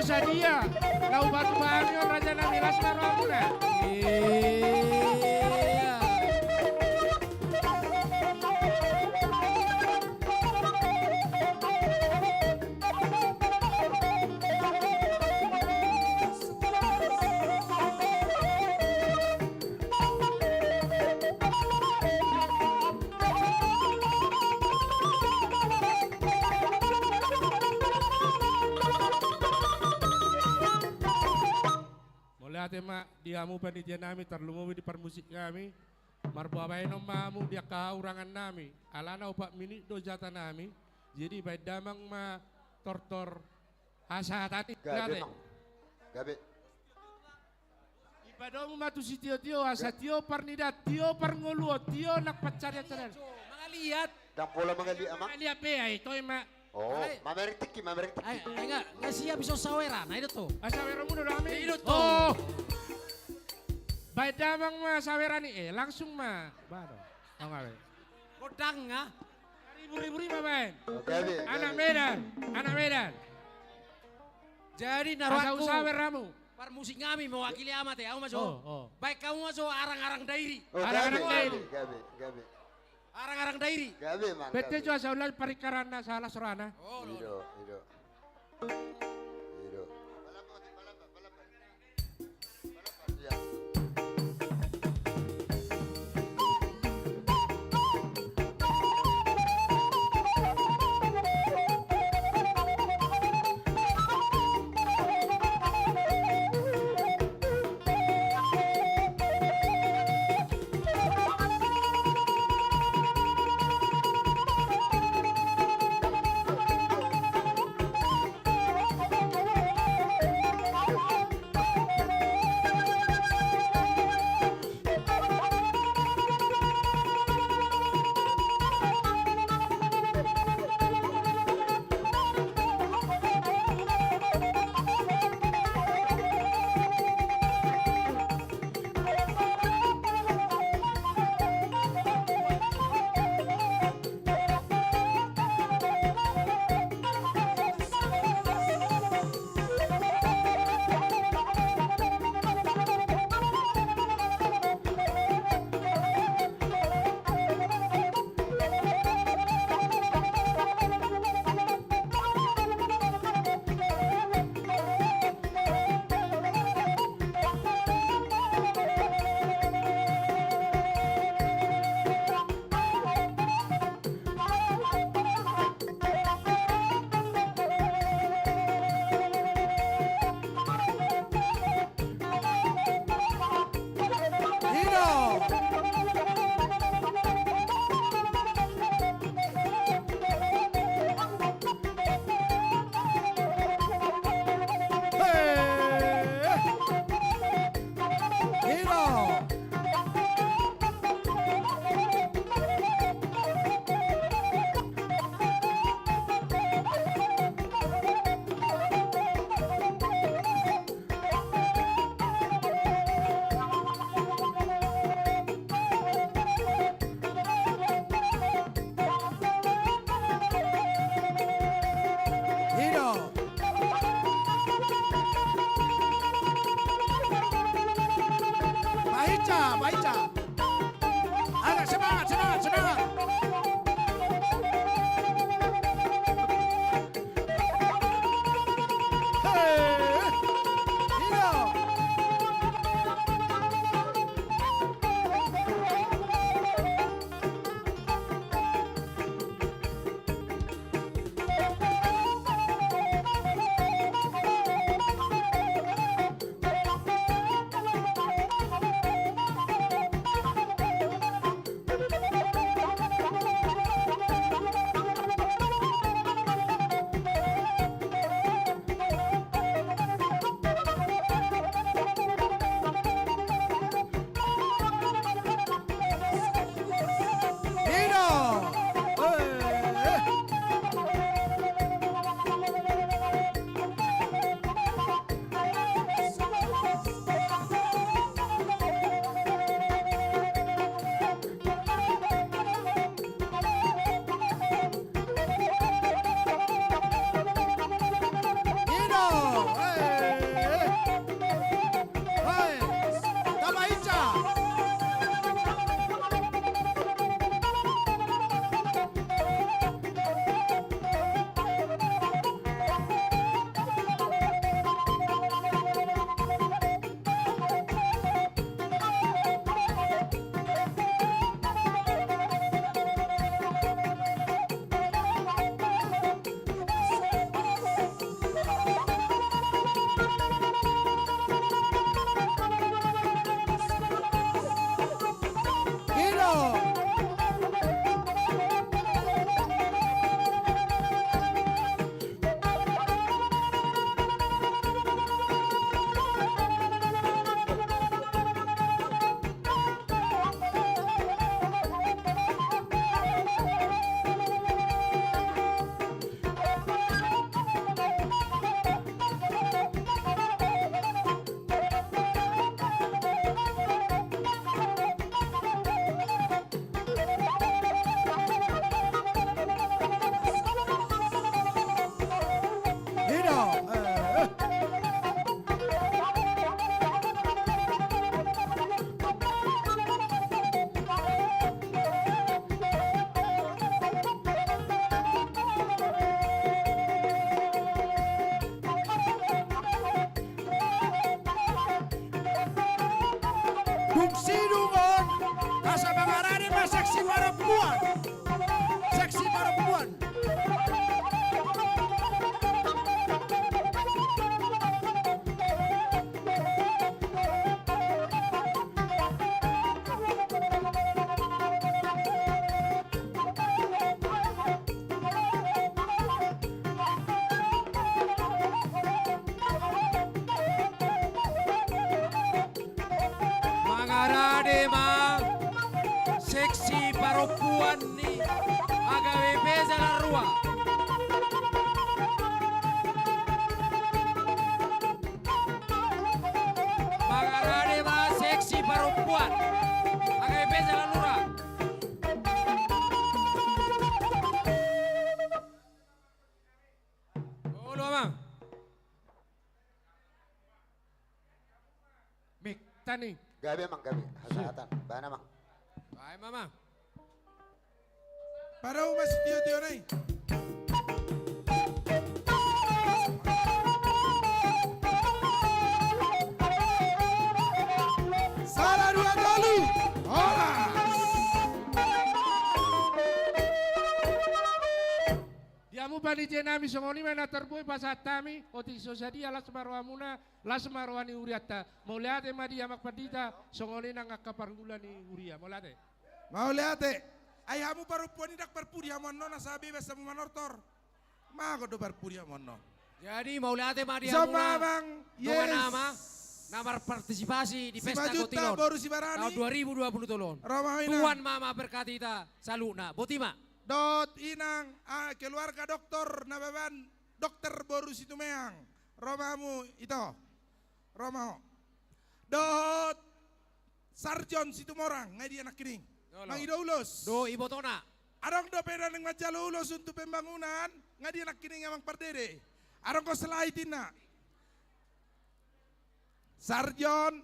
Sadia, lau batu bahanyo raja nami lasmar wamuna. mak diamu panitia nami terlumu di permusik kami. Marbabai no mamu dia kaurangan nami. Alana upak minit do jata nami. Jadi baik damang ma tortor asa tadi. Gabe mang. Gabe. Ibadomu matu si tio asa tio parnida tio parngoluo tio nak pacarya-carya. Mga lihat. Dan pola mengali amang. Lihat pe ay toy ma. Oh, mamertiki. Ay enggak siap bisa sawera. Nah itu tuh. Sawera muna dami. Itu tuh. Oh. Baik damang ma sawera ni langsung ma. Bado. Oh ngawe. Kodang nga. Ribu-ribu ma main. Gabe. Anak Medan. Jadi naruh aku. Saweramu. Par musik kami mewakili amat ya, aku masuk. Baik kamu masuk arang-arang dairi. Oh, Arang-arang dairi. Gabe. Arang-arang dairi. Gabe mang. Bete jua saulal parikarana salah sorana. Oh, Ido. Ya. perempuan. Seksi perempuan. Mangarade ma seksi perempuan nih agawe beza la rua. Mangarade ma seksi perempuan agawe beza la rua. Oh lu amang. Mik tani. Gabi mang gabi. Hasatan. Bana mang. Baik mama. Para umas tio-tio nih. Salah dua dulu. Oras. Diamu panitia nami songoni mana terbuai pasatami oti sosadia las marwamuna las marwani uriata mau lihat ma dia mak padita songoni nang akapargulani uria mau lihat Mau lihat ayamu perempuan ini dak perpuri amono nasabi besa manortor. Mago do perpuri amono. Jadi mau lihat ma dia Sama bang, yes. Nama partisipasi di Si Pesta Majuta Kotilon baru si Barani. tahun 2020 tolon. Romaina. Tuan mama berkatita saluna botima. Dot inang keluarga dokter nababan dokter baru situ meang. Romamu itu. Romao. Dot sarjon situ morang ngai dia nak kiring. Mangido ulos. Do ibotona. Arong do peda neng majalo ulos untuk pembangunan ngai dia nak kiring amang pardede. Arong ko selai tina. Sarjon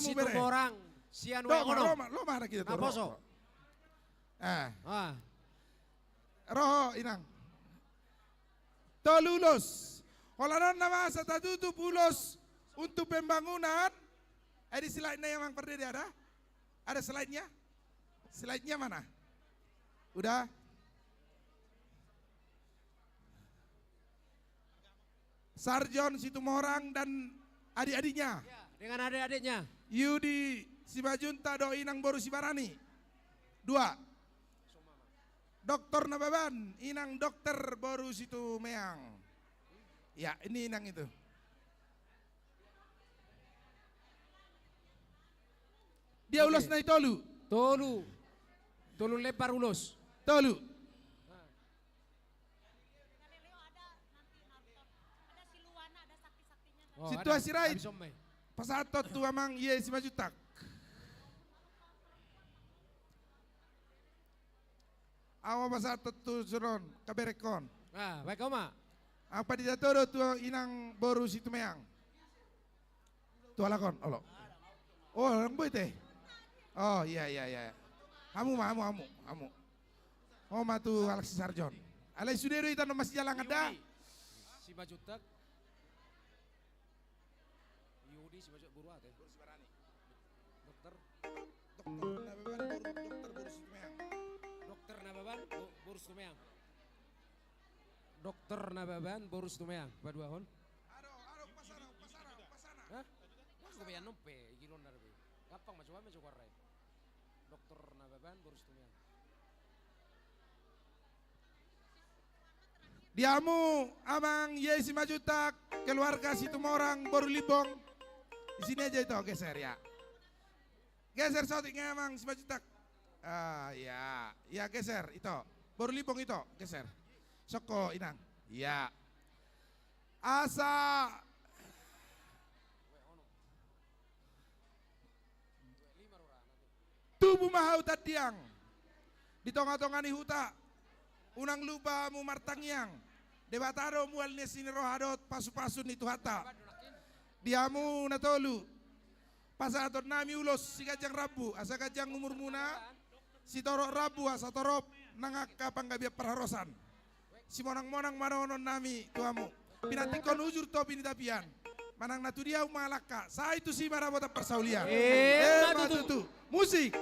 situ morang. Sian Roma mana kita tuh. Naposo. Roho inang. Tolulos. Kolanon nama satatutu pulos untuk pembangunan. Di slide-nya yang perdede ada? Ada slide-nya? Slide-nya mana? Udah? Sarjon Situmorang dan adik-adiknya. Ya, dengan adik-adiknya. Yudi Sibajunta do inang boru Sibarani. 2. Dokter Nababan, inang dokter baru situ meang. Ya, ini inang itu. Dia ulos naik tolu. Tolu lebar ulos. Tolu. Situasi right. Pasatot tu amang iya si majutak. Awa pasatot tu suron kaberekon. Baik kau mak. Apa dia todo tu inang baru situ meang. Tu alakon, olo. Oh, orang boy teh. Oh, iya. Hamu. Oh, matu Alexis Sarjon. Alay sudero itu masih jalan ada. Si majutak. Yudi si majutak buru ate. Dokter Nababan boru sumeang. Dokter Nababan boru sumeang. Badua hon. Pasana. Hah? Aku bayan nompe igilon darbe. Gampang macam warai. Dokter Nababan boru sumeang. Diamu abang Yesi Majutak keluarga Situmorang baru libong. Di sini aja itu geser ya. Geser sotiknya abang si Majutak. Ya geser itu. Baru libong itu geser. Soko inang. Ya. Asa tubuh mahau tadiang. Di tonga-tongani huta. Unang lupa mu martangyang. Debataro mual ni sini rohadot pasu-pasun itu hata. Diamu natolu. Pasatot nami ulos si kajang rabu. Asa kajang umur muna. Si torok rabu asa torop nangaka panggabia perharosan. Si monang-monang manonon nami tuamu. Pinatikon ujur topi ni tapian. Manang natu dia umalaka. Sa itu si marabota persaulian. Matutu. Musik.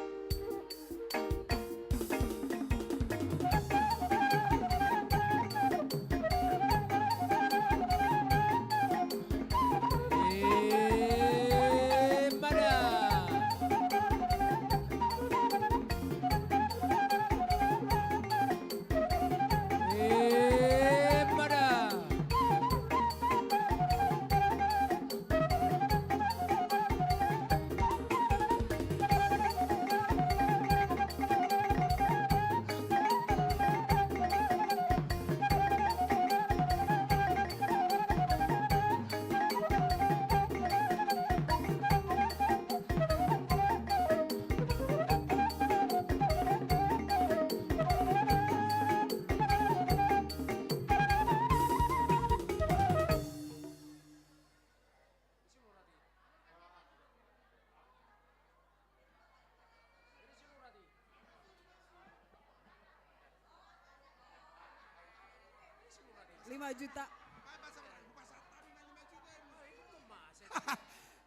5 juta.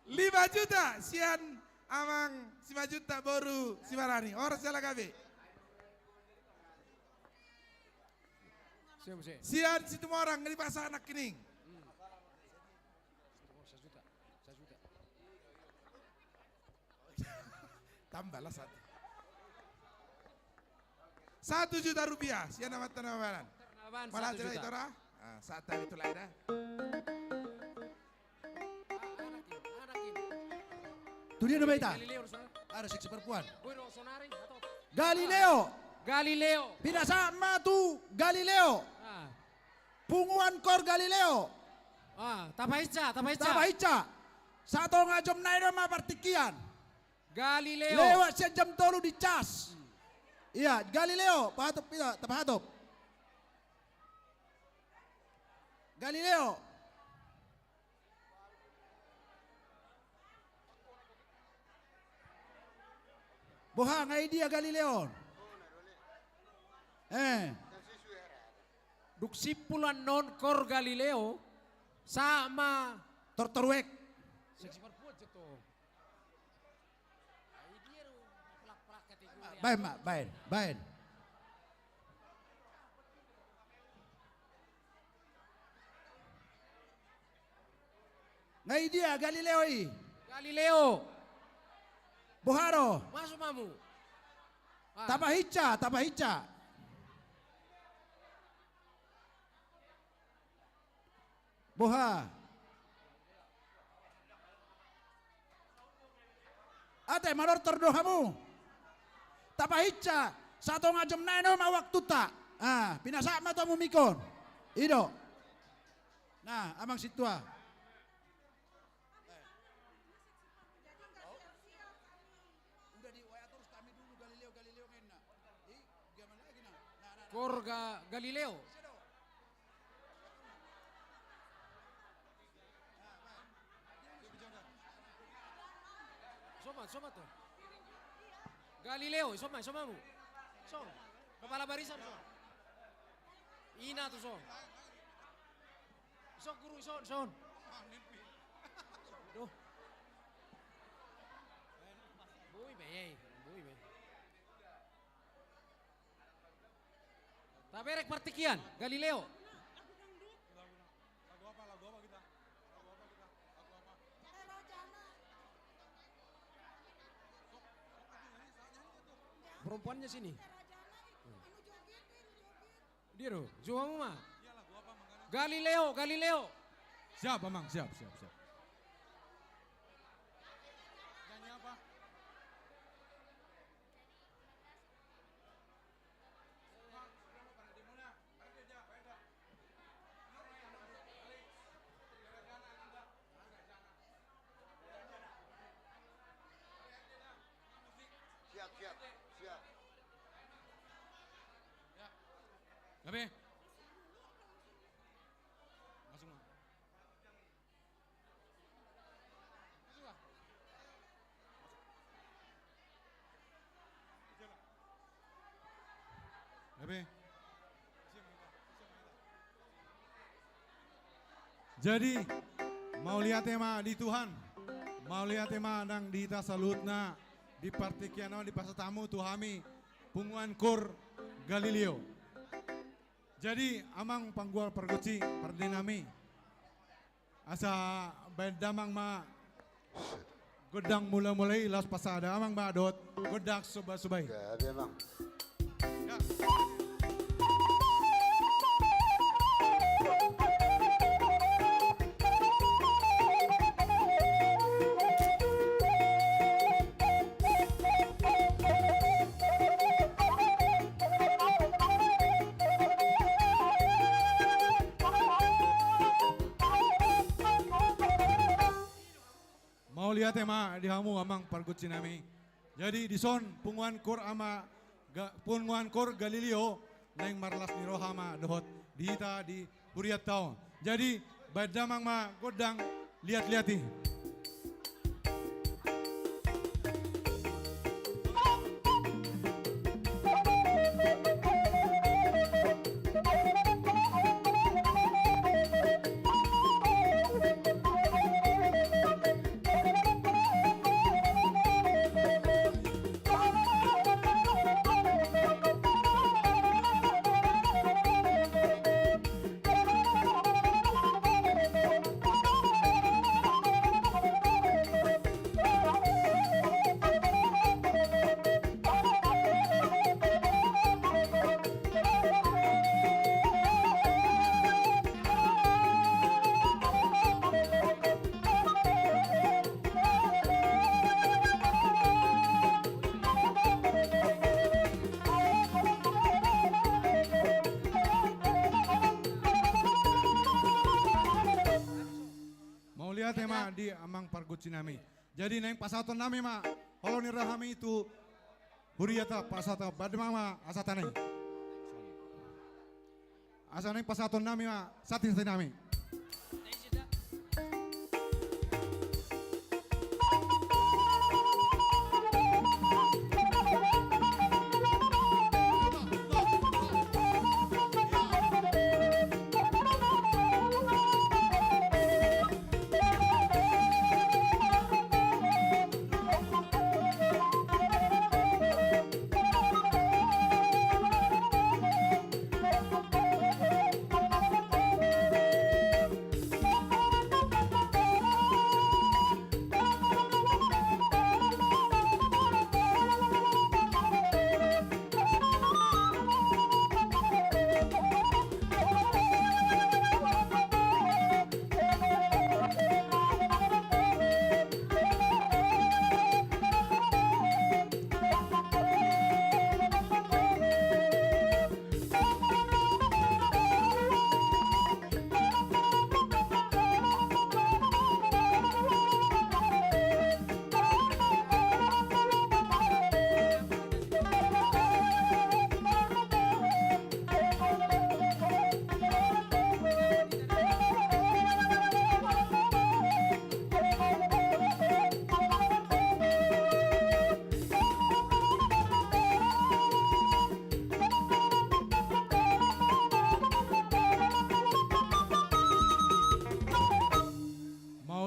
5 juta, sian amang 5 juta baru si Marani. Orang salah kabe. Sian situ orang di pasar anak kening. Tambahlah 1 juta rupiah, sian amat tanaman. Malah cerita itu dah. Saat itu lah dah. Itu dia nama kita. Ada seksi perempuan. Galileo. Galileo. Tidak sama tuh Galileo. Punguan kor Galileo. Tapaica. Satu ngajom naik nama partikian. Galileo. Lewat sejam tolu di cas. Iya, Galileo. Pahatop tidak, pahatop. Galileo. Bohang dia Galileo. Duksipulan non kor Galileo sama Tortorwek. seksi perempuan itu. Bain, Mak, bain. Ngai dia Galileo i. Galileo. Boharo. Masuk mamu. Tabahica. Boha. Ate manor terdohamu. Tabahica. Satu ngajom naino ma waktu tak. Pinasak ma tamu mikon. Ido. Nah, amang situa. Korga Galileo. Soma tuh. Galileo, somamu. Som. Kepala barisan som. Ina tuh som. Sok guru son. Duh. Bui be. Taberek partikian, Galileo. Perempuannya sini. Dia loh, juamu mah. Galileo. Siap, Bang, siap. Siap. Gabe. Masuk, Mang. Gabe. Jadi mau lihat tema di Tuhan, mau lihat tema nang di salutna di partikiano di pasar tamu Tuhami punguan kur Galileo. Jadi amang panggual perguci perdinami asa bedamang ma godang mulai las pasada amang badot godak subay. Gabi Mang. Mau lihat tema di hamu amang perguci nami. Jadi di son punguan kur Galileo neng marlas ni rohama dohot dihita di huriat tahun. Jadi badamang ma godang lihat-lihati. di amang pargocinami. Jadi neng pasaton nami ma, kalau nirahami itu huriata pasata bademang ma asatane. Asa neng pasaton nami ma satin nami.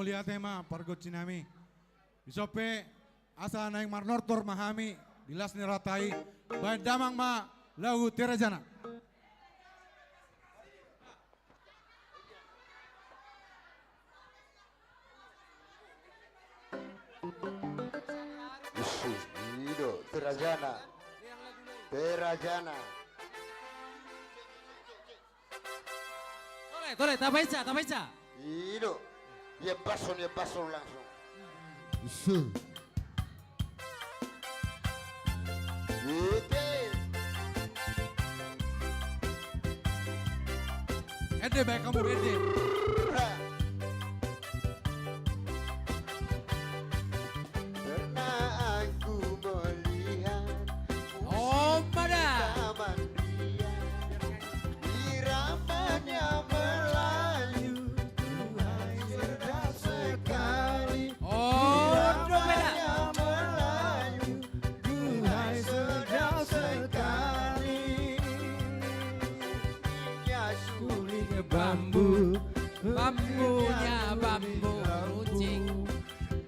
Lihat tema pargocinami. Isope asa naing marnortor mahami dilas niratai baik damang ma lagu terajana. Ido terajana. Terajana. Tole, tapaisa. Ido. Ya paso langsung. Ede baik kamu ede. Pernah aku melihat Oh, pada. iramanya Melayu. Bambunya bambu runcing.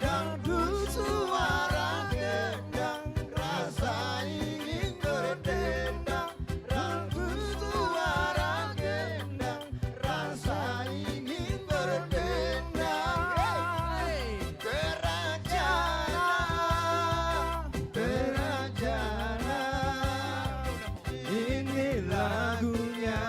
Dangdu suara gendang, rasa ingin berdendang. Dangdu suara gendang, rasa ingin berdendang. Terajana, ini lagunya.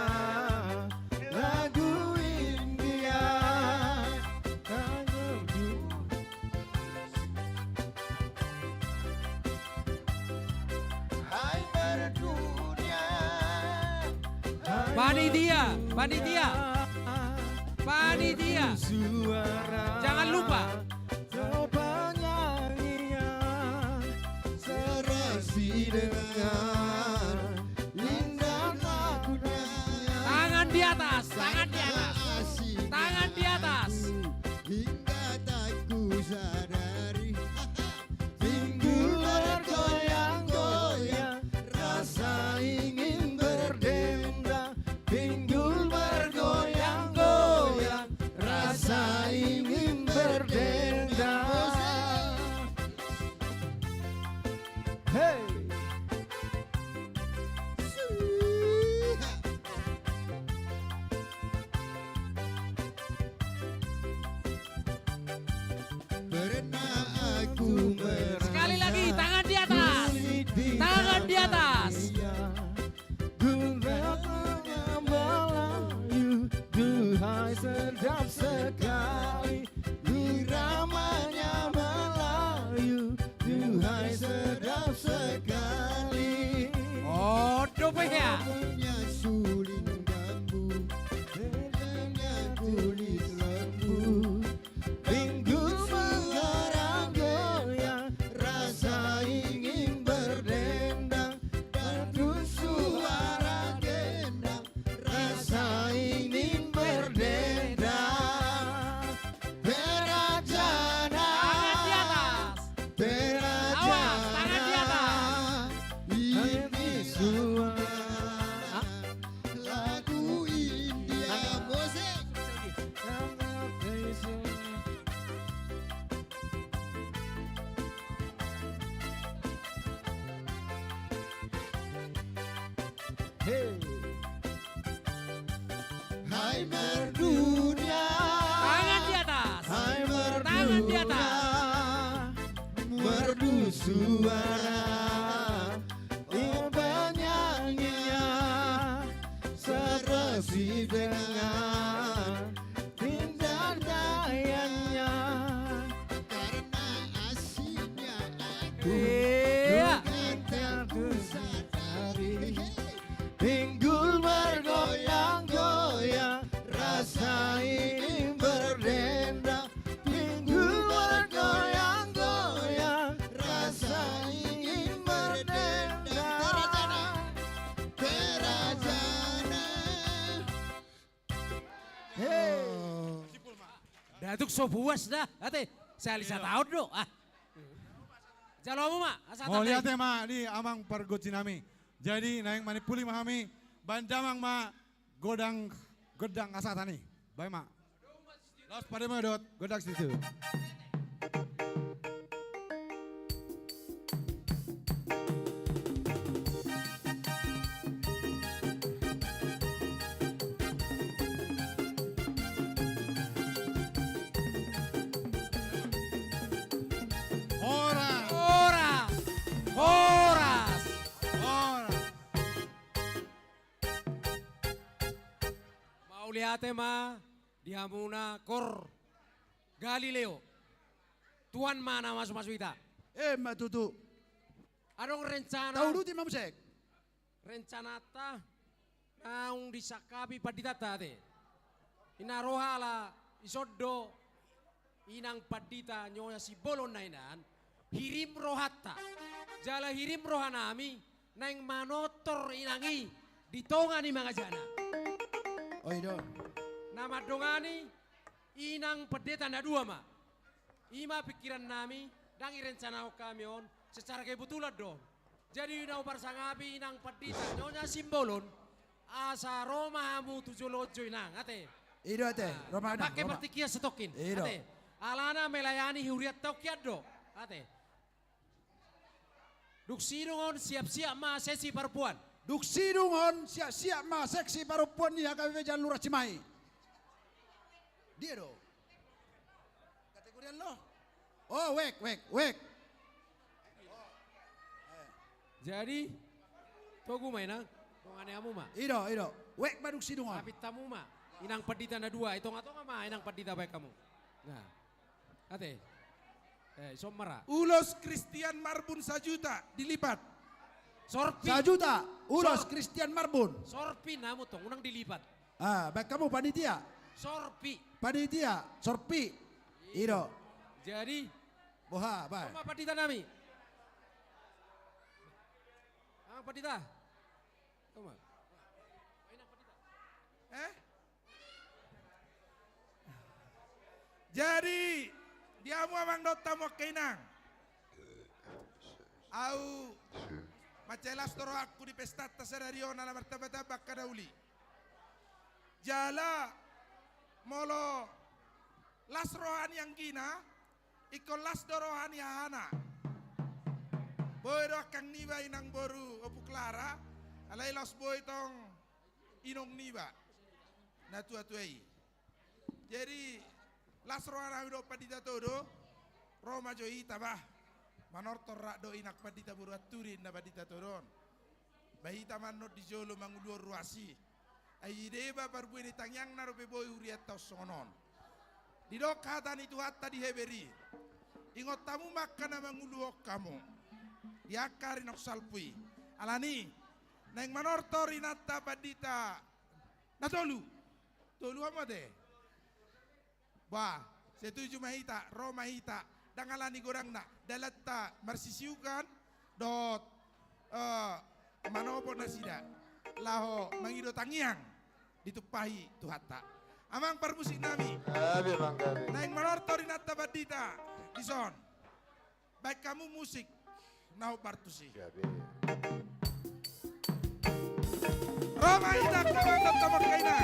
Panitia. Jangan lupa. Serasi dengan indah lagunya. Tangan di atas. Tangan di atas. Hingga tak ku sadari pinggul bergoyang-goyang, rasa ingin berdendang. Pinggul bergoyang-goyang, rasa ingin berdendang. Hey. Sekali lagi, tangan di atas. Tangan di atas. Duhai sedap sekali iramanya Melayu. Duhai sedap sekali. hai merdunia. Tangan di atas. Hai merdu Tangan di atas. merdu suara. Bernyanyinya serasi dengan indah dayanya. Karena asiknya aku tertentu sadari. Pinggul bergoyang-goyang, rasa ini berdendang. Pinggul bergoyang-goyang, rasa ingin berdendang. Kerajaan. Hey. Datuk so puas dah. Ate, saya lisa tahu do. Ah. Jalomu mak. Mau lihat ya mak di amang pergoci nami. Jadi naik manipuli mahami bandamang ma godang asatani. Baik mak. Los pada medot godang situ. Horas. Horas. Mau lihat ma di Hamuna Kor Galileo. Tuan mana masuk kita? Mbak Tutu. Adong rencana. Tahu dulu timam sek. Rencana ta naung disakapi padita te. Inarohala isodo inang padita nyonya si bolon nainan hirim rohatta. Jala hirim rohanami naing manotor inangi ditongani mga jana. Oh iya. Nama dongani inang pendeta na dua ma. Ima pikiran nami dangi rencana kami on secara kebetulan dong. Jadi nau parsangapi inang pendeta nyonya simbolon asa Roma hamu tujuh lojo inang ate. Ido ate, Roma ada. Pakai partikia setokin. Ido. Ate. Alana melayani huriat tokiat do. Ate. Duksidungon siap-siap ma sesi perempuan. Duksidungon siap-siap ma seksi perempuan ni HKBP Jalan Lurah Cimahi. Dia do. Kategorian lo. Oh, wek. Jadi, togu mainang, tongane amu ma. Ido. Wek baduk sidungon. Tapi tamu ma, inang padita na dua, itu ngato nga ma, inang padita baik kamu. Nah, ate, somara. Ulos Christian Marbun sajuta dilipat. Sorpi. Sajuta, ulos Christian Marbun. Sorpi namu tong, unang dilipat. Baik kamu panitia. Sorpi. Panitia, sorpi. Ido. Jadi, boha, baik. sama padita nami. Padita. Toma. Jadi dia mau amang dota mo kainang. Au macelas toro aku di pesta tasarario na la martabata bakka dauli. Jala molo las rohani yang gina ikon las dorohani hana. Boy do kang niba inang boru opu Clara alai los boy tong inong niba na tua-tuai. Jadi las rohana do padita todo Roma joi tabah manor torrak do inak padita buru aturin na padita todon. Bahita manot di jolo mangulur ruasi. Ai deba parbueni tangyang na robe boy uriat tau sonon. Di do kata ni tuhatta di heberi. Ingot tamu makan na manguluok kamu. Diakarin aku salpui. Alani, neng manortor inata padita. Na tolu apa deh? Wah, setuju mahita, Roma hita. Dangalani gorang na, dalata marsisiukan dot manopo nasida. Laho mangido tangiang ditupahi tuhata. Amang permusik nami. Neng manortor inata padita. Dison. Baik kamu musik. Nau Bartusi. Roma itak kawan tamar kaina.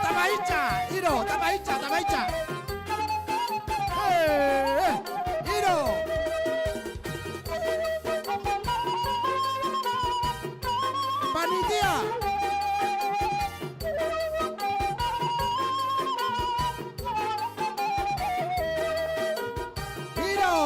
Tamaicha, Iro, Tamaicha, Tamaicha. Hey, Iro. Panitia. Iro.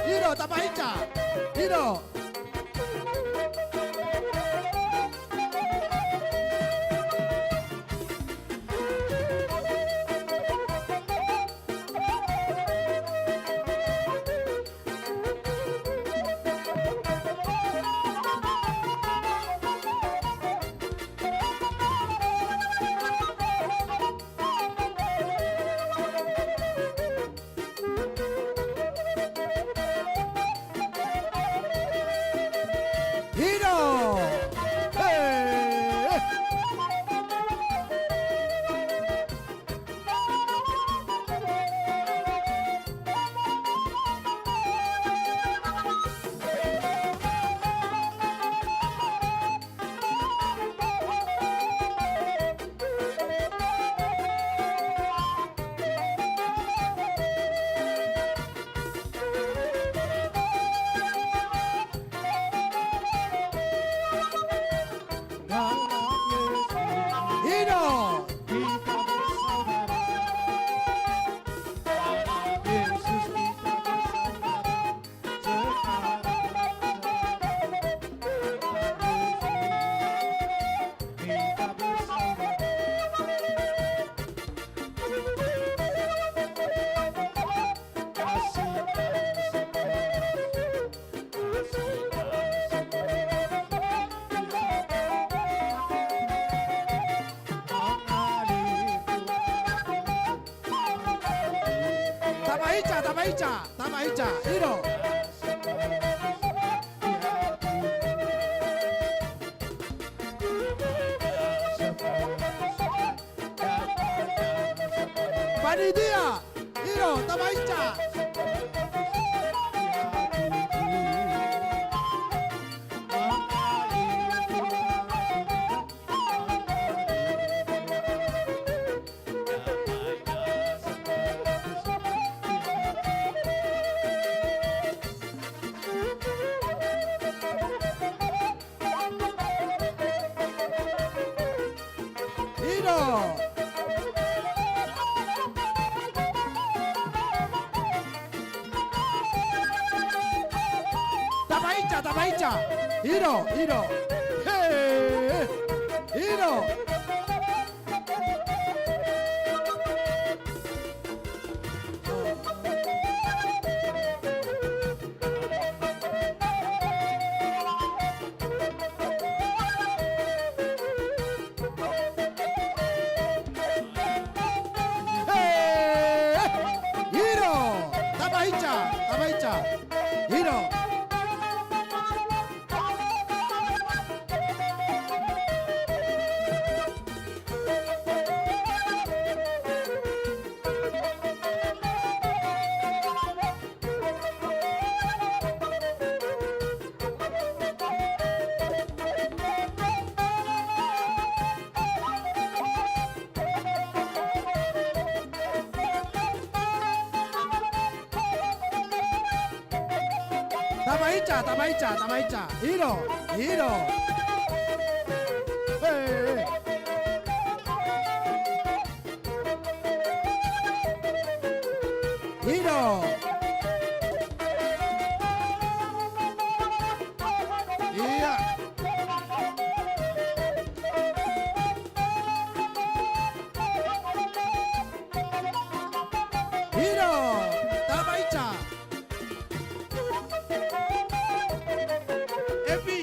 Iro, Tamaicha. Iro. Tamaicha, Iro. Panitia, Iro, Tamaicha. Tamaicha, Iro, hey, Iro. Tamaicha, Iro. Tamaicha, Iro. Hey. Iro. Iya. Iro, Tamaicha. Epi.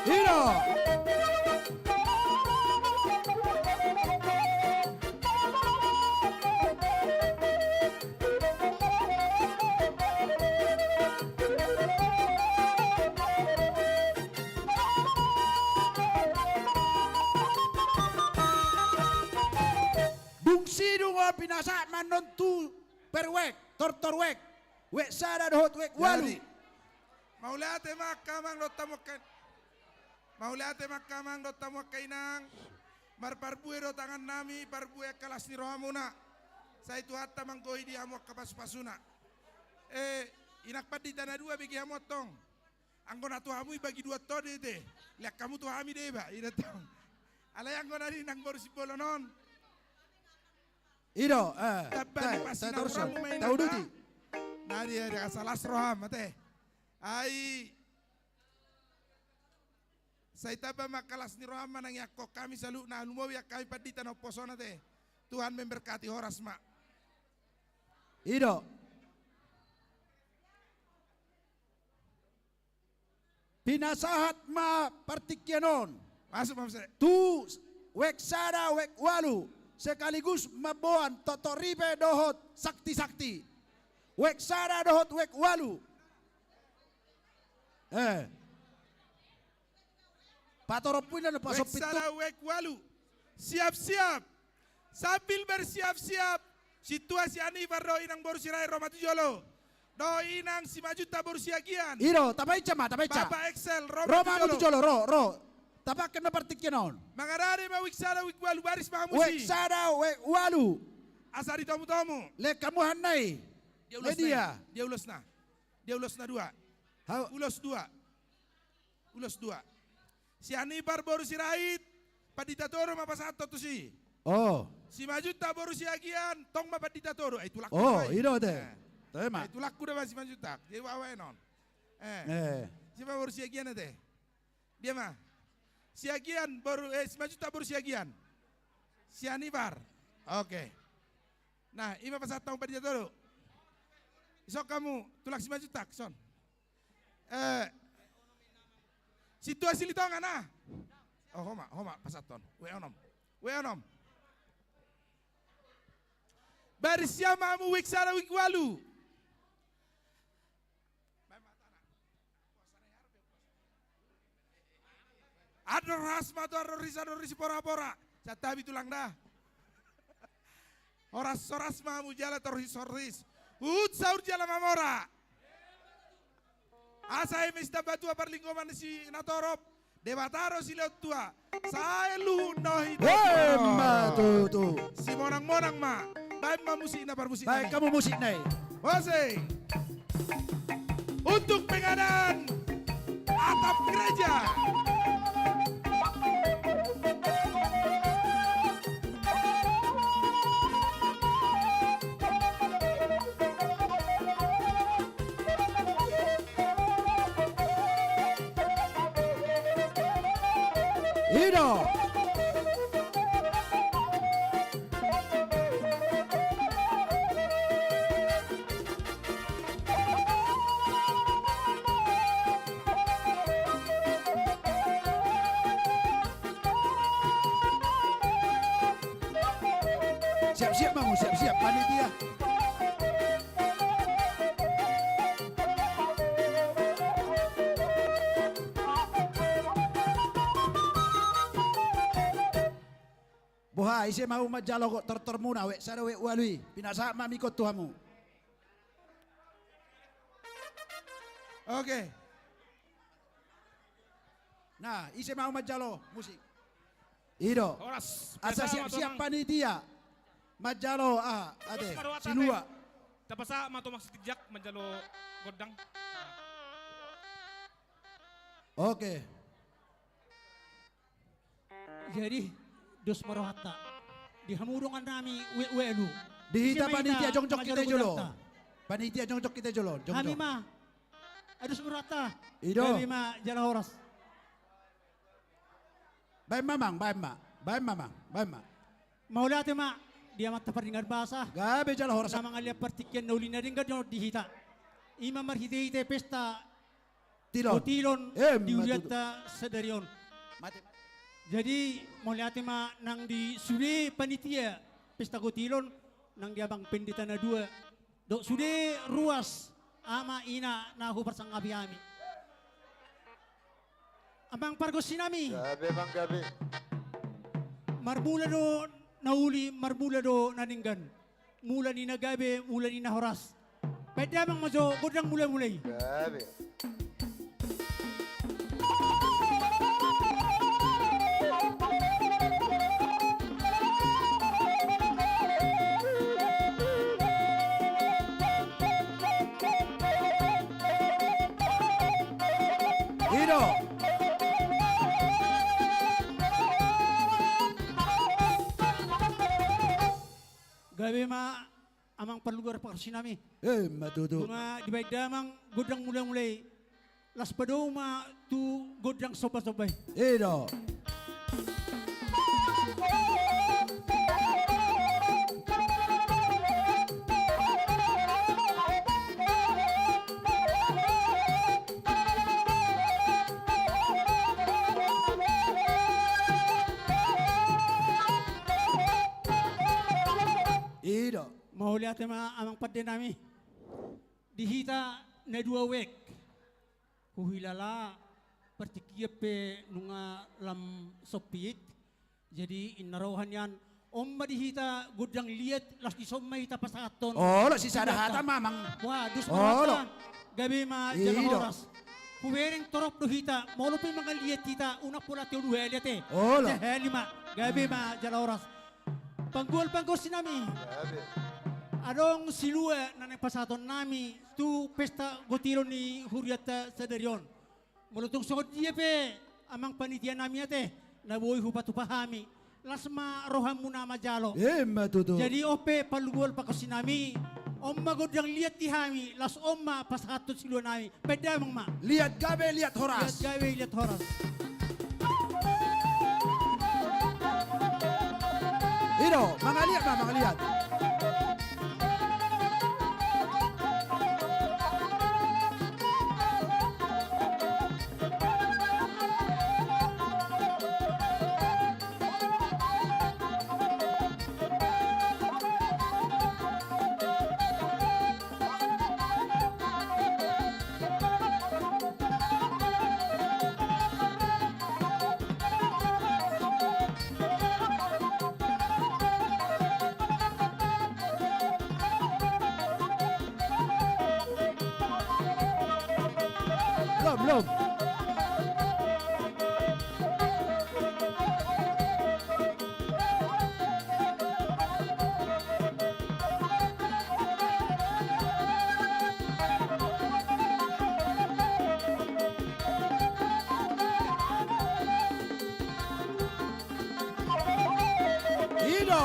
Iro. Bungsi dungo pinasa manon tu perwek, tortorwek, wek sada dohot wek walu. Maulate makamang dotamu kainang marparbuero tangan nami parbue kalas ni rohamuna. Sa itu hatta manggoy di amok kapas-pasuna. Inakpat di tanah dua bagi hamotong. Angkon atu hamui bagi dua tode te. Lihat kamu tu hami deh ba, ida tong. Alay angkon ari nang baru si bolonon. Iro, tahu duti. Nadi ada salah roham mate. Ai saya taba makalas ni roham nang yakko kami salu na lumawi kami padita no posona te. Tuhan memberkati horas mak. Iro. Pinasahat ma partikyanon. Masuk Mam Sere. Tu wek sada wek walu sekaligus maboan totoribe dohot sakti-sakti. Wek sada dohot wek walu. Patorop na pasok Wek sada wek walu. Siap-siap. Sambil bersiap-siap. Situasi ani bardo inang boru sirai Roma Tujolo. Do inang si majuta boru siagian. Iro, tabay ma, tabay ca. Papa Excel Roma Tujolo, ro. Tapak kena partikyanon. Mangarare ma wik sada wik walu baris mahamusi. Wek sada wek walu. Asari tomu-tomu. Lek kamu hanai. Dia ulos na. Dia ulos na dua. Ulos dua. Si Anibar boru si Rait. Padita toro mapasato tu si. Oh. Si Majuta boru si Agian. Tong mapadita toro. Itu laku. Oh, iro te. Tema. Itu laku dah si Majuta. Dia wawa non. Si boru si Agian te. Dia mah. Si Agian baru si Majuta baru si Agian. Si Anibar. Oke. Nah, ima pasat tong padita toro. Isok kamu tulak si Majuta son. Situasi litongan nah. Oh homa pasaton. We onom. Bersama mu wik sara wik walu. Ada rasma tu ada risi pora-pora. Satabi tulang dah. Horas mamu jala torris. Saur jala mamora. Asa emista batu aparlinggoman si Natorop. Debataro si leot tua. Saya lu nohi. Tu. Si monang ma. Baik ma musik na musik. Baik kamu musik nai. Ose. Untuk pengadaan atap gereja. Iro. Siap-siap mamu, siap-siap panitia. Boha, isi mau majalo kok termuna wek sada wek walui. Pinasa mami kot tuhamu. Oke. Nah, isi mau majalo musik. Ido. Asa siap-siap panitia. Majalo ade silua. Tapasa mato maksitijak majalo godang. Oke. Jadi dos marohata di hamurungan nami wenu. Dihita panitia jongcok kita jolo. Panitia jongcok kita jolo. Kami mah adus marohata. Ido. Kami mah jala horas. Baik mamang. Mau lihat mak dia mata peringat bahasa. Gabe jala horas. Sama ngalia partikian naulina ringga dihita. Ima marhite pesta Gotilon Eh, di matutu. Uriata Sedarion. Jadi melihat ma nang di sude panitia pesta gotilon nang di abang pendeta na dua. Dok sude ruas ama ina nahu persangabi ami. Abang pargosinami. Gabi bang gabi. Marmula do nauli, marmula do naninggan. Mula ni nagabe, mula ni nahoras. Pwede abang majo, godang mulai-mulai. Gabi. Hiro. Gabi ma amang perlugar pakarsinami. Matutu. Mga di baik damang godang mulai-mulai. Las pado ma tu godang soba-sobay. Hiro. Mau lihat ma amang padde nami. Dihita na dua wek. Huhilala pertikiepe nunga lam sopit. Jadi inarohan yan. Omma dihita gudang liat las di somma hita pasaton. Oh, lo si sada hata mamang. Wah, dus Oh, marata. lo. Gabi ma Iyo. jaga horas. Huwering torop do hita. Molo pa mga liat kita. Una pula teo duhe liat eh. Oh, lo. Lima. Gabi ma jala horas. Panggol sinami. Adong silua na pasaton nami tu pesta gotilon ni Huriata Sedarion. Mulutong sokot dia pe amang panitia nami ate na boy hupatu pahami. Lasma roham muna majalo. Matutu. Jadi ope palugol pa kasi nami. Omma godang liat di hami. Las omma pasaton silua nami. Peda mang ma. Lihat gabe, lihat horas. Liat gawe liat horas. Hiro, mangaliat ma, mangaliat. Belum. Hiro.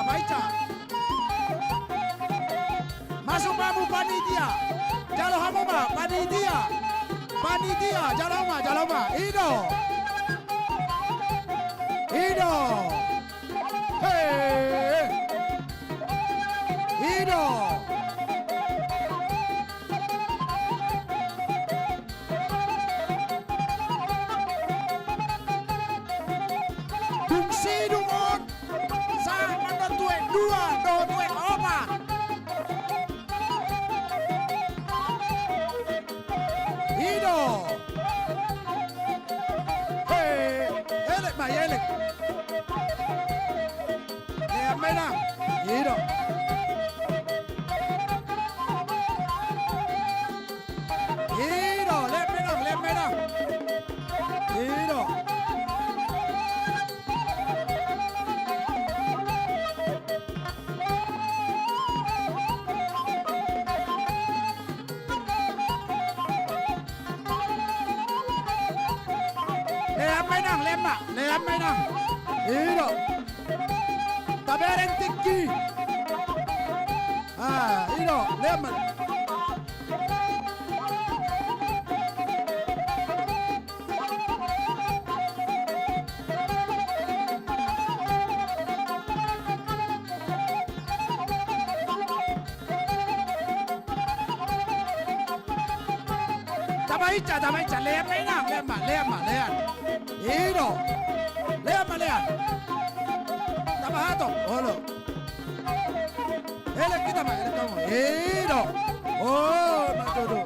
Baca. Masuk mamu panitia. Jalo hamu ma, panitia. Jalo ma. Hiro. Hey. Hiro. Kungsi dungon. Sa mandatuen dua, dotuen opat. Hiro. Hey, elek ma, elek. Lihat menang. Hiro. Lihat menang. Hiro. Lihat menang. Hiro. Tabereng tinggi. Hiro, lemon. Tabaicha, lean mainang, lean. Ino. Lean. Tabahato, Olo. elek kita mah, elek kamu. Ino. Oh, matudu.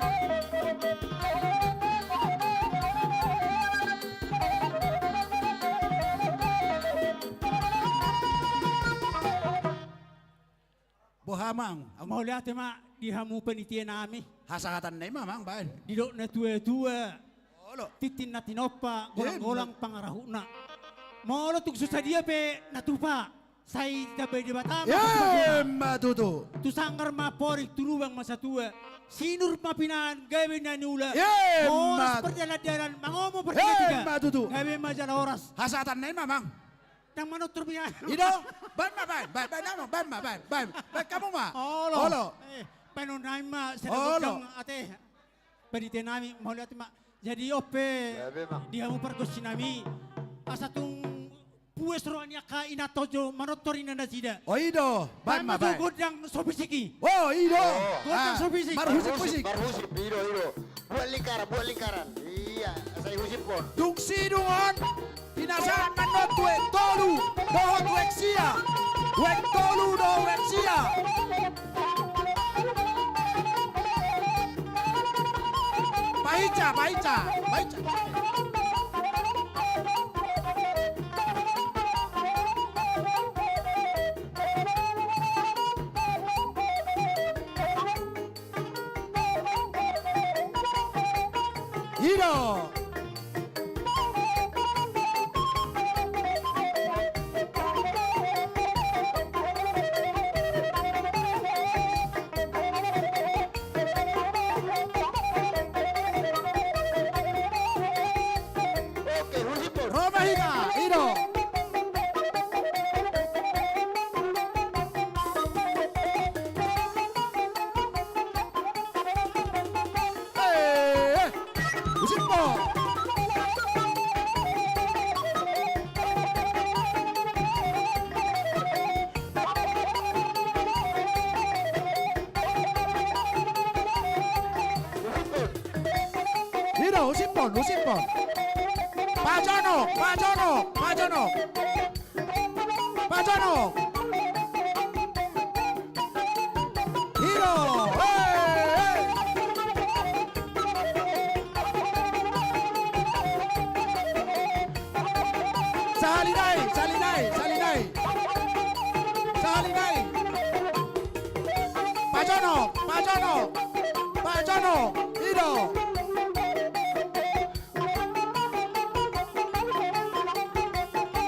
Bohamang, Mau lihat ma di hamu penitia nami. hasangatan na mamang bahan. Didok na tua-tua. Olo. Titin na tinopa, golang-golang pangarahuna. Mau lo tuk susah dia pe natupa. Saya dapat di Batam. Matudu. Tu sanggar ma porik turubang masa tua. Sinur ma pinan gawe na nula. Mat. Perjalanan mangomo perjalanan. Matudu. Gawe majalah oras. Hasangatan na mamang. Nang manot turbihan. Ido, ban. Kamu mah. Olo. Panunay ma sedang ate. Panitia nami mau lihat ma. Jadi ope dia mau pergosi nami. Asatung pues rohnya ka inatojo manotorin na sida. Oh Ido, ban. Godang sobisiki. Oh Ido. Godang sobisiki. Marhusip. Ido. Buat lingkaran. Iya, saya husip pon. Dungsi dungon. Pinasaan manot wek tolu. Dohot wek sia. Wek tolu do wek sia. Baica. Ido. Roma higa. Ido. Usimpo. Ido, usimpon. Pajono. Ido. Salinai. Pajono. Ido.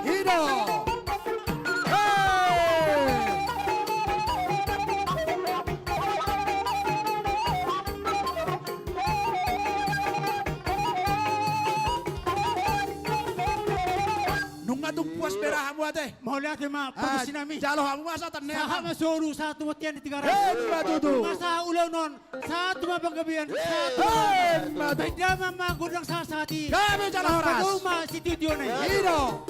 Ido. Nunga tung puas berahamu ate. Mau lihat ma pergosi nami. Jalo hamu masa tanne. Sahama soru satu matian di 300. Matudu. Masa ulang non satu ma panggabian. Beda mama godang sasati. Kami jalo horas. Rumah situ dione. Ido.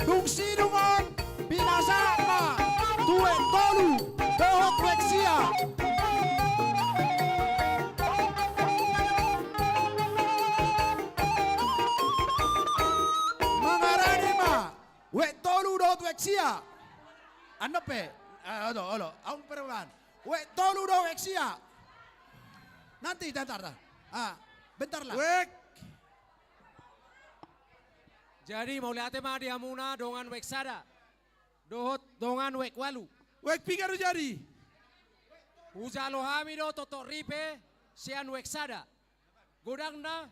Dungsi dungon. Pinasaan ma. Tuwek tolu. Dohot wek sia. Mangarani ma. Wek tolu dohot wek sia. Ano pe? Olo. Aung perubahan. Wek tolu dohot wek sia. Nanti bentar lah. Wek. Jadi mau lihat ma dia muna dongan wek sada. Dohot dongan wek walu. Wek pigaru jadi. Ujalo hamido toto ripe sian wek sada. Godangna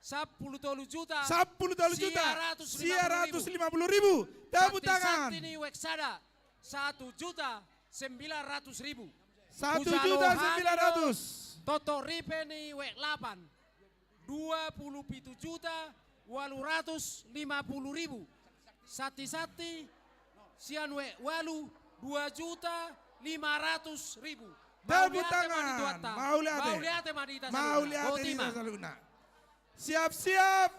10 juta. 10 juta. 150.000. Tepuk tangan. Ini wek sada 1.900.000. 1.900.000. Toto ripe ni wek 8. 27 juta 850.000. Sati sian wek walu 2.500.000. Tepuk tangan. Mau lihat Madita Saluna. Siap.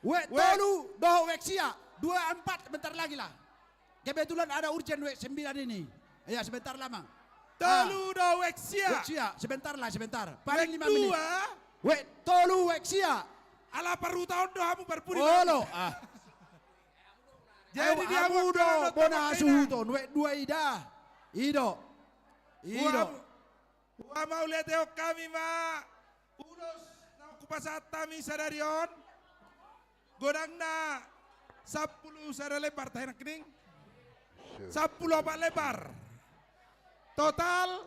Wek tolu doh wek sia 24 bentar lagi lah. Kebetulan ada urgen wek 9 ini. Ya sebentar lah mang. Tolu doh wek sia. Wek sia sebentar. Paling 5 menit. Wek tolu wek sia. Ala paruta ondo hamu berpuri. Olo. Jadi dia mudo bona suhuton wek dua ida. Ido. Wa mau lihat kami ma. Unos na kupasata mi sadarion. Godang na 10 sada lebar tahan kening. 10 apa lebar. Total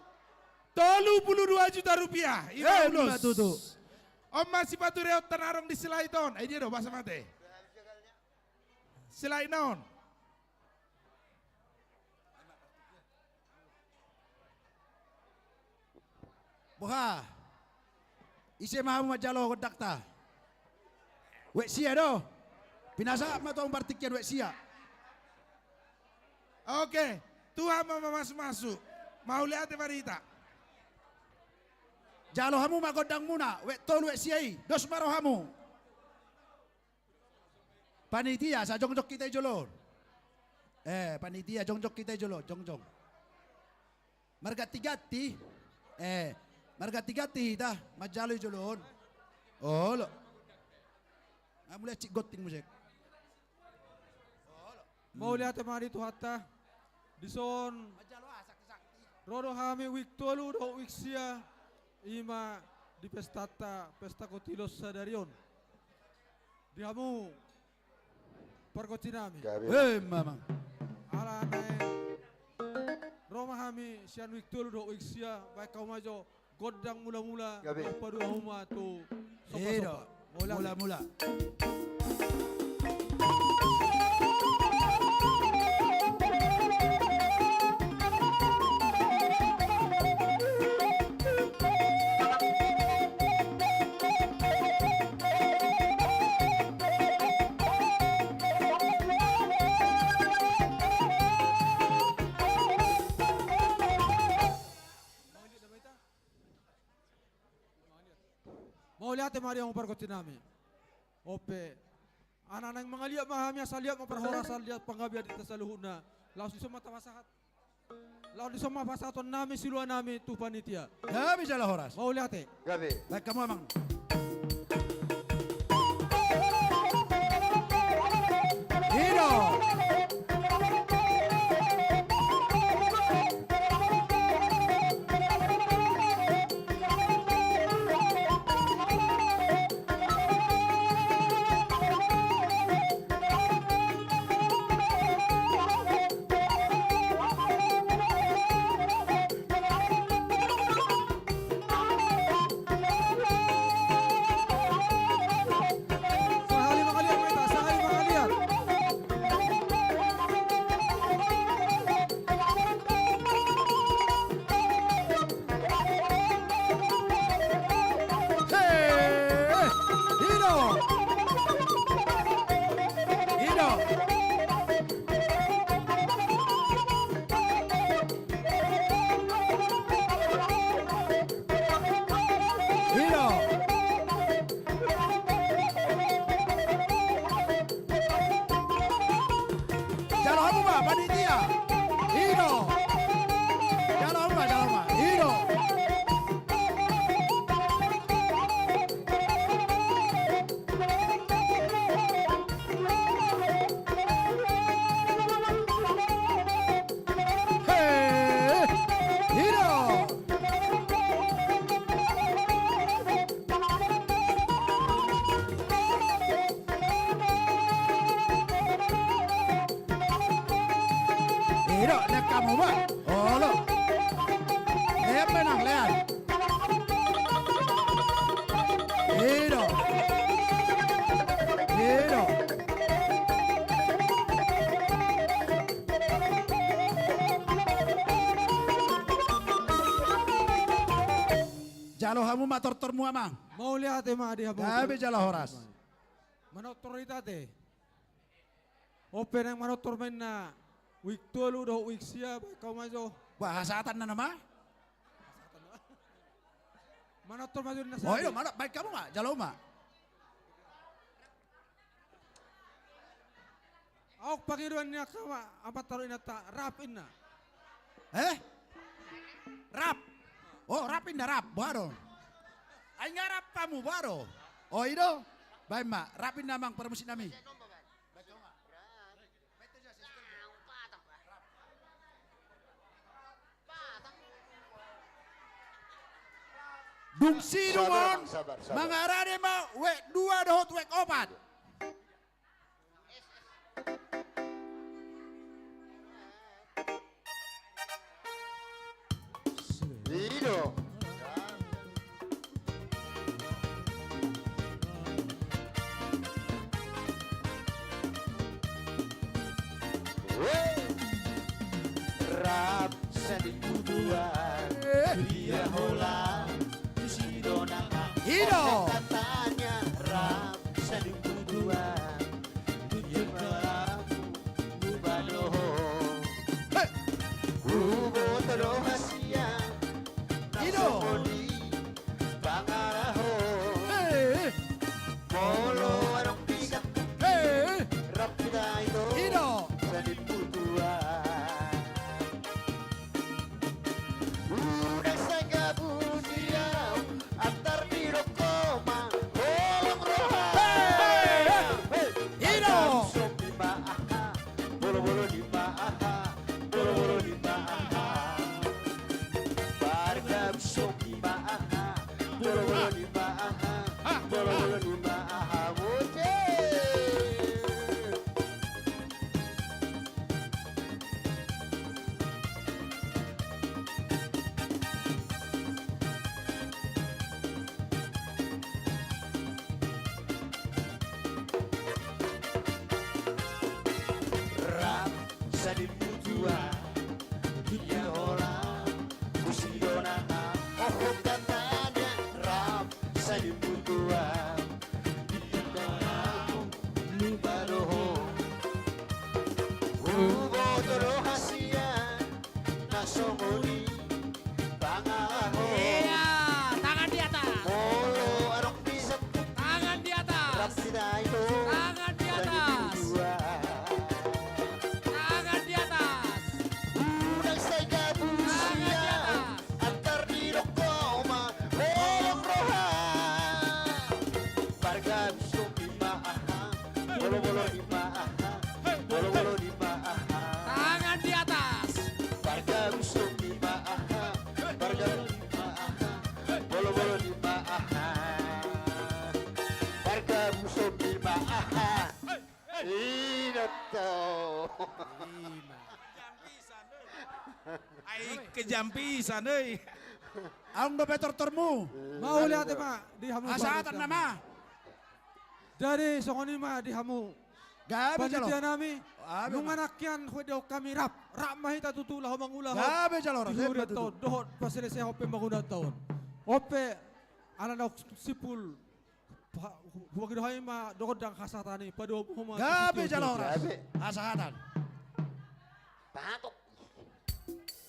32 juta rupiah. Ini ulus. Om masih batu reot tenarong di silai ton. Dia do bahasa mate. Silai naon. Boha. Ise mahamu majalo godak ta. Wek sia do. Pinasa ma tong partikian wek sia. Oke, Tuhan mau masuk. Mau lihat barita. Jalo hamu magodang muna, wek tolu wek siai, dos maro hamu. Panitia sa jongjok kita jolon. Panitia jongjok kita jolon, jongjong. Margati-gati, margati-gati dah, majalo jolon. Oh lo. Mulai cik goting musik. Mau lihat temari tu hatta, dison. Rodo hami wik tolu do wik sia. Ima di pesta kotilos sadarion. Diamu perkocinami. Mamang. Ala Roma hami sian wiktul do wiksia baik kau majo godang mula-mula padu huma tu sopa-sopa. Mula-mula. Mau lihat temari yang perkocinami. Ope. Anak-anak mga lihat mahami asal lihat memperhorasan lihat panggabian di tasaluhuna. Laos di semua tawasahat. Laos di semua pasaton nami siluan nami tu panitia. Ya bisa lah horas. Mau lihat Gabi. Baik kamu emang. Hino. Kamu ba? Oh lo. Lean menang, lean. Hiro. Hiro. Jalo hamu mator-tor mu amang. Mau lihat ma dia hamu. Gabi jalo horas. Manotor itate. Open yang manotor main na. Wik tolu do wik sia kau majo. Wah hasatan na nama? Manotor majo na. Oh iya mana baik kamu nggak? Jalo ma. Aku pakiruan niya kama apa taruh inata rapin na. Rap. Oh rapin na rap. Baru. Ayo Anyarap pamu baro. Oh ido. Baik mak, rapin namang permusin nami. Dungsi dumon, mangarane ma wek 2 dohot wek 4. Ido. Rap sedih buduan, dia hola, si dona. Ido. Katanya rap sedih buduan, dia melaku bubadoho. Bubo terohasia, Ido. Bangaraho. Molo arong bigat, rap kita itu. Ido. Sedih buduan. Udah saya budiau antar di rokoma bolong roha. Ido. Sopi maaha, bolo-bolo di maaha, bolo-bolo di maaha. Bargam sopi maaha, bolo-bolo di maaha, bolo-bolo di maaha. Bocah. Rap sedih buduan, dia orang usidona. Oh katanya rap sedih buduan, dia orang lubadoho. Ubo terohasia, nasomoni bangaho. Iya, tangan di atas. Molo arok bisa Tangan di atas. rap kita itu. Tangan di atas. Tangan di atas. Udah saya busia antar di rokoma bolong roha. Barga sopi maaha, bolo-bolo di maaha, bolo-bolo di maaha. Tangan di atas. Barga sopi maaha, barga di maaha, bolo-bolo di maaha. Barga sopi maaha. Ino to. Ai kejampisan euy. Ang dobetor termu. Mau lihat ya mak di hamu. Asatan nama. Jadi songoni mah di hamu. Gabe jalo. Panitia nami. Abe, Nung Ma. anakyan hudaw kami rap. Rap mahita tutulah mangulah. Gabe jalo. Ihuri taon. Dohot paselesai hope maguna taon. Hope anak sipul. Huwag dohay ma dohot dang kasatani. Pado huma. Gabe jalo. Asatan. Patok.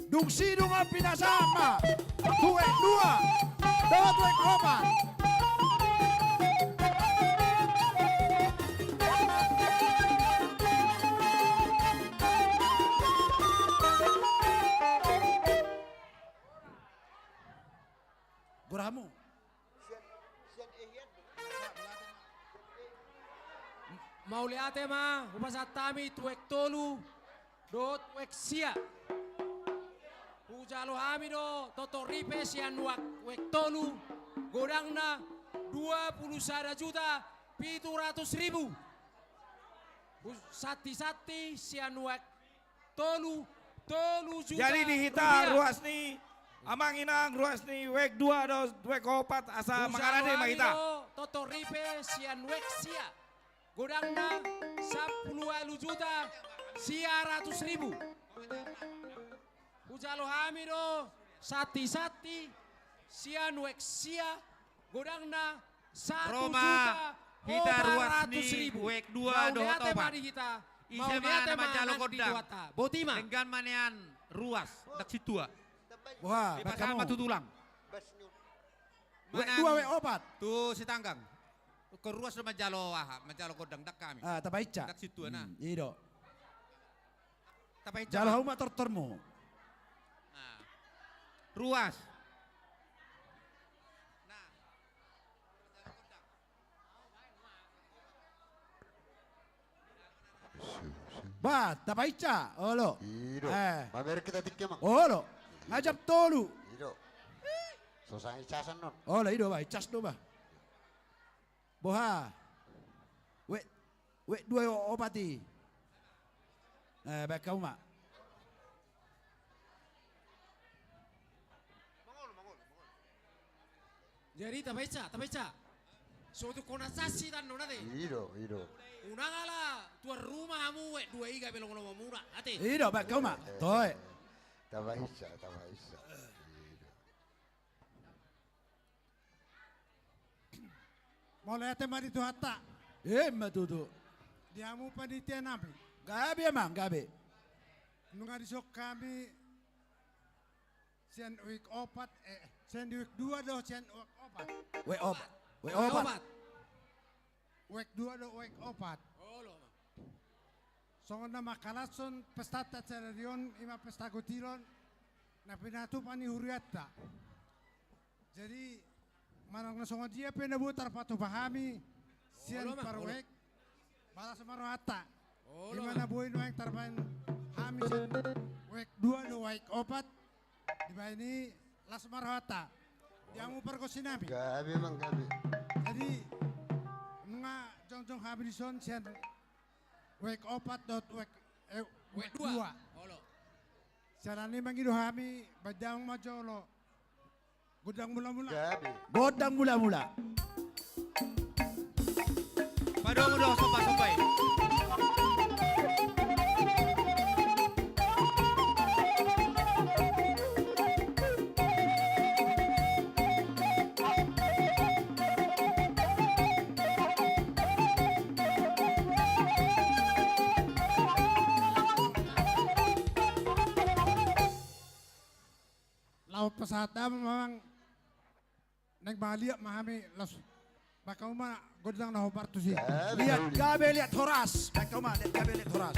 Dungsi dunga pinasama. Tuwek 2. Dohot wek 4. Guramu. Mau lihat ya ma, upasat tami tuek tolu, dot tuek sia. Ujalo hamido, toto ripe sian wek tolu, godangna 21 juta 700.000. Sati-sati sian wek tolu juta. Jadi dihita ruas nih amang inang ruas nih wek 2 dos wek 4 asa mangarane mah hita. Toto ripe sian wek sia. Godangna 10 juta 100.000. Ujalo hamido sati-sati sian wek sia godangna 1 juta Kita ruas ni 400.000. wek 2 dohot obat. Mau lihat nama jalo kodang. Botima. Enggan manean ruas dak situa. Wah, Di bet pasal kamu. matu tulang. Wek 2 wek 4. Tu si tanggang. Ke ruas sama jalo majalo kodang dak kami. Ah, tapaica. Dak situa na. Ido. Tapaica. Jalo huma termu. Ruas. Ba, tapaica, olo. Ido. Mamer kita tikya mang. Olo. Ngajap tolu. Ido. Susah icasan non. Olo ido ba, icas do ba. Boha. Wek dua opati. Baik kau mak. Jadi tabeca. Suatu konasasi tan nona de. Ido. Unangala tua rumahmu dua iga belong ngomong murah. Ate. Ido baik kau mak. Toy. Tabaisa. Mulai ate mari tu hatta. Matutu. Diamu panitia nabi. Gabi emang, gabi. Nunga disok kami sen week opat sen week 2 do sen week opat. Week opat. Week 2 do week opat. Songon na makalason pestata cererion ima pesta gotilon na pinatu pani huriatta. Jadi manang na songon dia penabutar patu pahami sian parwek balas marohata. Dimana buin wek tarban hami sian wek 2 do wek opat di ini las marohata. Diamu perkosinami. Gabi mang gabi. Jadi nga jong hami di son sian wek opat dot wek 2. Sarani mangido hami badang majolo. Godang mula-mula. Godang mula-mula. Padong udah sopai. Laut pesata memang neng baliak mahami los bakau mah godang na hobar tu sih. Lihat gabe lihat horas. Bakau mah lihat gabe lihat horas.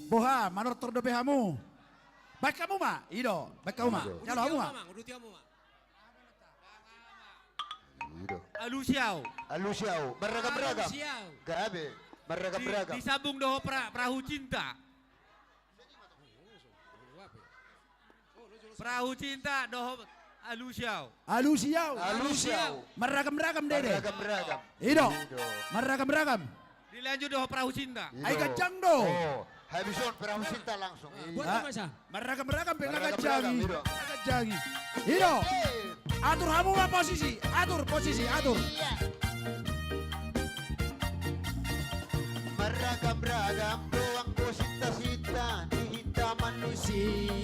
Boha, manor terdobe hamu. Baik kamu ma, ido, baik kamu ma. Kalau kamu ma. Alusiau, beragam-beragam. Gabe, beragam-beragam. Disambung doho perahu cinta. Perahu cinta doho alusiau. Meragam-ragam dede. Beragam-beragam. Ido, meragam-ragam. Dilanjut doho perahu cinta. Ai kacang do. Habison perahu cinta langsung. Buat apa sah? Meragam-ragam pengen jagi. Ido. Atur kamu mah posisi. Atur. Beragam-beragam doang cinta-cinta di hitam manusia.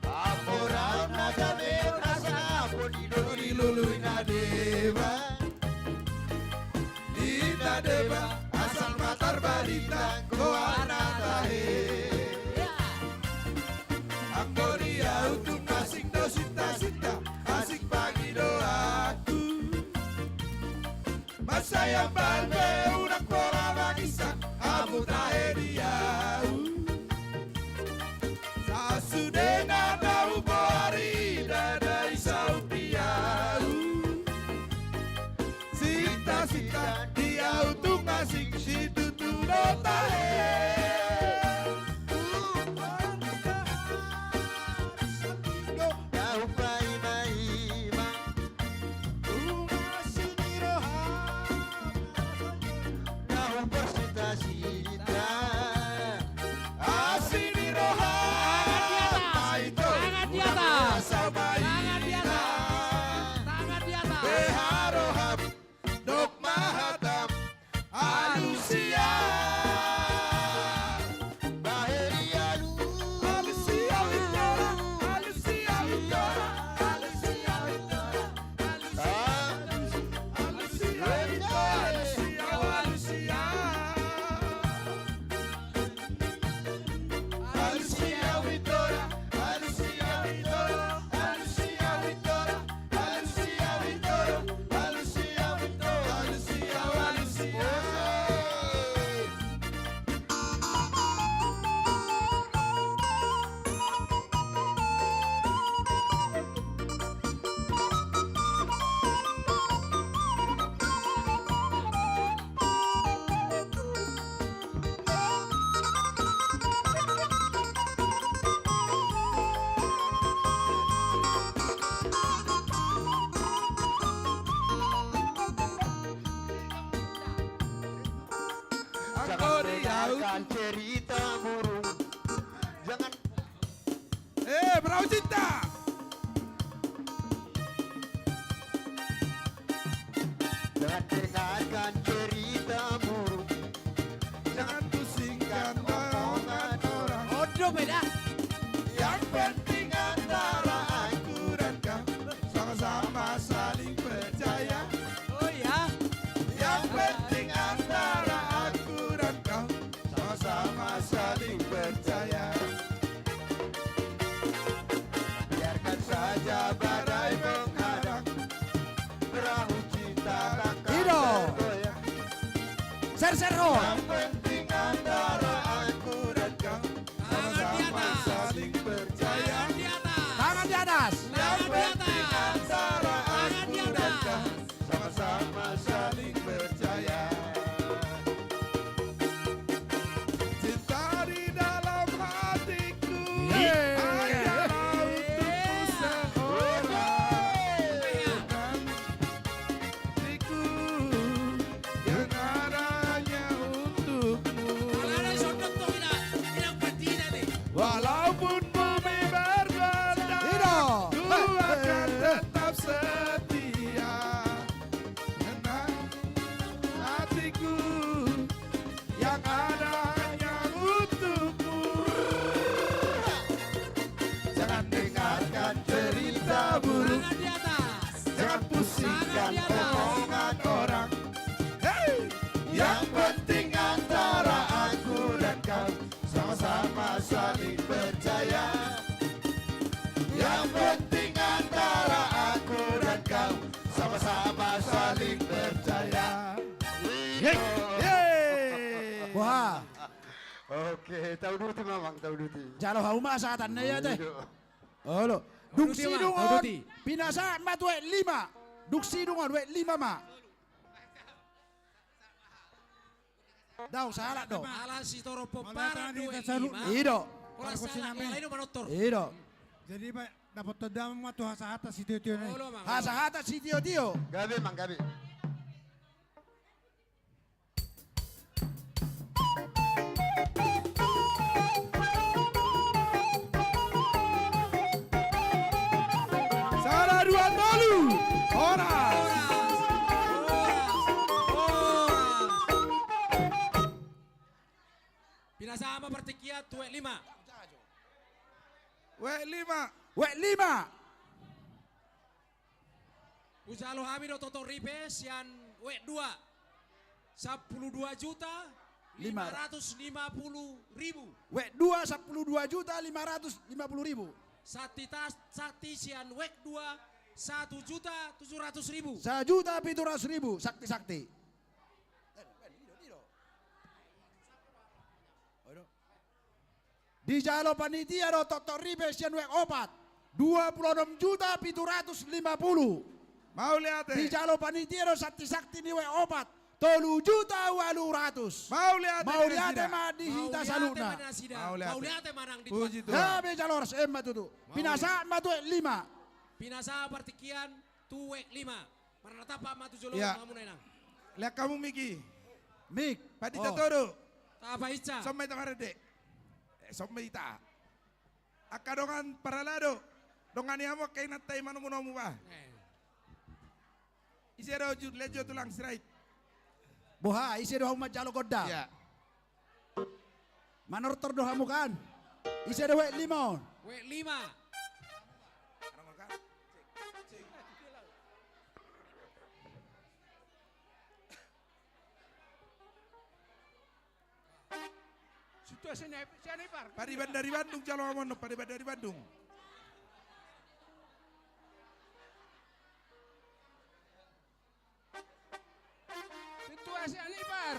Amorang nagame asa poni lului na deba. Dita deba asal matar balita ko anak tahe. Anggoria untuk asing do sinta asik pagi doaku. Masaya balbe unak bola magisa abu tahe diau. Sasudena dau bori dada isau diau. Sita diau tung asing situ tu do tahe. Dengarkan cerita burung. Jangan. Perahu cinta. Jangan dengarkan cerita burung. Jangan pusingkan omongan orang. Odo beda. Yang penting antara aku dan kau sama-sama saling percaya. Oh ya. Yang penting antara aku dan kau sama-sama saling percaya. Biarkan saja badai menghadang, perahu cinta takkan bergoyang. Serserho. Yang penting antara aku dan kau sama-sama saling percaya. Tangan di atas. Yang penting antara aku dan kau sama-sama saling percaya. Cinta di dalam hatiku hanyalah untukmu seorang. Hatiku yang ada hanya untukmu. Walaupun bumi bergoyang, ku akan tetap setia. Karena hatiku yang ada hanya untukmu. Jangan dengarkan cerita buruk, jangan pusingkan omongan orang. Hey! Yang penting antara aku dan kau sama-sama saling percaya. Yang penting antara aku dan kau sama-sama saling percaya. Wah. Oke, tahu duti mamang, tahu duti. Jalo hauma saatannya ya teh. Oh lo. Duksi Mah, dungon. Duti. Pinasa mat we 5. Duksi dungon we 5 ma. Daw salah do. Alan si toro popara dua Ido. Orang salah yang lain manotor. Ido. Jadi Pak, dapat todam mah tuh hasa si tio-tio nih. Hasa-hata si tio-tio. Gabi mang gabi. Salah dua tolu. Horas. Pinasama pertikian tuwe 5. Wek 5. Wek 5. Ujalo Hamido Toto Ripes yang wek 2. 12.550.000. Wek 2 12.550.000. Sakti sian wek 2 1.700.000. 1.700.000 sakti. Di jalo panitia do Toto Ripes yang wek 4 26.750.000. Mau lihat Di jalo panitia do sakti ni wek 4 3.800.000. Mau lihat mah di hita saluna. Mau lihat manang di Puji Tuhan. Ya be jalo ras emma tutu. Pinasa ma tu 5. Pinasa partikian tu wek 5. Maranatapa matu jolo Ya. mamunenang. Lihat kamu Miki. Mik. Padita todo. Apa ica? Somai tamarede. Somai ita. Akadongan paralado. Dongan yamo kay natay manumunomu ba. Isero jud lejo tulang sirait. Boha isi doha umat jalo godda. Ya. Manortor doha mukan. Isi doha wek 5. Wek 5. Situasi ini par. Pariban dari Bandung calo amono, pariban dari Bandung. Situasi ini par.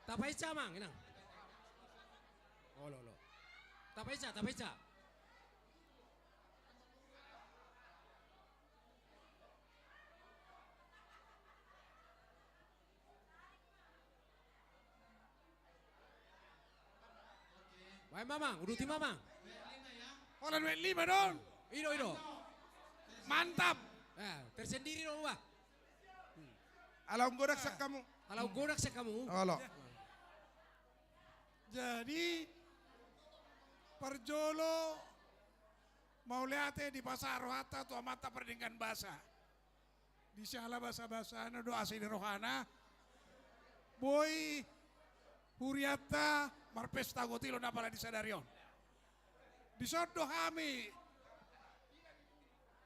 Tapaica mang inang. Oh lo. Tapaica. Baik mamang, uduti mamang. Orang wek 5 dong. Ido. Mantap. Tersendiri dong Mbak. Alau godak sak kamu. Alau godak sak kamu. Olo. Jadi perjolo mau lihat di pasar rohata tua mata perdingkan basa. Di salah basa-basa doa asli rohana. Boy Huriata Marpesta Gotilo napala di Sadarion. Di sodo kami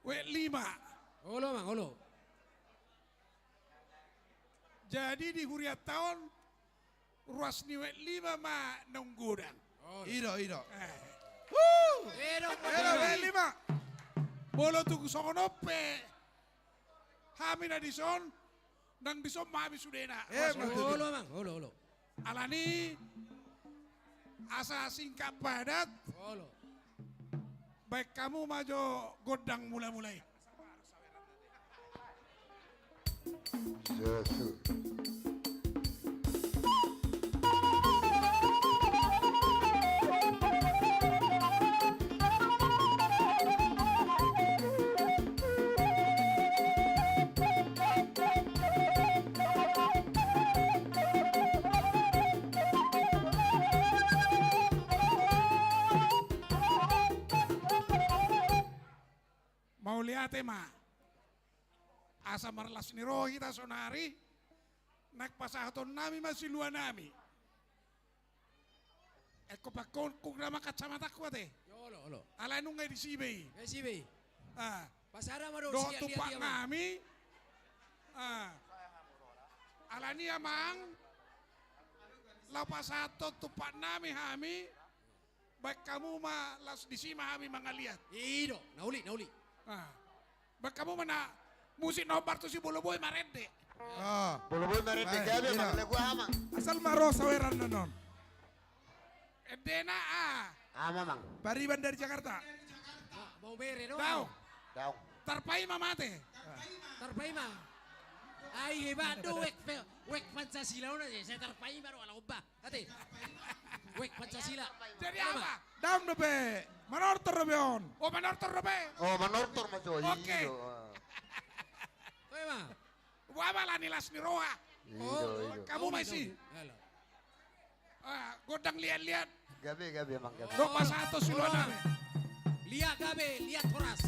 wek 5. Olo mang, olo. Jadi di Huriat tahun ruas ni wek 5 ma nunggudan. Ido. Ido wek 5. Bolo tuku songonope. Kami na dison nang dison mami sudena. Olo mang, olo. Alani asa singkat padat. Olo. Baik kamu maju godang mulai-mulai. Mau lihat ma, asa marlas ni roh kita sonari, nak pasahaton nami masih luar nami. Eko pakon kung nama kacamata kuat Olo. Ala nung ngay di sibay. Pasara maro do tupak nami. Ala niya mang, lapasato tupak nami hami. Baik kamu ma las di sima kami mangaliat. Ido, nauli. Baik kamu mana musik nobar tu si boloboy marende. Boloboy marende gabe mangle gua ama. Asal maro saweran nanon. Edena Ama mang. Pariban dari Jakarta. Mau bere no. Daw. Tarpai mamate. Tarpai ma. Ai hebado wek Pancasila una saya tarpai baru ala obba. Ate. Wek Pancasila. Jadi apa? Daun dobe. Manortor dobe on. Oh manortor dobe. Oh manortor maco. Oke. Oke ma. Wama lah nilas ni roa. Kamu masih. Godang lihat-lihat. Gabe mang gabe. Do pasato siluan. Lihat gabe, lihat horas.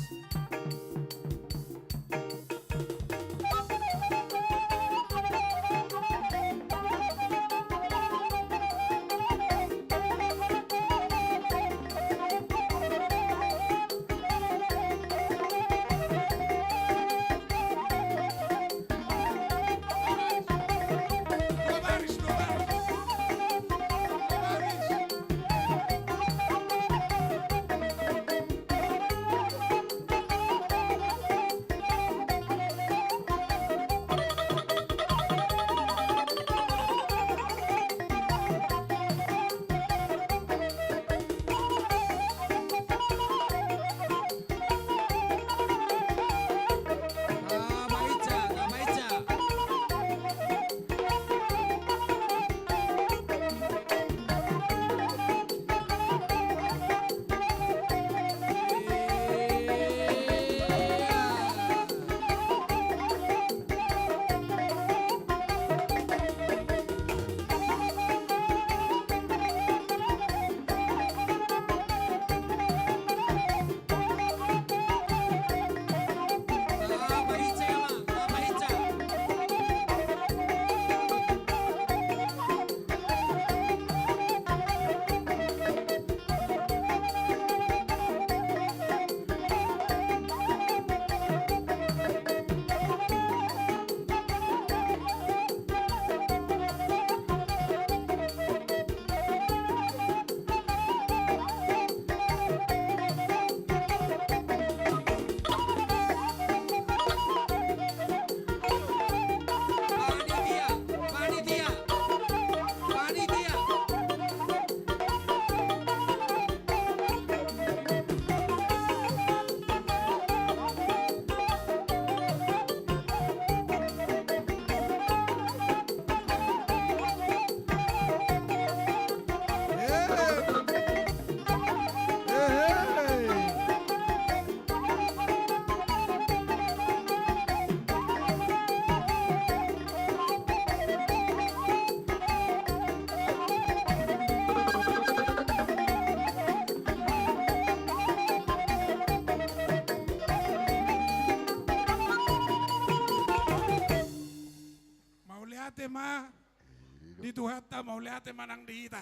tu hatta mau lihat manang di ita.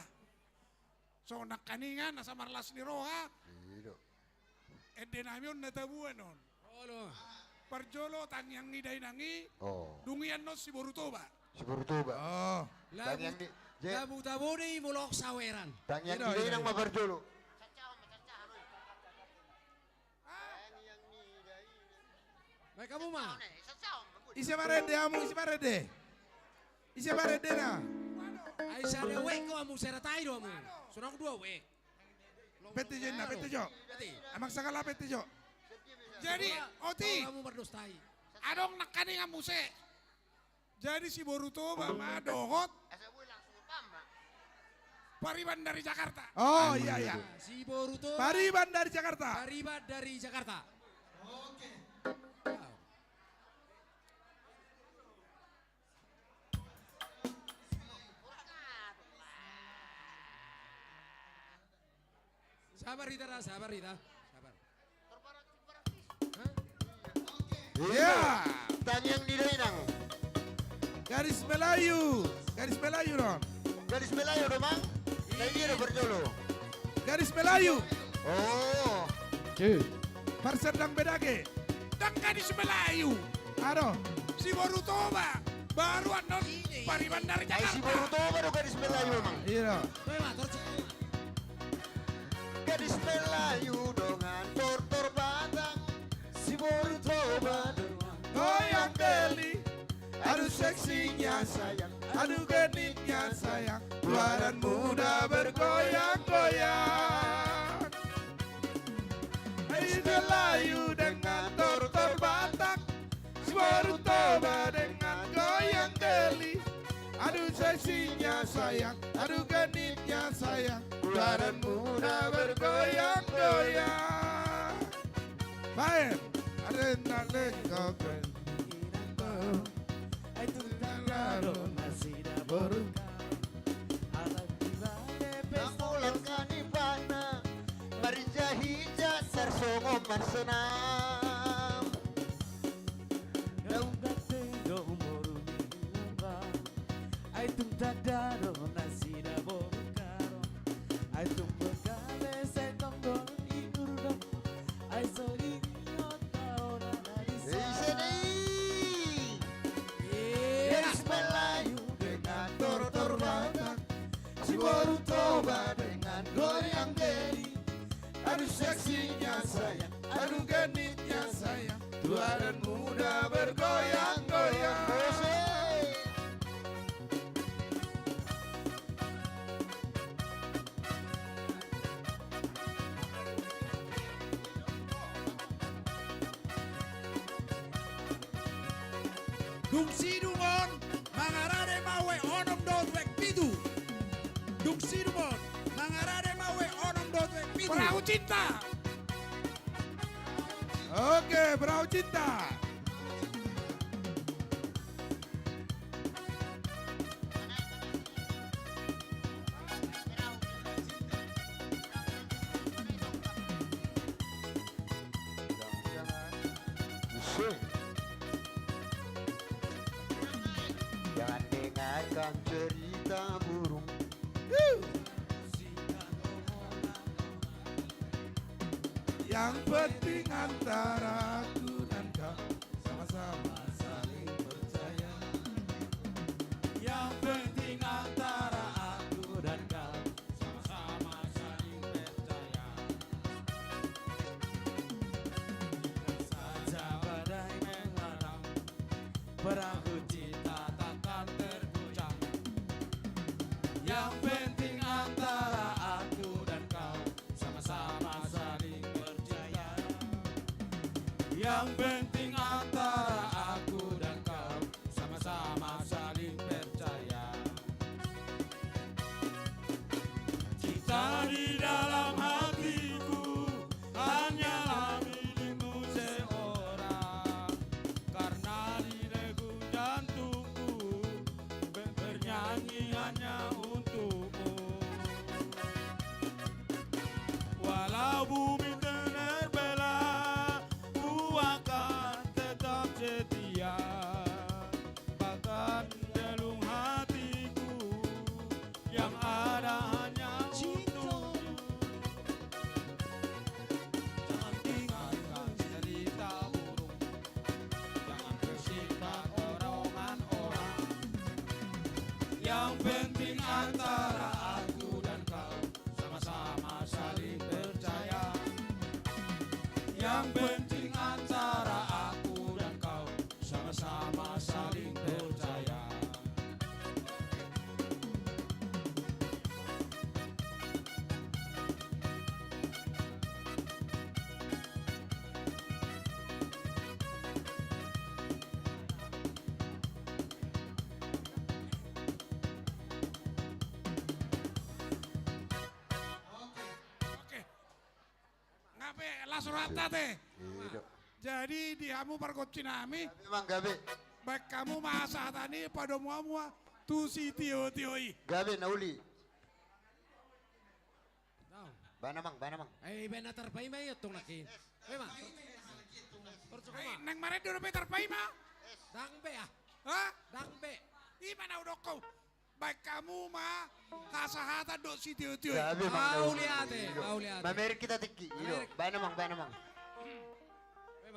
So nakaningan nasa marlas ni Roha. Namion na tabuan non. Parjolo tangyang ni dainangi. Dungian no si Borutoba. Si Borutoba. Labu-tabu ni mulok saweran. Tangyang ni dainang mabarjolo. Baik kamu mah. Isi marede amu, isi marede. Isi marede na. Ay sana wek ko amu sera tayo amu. Sunang dua wek. Pete jo na, pete jo. Amang sakala pete jo. Jadi, Oti. Kamu berdostai. Adong nakaning amuse. Jadi si Boruto mama dohot. Pariban dari Jakarta. Oh iya iya. Si Boruto. Pariban dari Jakarta. Pariban dari Jakarta. Sabar Rita, sabar Rita. Sabar. Ya. Tangyang di dainang. Garis Melayu. Garis Melayu Ron. Garis Melayu dong, Mang. Kayak dia berjolo. Garis Melayu. Oh. Parserdang bedage. Dan gadis Melayu. Ado. Si Borutoba. Baru anon Pariban dari Jakarta. Si Borutoba do gadis Melayu, Mang. Iya. Gadis Melayu dengan tortor batang. Si Borutoba dengan goyang geli. Aduh seksinya sayang, aduh genitnya sayang. Badan muda bergoyang-goyang. Hai Melayu dengan tortor batak, si Borutoba dengan goyang geli. Aduh seksinya sayang, aduh genitnya sayang. Badan muda bergoyang-goyang. Baik, arena lekok. Namulan kanibana Marija-hija sarsongo marsenam Daun date do umoru diunga Ai tum tadaro nasida borukaro Ai tum bekale sai tonggol diurdo Ai sori nyota ora narisa Gadis Melayu dengan tortor batak, si Borutoba dengan goyang geli. Aduh seksinya sayang, aduh genitnya sayang. Tua dan muda bergoyang-goyang. Dungsi dungon mangarade mawe onom dot wek pitu. Dungsi dungon mangarade mawe onom dot wek pitu. Perahu cinta. Oke, perahu cinta. Jangan dengarkan cerita burung. Yang penting antara aku dan kau sama-sama saling percaya. Yang penting antara aku dan kau sama-sama saling percaya. Saja badai mengadang, perahu cinta takkan tergoyang. Yang penting antara aku dan kau sama-sama saling percaya. Yang penting antara aku dan kau sama-sama saling percaya. Cinta di dalam hatiku hanyalah milikmu seorang. Karena diriku jantungku bernyanyi hanya untukmu. Walau bumi terbelah, ku akan Yang penting antara aku dan kau sama-sama saling percaya. Ngape lasurata teh. Jadi diamu perkocinami. Memang gabe. Baik kamu masahatani pada mua tu si tioi. Gabe nauli. Banamang. Ay, bena terpay may itong laki. Ay, ma. Nang maret dulu terpai ma. Dangbe ah. Hah? Dangbe. Di mana udah kau? Baik kamu mah kasahatan dok si tioi. Gabe Mau liate. Mamerik kita tiki. Iyo. Banamang.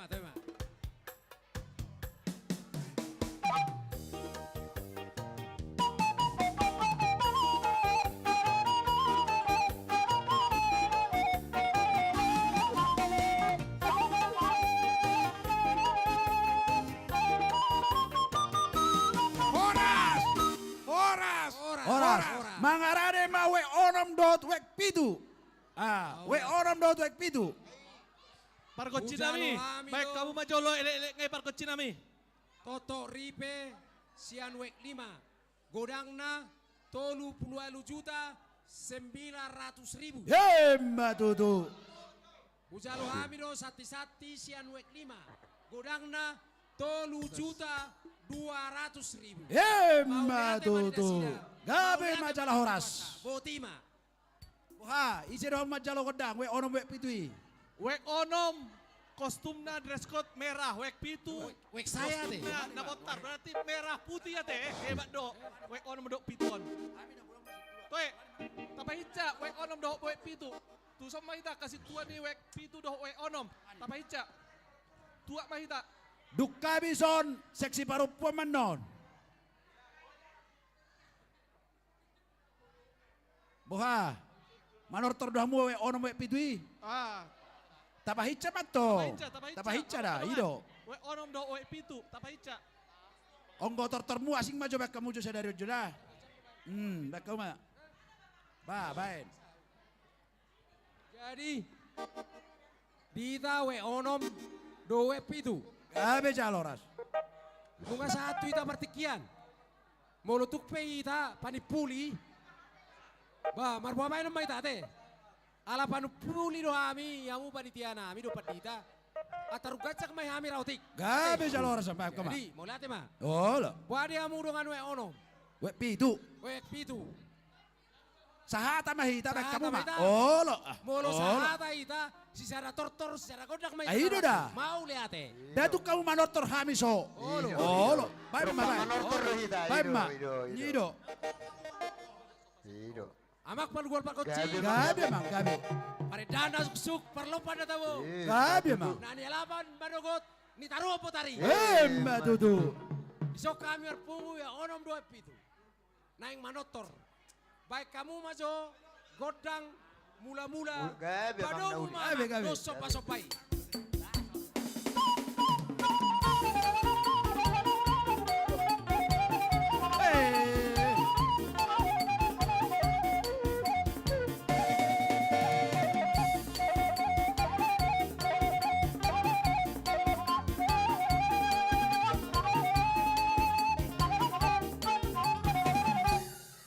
Tema. Horas. Mangarane ma we onom dot wek pitu. We onom dot wek pitu. Parkocin nami. Baik kamu majolo elek ngai parkocin nami. Toto ripe sian wek 5. Godangna 30 juta 900.000. Hemma tutu. Ujalo hamido sati sian wek 5. Godangna 30 juta 200.000. Hemma tutu. Gabe majalah horas. Botima. Wah, isi doang majalah godang we onom wek pitui. Wek onom kostumnya dress code merah, wek pitu. Wek saya teh. Kostumnya nabotar berarti merah putih ya teh. Hebat dok. Wek onom dok pituan. Toe, tapah hijau wek onom dok wek pitu. Tu sama kita kasih tua nih wek pitu dok wek onom. Tapah hijau. Tua mah kita. Duka bison seksi parupuan manon. Boha, manor terdamu we onom we pitui. Tapah hijau mato. Tapah hijau dah, ido. We onom do we pitu, tapah hijau. Onggo termu asing maju bak kamu jose dari juda. Bak kamu mah. Baik. Jadi dita we onom do we pitu. Gabe jaloras. Bunga satu ita pertikian. Molutuk pe ita panipuli. Ba, marbuah main nama ita teh. Ala panipuli do hami, yamu panitiana, hami do padita. Atarugacak mai hami rautik. Gabe jaloras sampai kama. Jadi, mau lihat ma? Oh lo. Wadi hamu dengan we onom. We pitu. We pitu. Sahata mah ita bak kamu mah. ita. Oh lo. Molo sahata ita, secara tortor, secara godak mai. Aido dah. Mau lihat teh. Datu kamu manotor hamiso. Oh lo. Baik mah. Baik mah. Ido. Amak palugual parkoci. Gabe mang gabe. Pare dana suk perlu pada tahu. Gabe mang. Nani alapan badogot ni taruh apa tari. Mbak tutu. Isok kami arpungu ya onom dua pitu. Naing manotor. Baik kamu majo godang mula-mula. Badong mana dosok pasopai.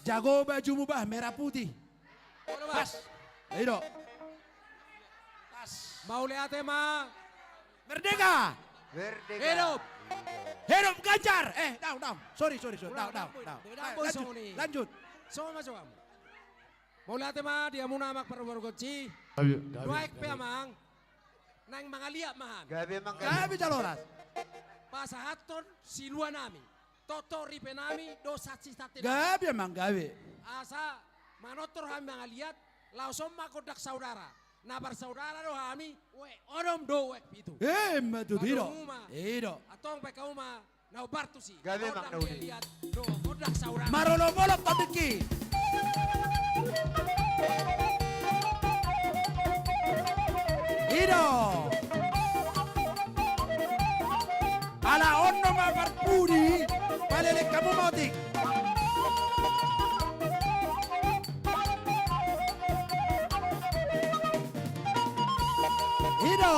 Jago baju mubah merah putih. Pas. Ayo. Pas. Mau lihat ma. Merdeka. Hidup. Hidup Ganjar. Down. Sorry. Down. Lanjut. Sama masuk kamu. Mau lihat ma dia mau namak perempuan koci. Baik pe amang. Nang mga liap mahan. Gabi jaloras. Pasahaton silua nami. Toto ripe nami dosa cita. Gabi emang gabi. Asa manotor kami mga liat. Langsung makodak saudara. Nabar saudara do kami. We onom do wek pitu. Matu hido. Hido. Atong pe kau ma. Nau bartu si. Gabi emang nauli. Do kodak saudara. Marolo molok tadiki. Hido. Balik kamu mau tik. Ido.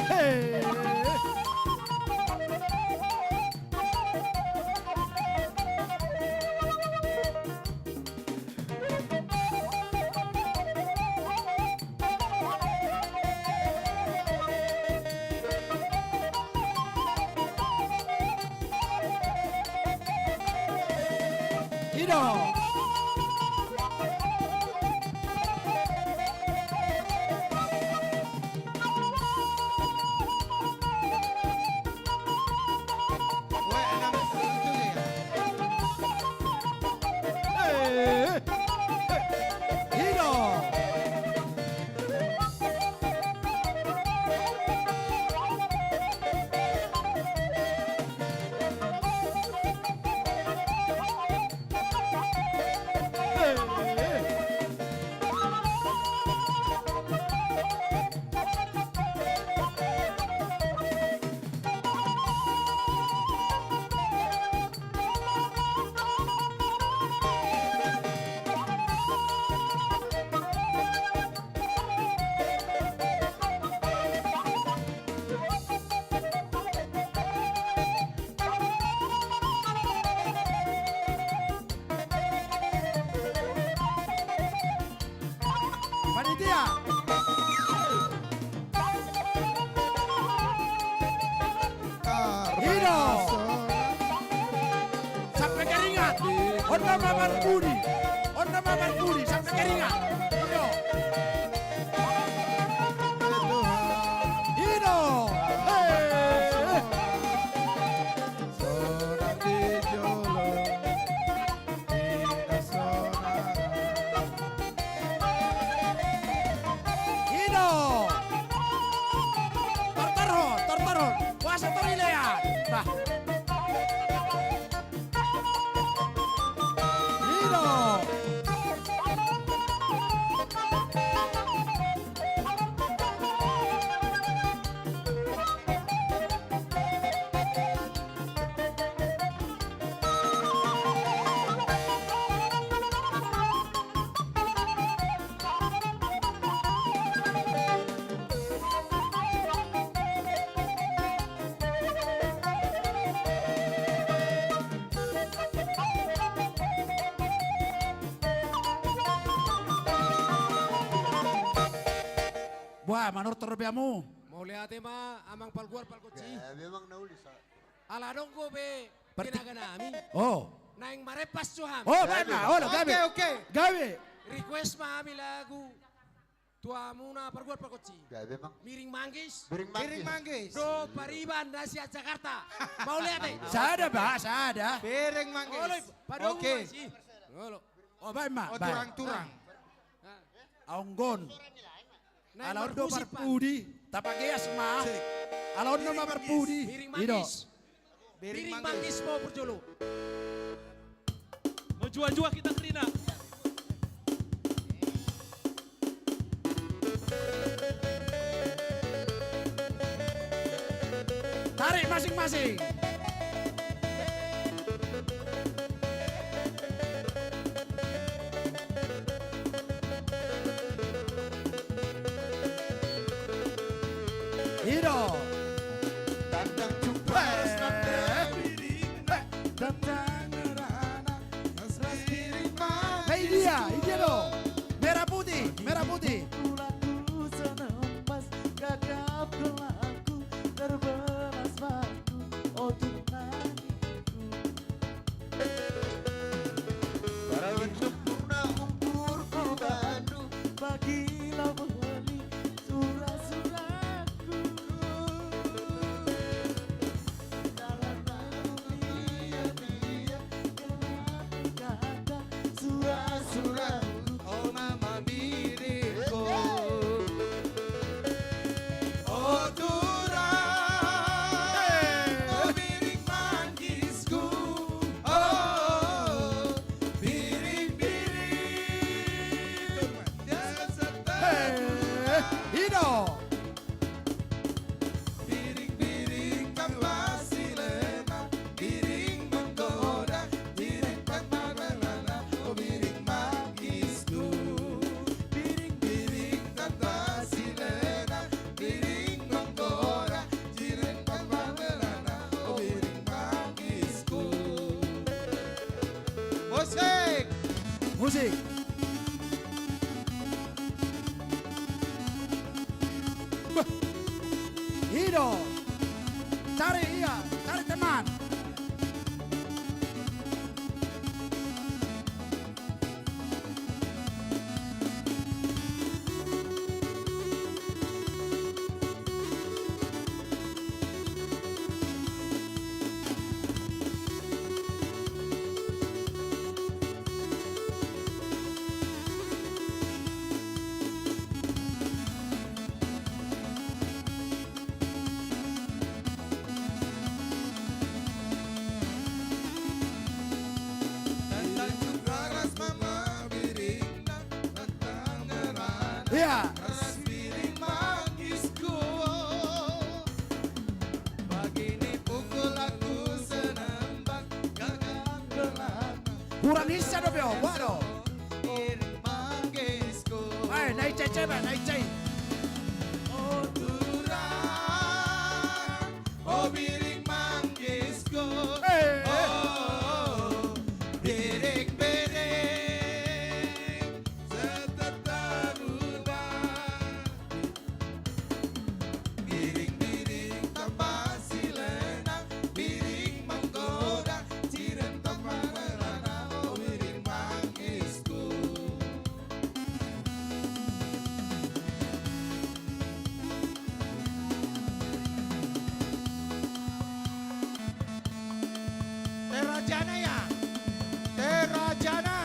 Hey. Ido. Panitia. Ido. Sampai keringat. Onda Mamar Budi. Onda Mamar Budi sampai keringat. Ido. Ido. Tortoro. Puasa Torilea. Bah. Ido. Wah, manor terbiamu. Mau lihat ma amang palguar palkoci. Ya, memang nauli sa. Ala dong go be. Kinaga nami. Oh. Naing marepas suham. Oh, baiklah. Oh, gabe. Oke. Gabe. Request mami lagu. Tua muna palguar palkoci. Ya, memang. Miring manggis. Miring manggis. Do Pariban Dasia Jakarta. Mau lihat eh? Sada, Pak, sada. Piring manggis. Oke. Oh, baik, Mak. Oh, turang-turang. Aunggon. Alaun do Marpudi, tapagaya semua. Alaun do Marpudi. Ido. Miring manggis mau berjolo. Mau jua-jua kita kerina. Tarik masing-masing. Ido. Tantang jumpa. Hei dia lo. Merah putih, merah putih. Surat Musik. Musik. Hido. Cari teman. Iya. Piring manggisku, begini pukul aku senembak gagang gelap. Kurang hisa dong yo, waduh. Piring manggisku. Naik cece, naik cece. Oh turang, oh piring manggisku. Oh, piring-piring setetar ubah. Piring-piring tanpa silenang, piring menggoda, ciren tanpa ngerana, oh piring manggisku. Terajana ya. Terajana.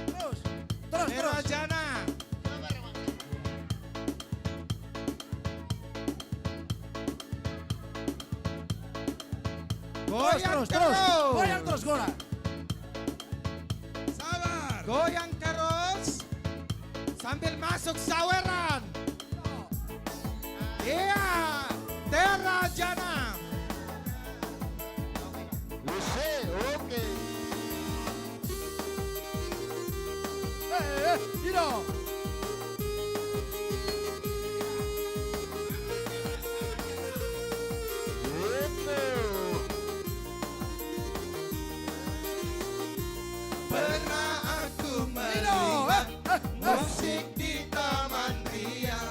Terus. Terajana. Terus. Goyang terus, Gora. Sabar. Goyang terus sambil masuk saweran. Iya, Terajana. Oke. Hido. Pernah aku melihat musik di Taman Ria,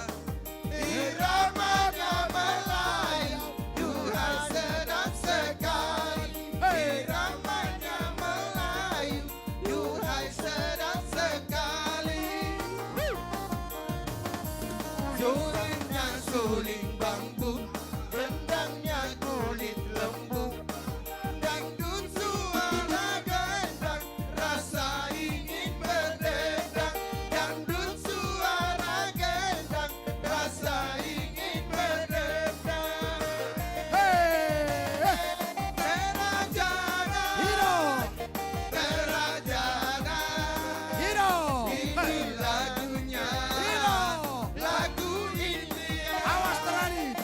irama Melayu, duhai sedap sekali. Iramanya Melayu, duhai sedap sekali. Sulingnya suling bambu, rendangnya kulit lembu. Dangdut suara gendang, rasa ingin berdendang. Dangdut suara gendang, rasa ingin berdendang. Terajana, Terajana, ini lagunya, lagu India. Awas terani.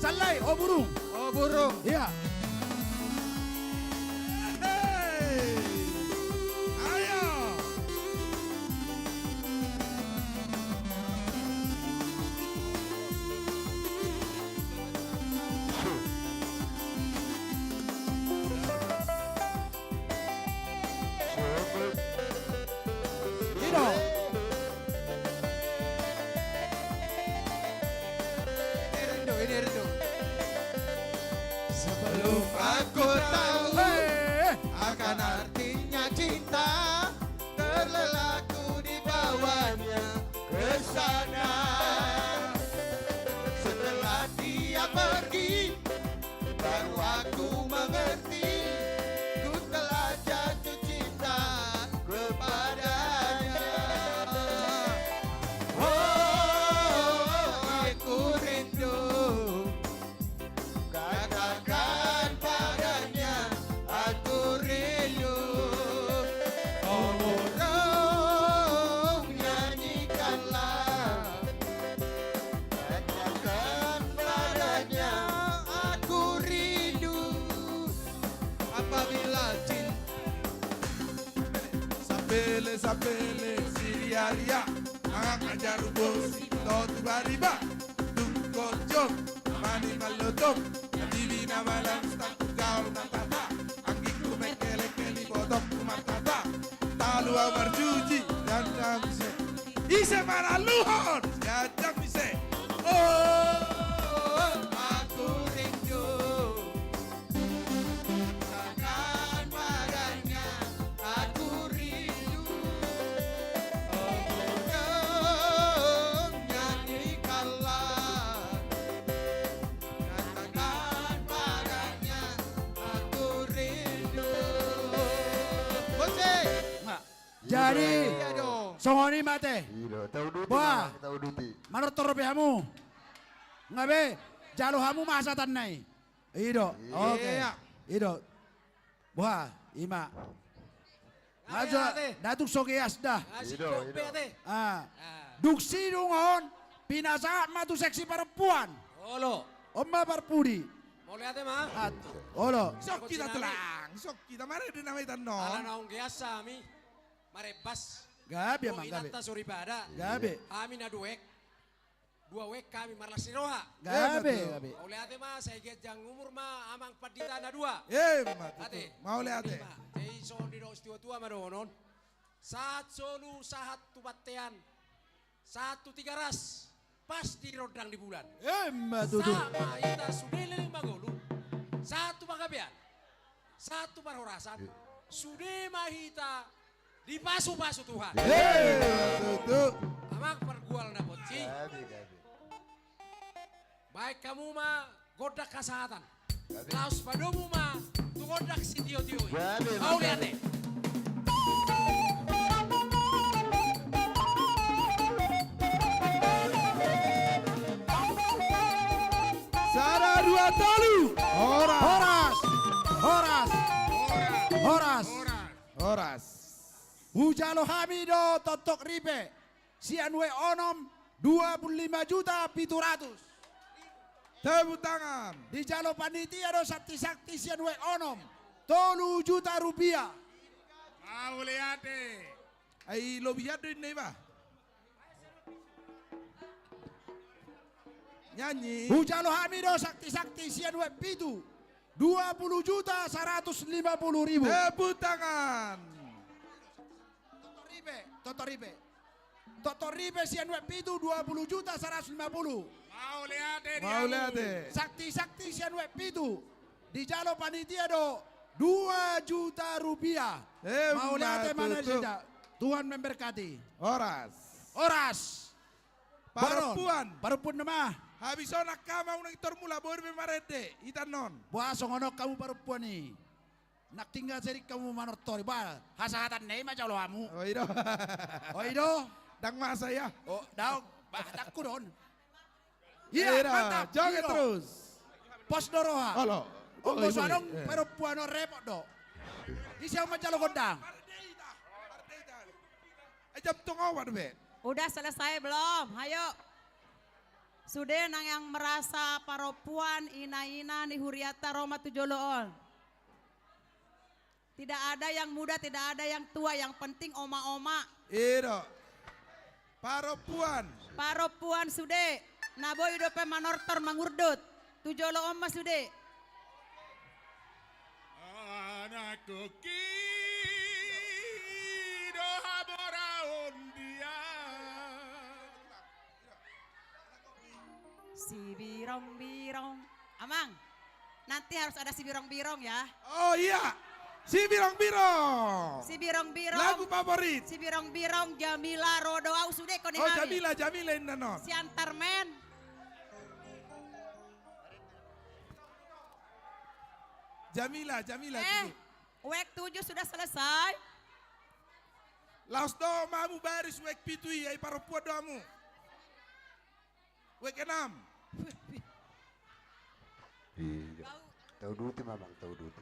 Salai, oh burung. Oh burung. Iya. Ayo. Hino. Ini rindu. Sebelum aku tahu akan artinya cinta, terlelaku dibawanya ke sana. Setelah dia pergi, baru aku mengerti, ku telah jatuh cinta kepadanya. Oh, aku rindu, katakan padanya, aku rindu. Oh burung, nyanyikanlah, katakan padanya, aku rindu. Apabila cinta sapele siriaria, ajar bos totu bariba, tungkojok mani malotok, divina malam staku kau natata, anggiku mekele keli botok kumatata, talu amar juji dan damse, ise para luhon ya damse. Oh, aku rindu, katakan padanya, aku rindu. Oh burung, nyanyikanlah, katakan padanya, aku rindu. Bose. Jadi, Iya dong. songoni mate. Wah, Tahu duti. manor torobe hamu. Ngabe, jalo hamu masa tanai. Ido, oke. Iya. Ido. Wah, ima. Ngajo, datuk soge asda. Ah, duksi dungon, pinasa matu seksi perempuan. Olo. Oma parpudi. Mau lihat ya, Ma? Olo. Sok kita telang, sok kita mari dinamai Ala tanon. naong kiasa, mi. Marebas. Gabi Yo emang gabi. inata suri pada. Gabi. Kami na duwek. 2 wek kami marlas roha. Gabi, gabi. Mau lihat ya, Ma? Saya get jang umur ma amang padita na 2. Ate, mau lihat ate. Jadi son di dos tua madonon. Saat solu sahat tubatean. 1 3 ras. Pas di rodang di bulan. Tutu. Sama ita sudah leleng magolu. 1 pagabian. 1 parhorasan. Sudah mahita di pasu-pasu Tuhan. Tutu. Amak pergual na poci. Baik kamu mah godak kesehatan. Laos padomu mah tu godak si tio-tio. Mau lihat deh. Sara 2 tolu. Horas. Horas. Horas. Horas. Hujalo Hamido totok ribe. Sianwe onom 25.700.000. Tepuk tangan. Di jalo panitia do sakti-sakti sianwe onom 3 juta rupiah. Mau lihat deh. Ai lo biado ini ba? Nyanyi. Hujalo Hamido sakti-sakti sianwe pitu 20.150.000. Tepuk tangan. Totoribe. Totoribe sianwe pitu 20.150.000. Mau lihat deh. Mau lihat deh. Sakti-sakti sianwe pitu. Di jalo panitia do 2 juta rupiah. Mau lihat mana saja. Tuhan memberkati. Horas. Horas. Perempuan. Perempuan nama. Habis onak kama unang itor mula baru memarede. Itan non. Wah songono kamu perempuan nih. Nak tinggal seri kamu manortori. Bah hasahatan nih macam lo kamu. Oido. Oido. Dang masa ya. Oh daun. Bah takku don. Iya mantap. Joget terus. Pos doroha. Halo. Onggo sanong perempuan no repot do. Di siang macam lo gondang. Ajab tong awan be. Udah selesai belum? Ayo. Sudah nang yang merasa paropuan ina-ina ni huriata Roma tujoloon. Tidak ada yang muda, tidak ada yang tua, yang penting oma-oma. Iro. Paropuan. Paropuan sudah. Naboy dope manortor mangurdut. Tujoloon mas sudah. Anakku kido haboraon dia. Si birong-birong. Amang, nanti harus ada si birong-birong ya. Oh iya, si birong-birong. Si birong-birong. Lagu favorit. Si birong-birong Jamila Rodoau sudah kau Oh Jamila Indanon. Si Antarmen. Jamila. Wek 7 sudah selesai. Laos do mamu baris wek pitui ay paropuan doamu. Wek 6. Iya. Tahu duti mamang, tahu duti.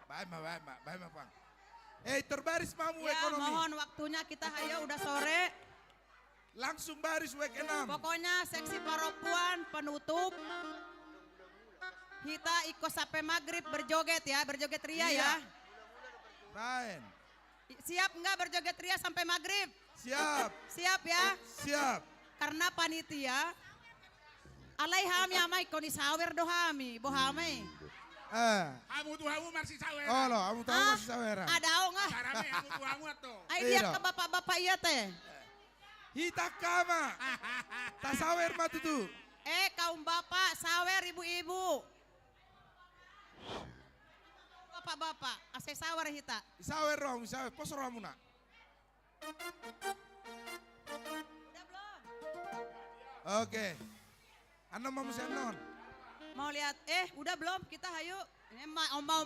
Baik, Bang. Terbaris mamu Ya, ekonomi. mohon waktunya kita hayo udah sore. Langsung baris wek 6. Pokoknya seksi paropuan penutup. Kita ikut sampai maghrib berjoget ya, berjoget ria Iya. ya. Baik. Siap enggak berjoget ria sampai maghrib? Siap. Siap ya? Siap. Karena panitia alai hami amai koni sawer dohami, bohame. Hamu tuh hamu masih sawer. Oh lo, kamu tahu masih saweran. Ada enggak? Carame hamu tuh hamu tuh. Ay dia ke bapak-bapak iya teh. Hita kama. Tak sawer matu tuh. Kaum bapak, sawer ibu-ibu. Bapak-bapak, ase sawer hita. Sawer rom, sawer. Pos romuna. Udah belum? Oke. Anda mau musim non? Mau lihat, udah belum? Kita hayu. Ini oma,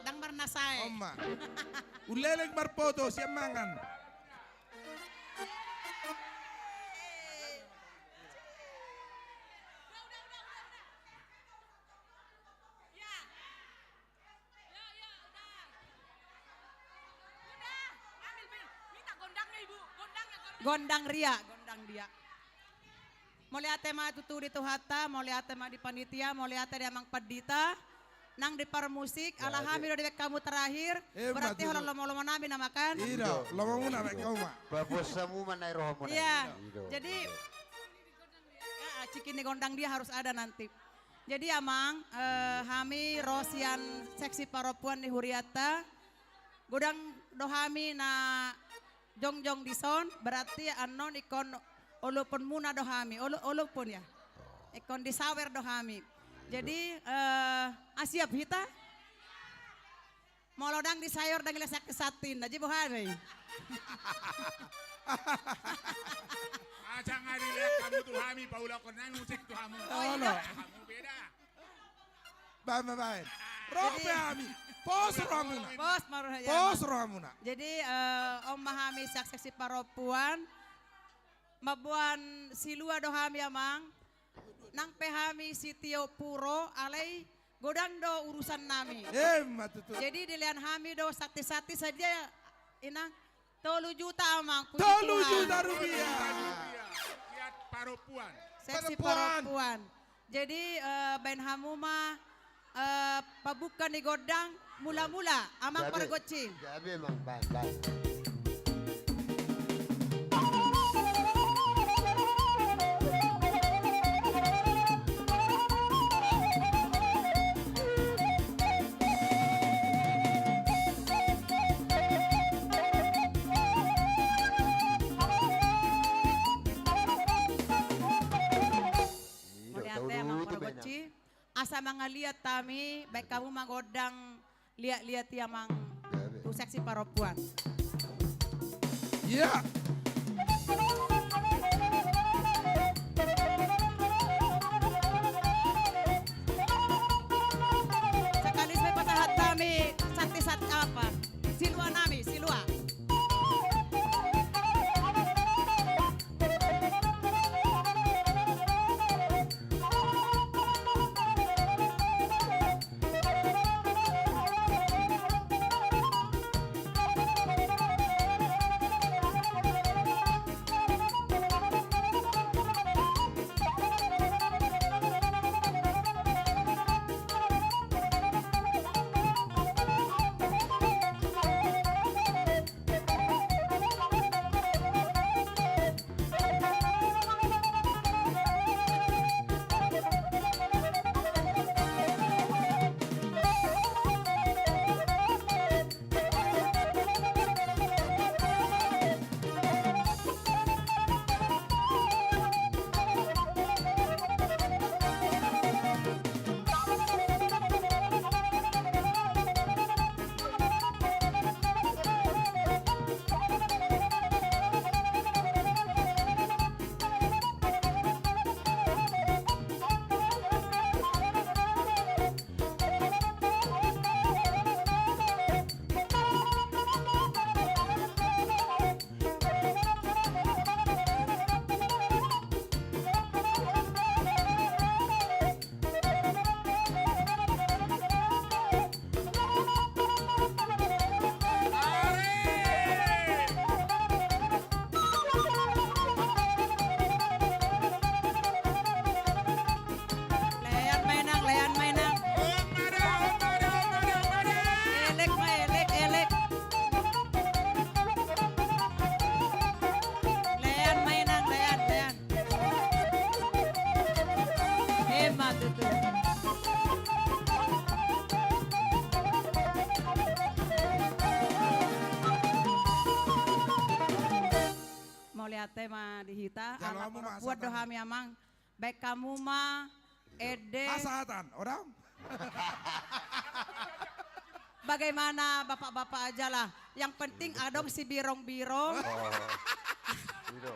dang bernasai. Oma. Uleleng barpoto, siap mangan. Gondang ria, gondang dia. Mau lihat tema tutu di Tuhata, mau lihat tema di panitia, mau lihat di Amang Padita, nang di musik, alhamdulillah di kamu terakhir, berarti kalau lomo nabi namakan. Iya, lomo muna mek kau mak. Babosamu mana roh muna. Iya, jadi cikin di gondang dia harus ada nanti. Jadi Amang, kami Rosian seksi paropuan di Huriata, godang dohami na jongjong dison berarti anon ikon olopon muna dohami olopon ya ikon disawer dohami jadi asiap hita molodang disayur dan lesak kesatin aja bohane Jangan dilihat kamu tuh hami paula konan musik tuh hamu. Kamu beda. Baik. Robe hami. Pos ramuna. Pos ramuna. Jadi Om Mahami saksi paropuan mabuan silua dohami amang nang pehami sitio puro alai godang do urusan nami. Jadi dilian hami do sakti-sakti saja inang 3 juta amang. 3 juta rupiah. Lihat paropuan. Seksi paropuan. Jadi ben hamu mah pabukan di godang mula-mula amang pergocing. Jabe emang baik. Asa mga lihat tami, baik kamu magodang lihat-lihat yang mang tu seksi paropuan. Iya. Sekali saya patahat kami, sakti-sakti apa? Silua nami, silua. ya. Jalo Anak amu orang mah buat asatan. dohami amang. Baik kamu mah, Ede. Asatan, orang? Bagaimana bapak-bapak aja lah. Yang penting adong si birong-birong. Biro.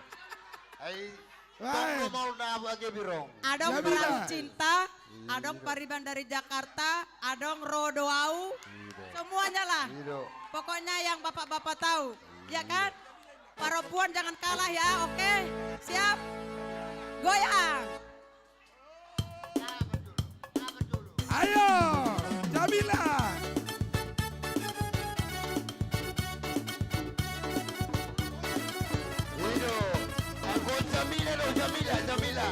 Ai tonggo mau na bagi birong. Adong perahu cinta, adong pariban dari Jakarta, adong rodoau. Semuanya lah. Pokoknya yang bapak-bapak tahu. Ya kan? Parapuan jangan kalah ya, oke? Siap? Goyang. Ayo, Jamila. Biro. Aku Jamila lo, Jamila, Jamila.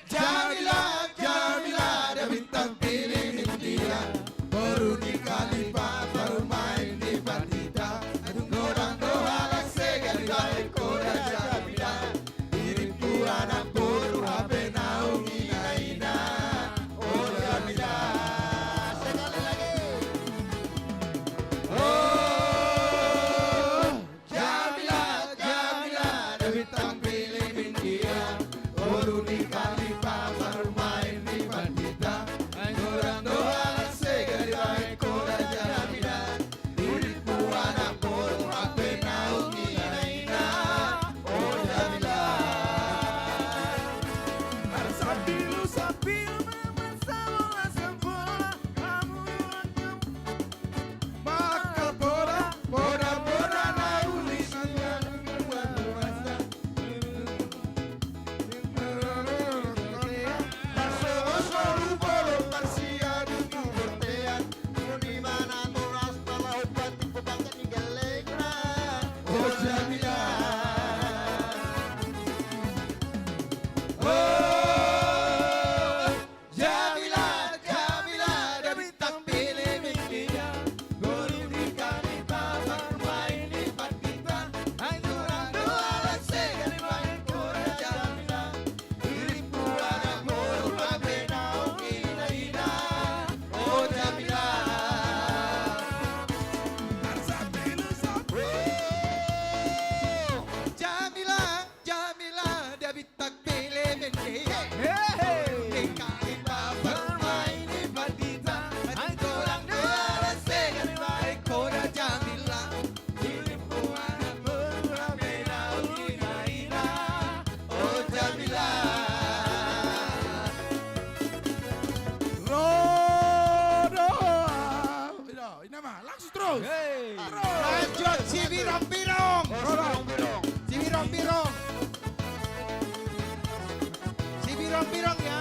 Jamila, Jamila, ada bintang pilih India. Baru nikah baru main di Bandita. Adung orang doa segar baik koda Jamila. Diriku anak boru habe nau ina. Oh Jamila. Sekali lagi. Oh Jamila, Jamila, ada bintang pilih India. Baru nikah baru main di Bandita. Orang doa segar baik koda Jamila. Diriku anak boru habe nau ina. Oh Jamila. Sabilu sabilu memang sempurna kamu maka boda nauli Oh Jamila. Oh Jamila, Jamila, ada bintang pilih India. Baru nikah bermain di Bandita. Orang doa segar baik koda Jamila. Diriku anak boru habe nau ina. Oh Jamila. Jamila, Jamila, dia bintang pilih India. Nikah bermain di Bandita. Orang doa segar baik koda Jamila. Diriku anak boru habe nau ina. Oh Jamila. Ini mah langsung terus. Lanjut si birong-birong. Si birong-birong. Si birong-birong ya.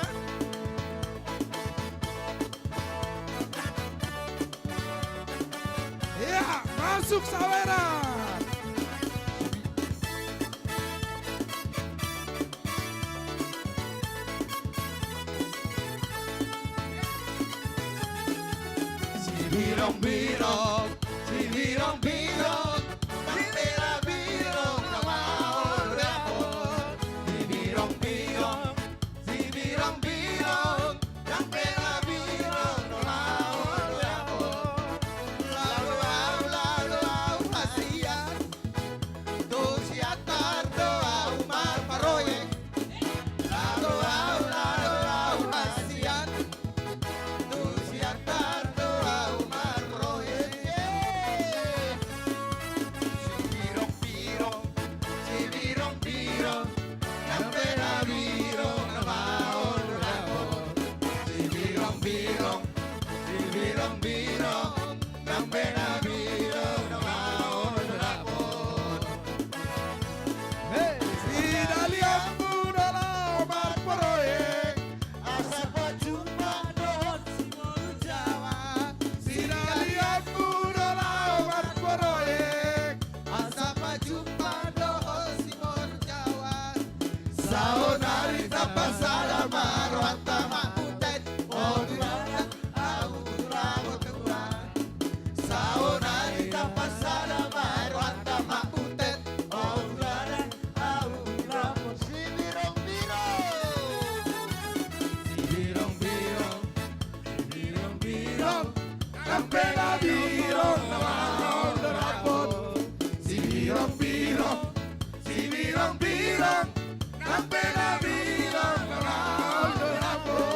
Ya, masuk Sawera. Si birong-birong, si birong-birong, pera birong na maorapon. Si birong-birong, si birong-birong, pera birong na maorapon. Lalu hasian, siatar doa Umar Paroyek. Lalu hasian, siatar doa Umar Paroyek. pena birong naon rapot. Si birong-birong, si birong-birong, na pena birong naon rapot.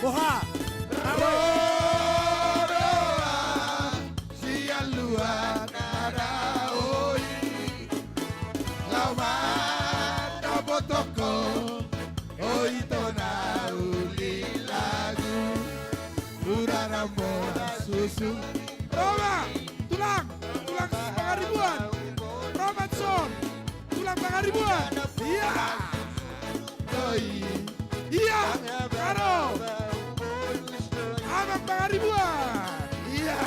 Boha. Siang luar nada oi. Laumat abotoko. Oi tona uli lagu. Uraramo susu. Roma, tulang Pangaribuan. Romanson, tulang Pangaribuan. Iya. Oi. Iya, Karo. Abang Pangaribuan. Iya.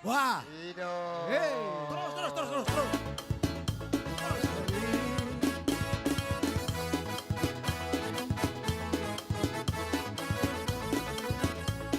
Wah. Hey. Terus.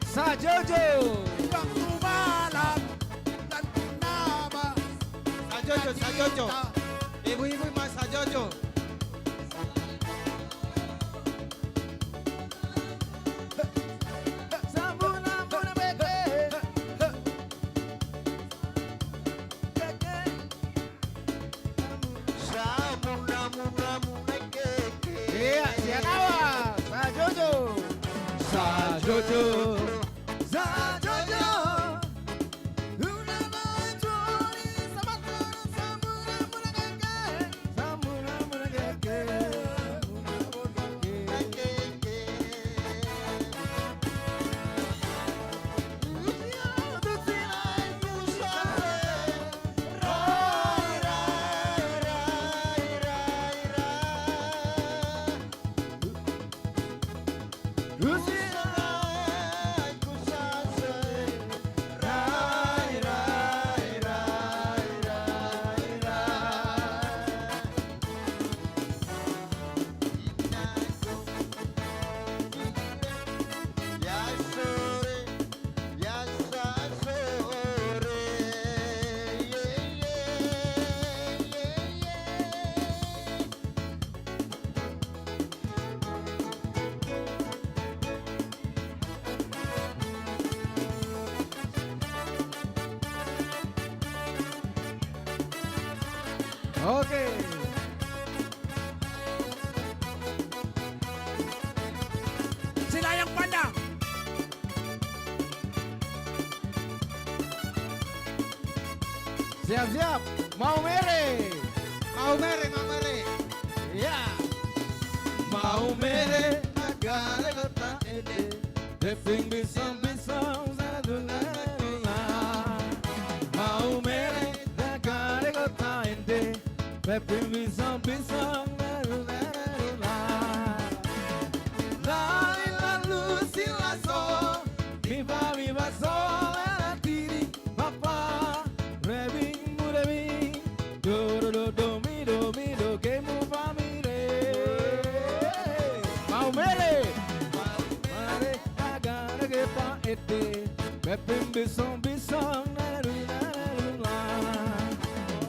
Sajojo. Waktu malam dan purnama. Sajojo. Ibu-ibu mas Sajojo. Iya, siapa? Sajojo. Sajojo. Sajojo. Samuna Oke. Sila yang pandang. Siap-siap. Mau mere. Mau mere, mau mere. Ya. Mau mere negara kota ini. Deving bisong-bisong sana. Mau mere negara kota ini. Deving bisong-bisong sana. Lalu silaso. Viva sol la tiri papa. Rebing muremi. Do mi do que mu fa mi re. Mau mere. Mare agara que pa ete. Pepim bisong la.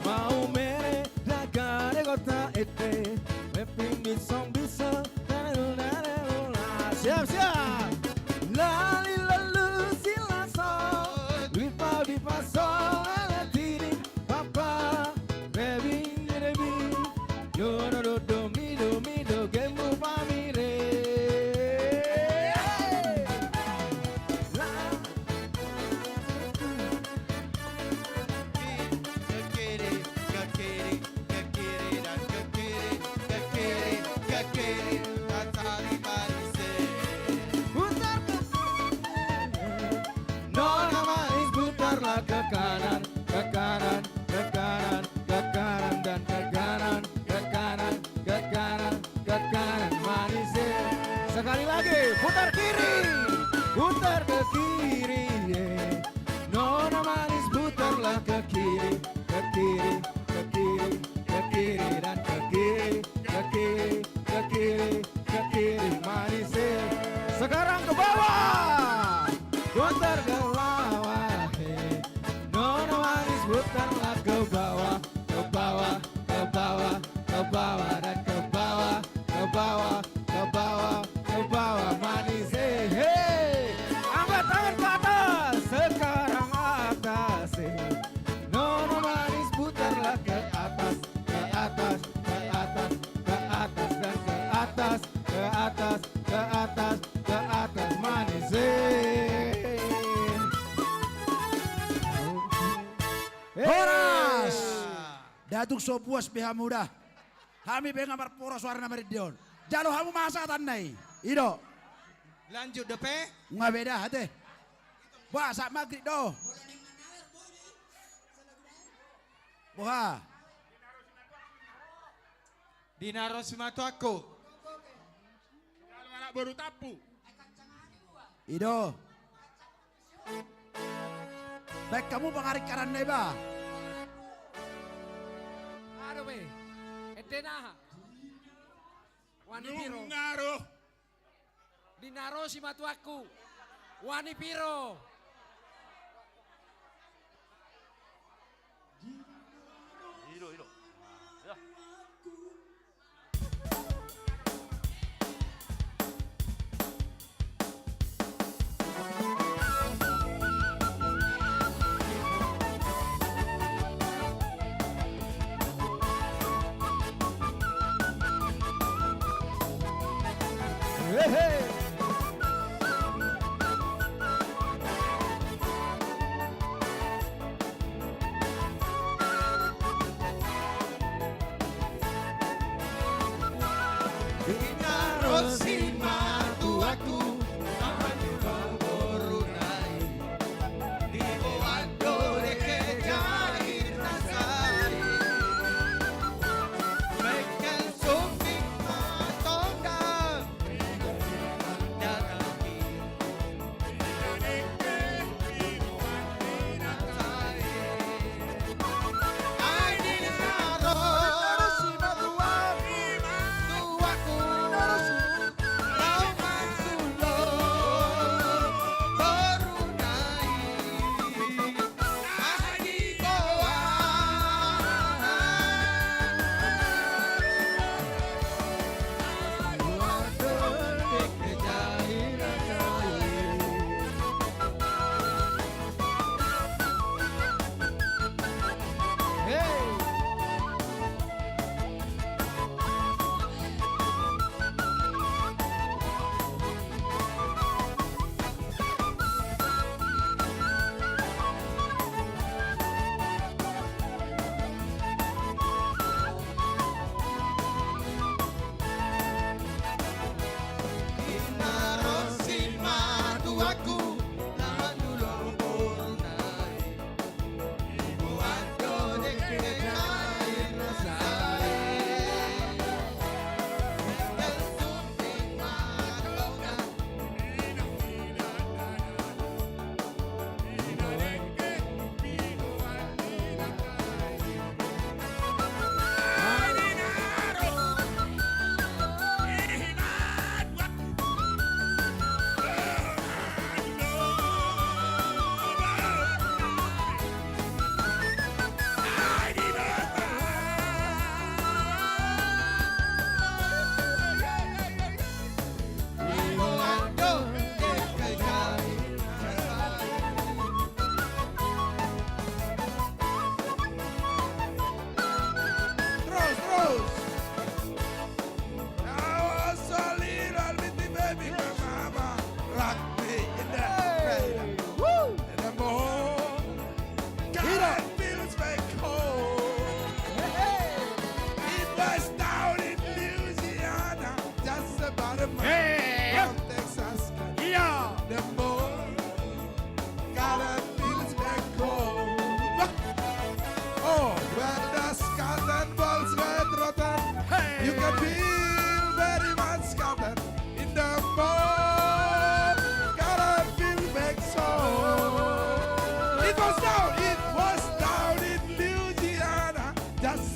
Mau mere agara kota ete. Pepim bisong la. Siap siap. Lali lalu silaso. Viva sol la tiri papa. Rebing do mi do que mu fa mi re. Nona manis putarlah ke kanan, ke kanan, ke kanan, ke kanan dan ke kanan, ke kanan, ke kanan, ke kanan manis. Sekali lagi putar kiri, putar ke kiri. Nona manis putarlah ke kiri, ke kiri, ke kiri, ke kiri dan ke kiri, ke kiri, ke kiri, ke kiri manis. Sekarang ke bawah, putar ke bawah. Nona manis putarlah ke bawah, ke bawah, ke bawah, ke bawah dan ke bawah, ke bawah, ke bawah, ke bawah manis. Hey, angkat tangan ke atas, sekarang atas. Nona manis putarlah ke atas, ke atas, ke atas, ke atas dan ke atas, ke atas, ke atas, ke atas manis. Horas. Datuk so puas beha muda. Kami benga marporos warna meridion. Jalo hamu masa tanai. Ido. Lanjut depe. Nggak beda hati. Wah sak maghrib do. Wah. Dinaro simatu aku. Kalau anak baru tapu. Ido. Baik kamu pengarik karan neba. Aduh be, etenaha. Wani piro. Naro. Dinaro si matu aku. Wani piro. Ido. Ya.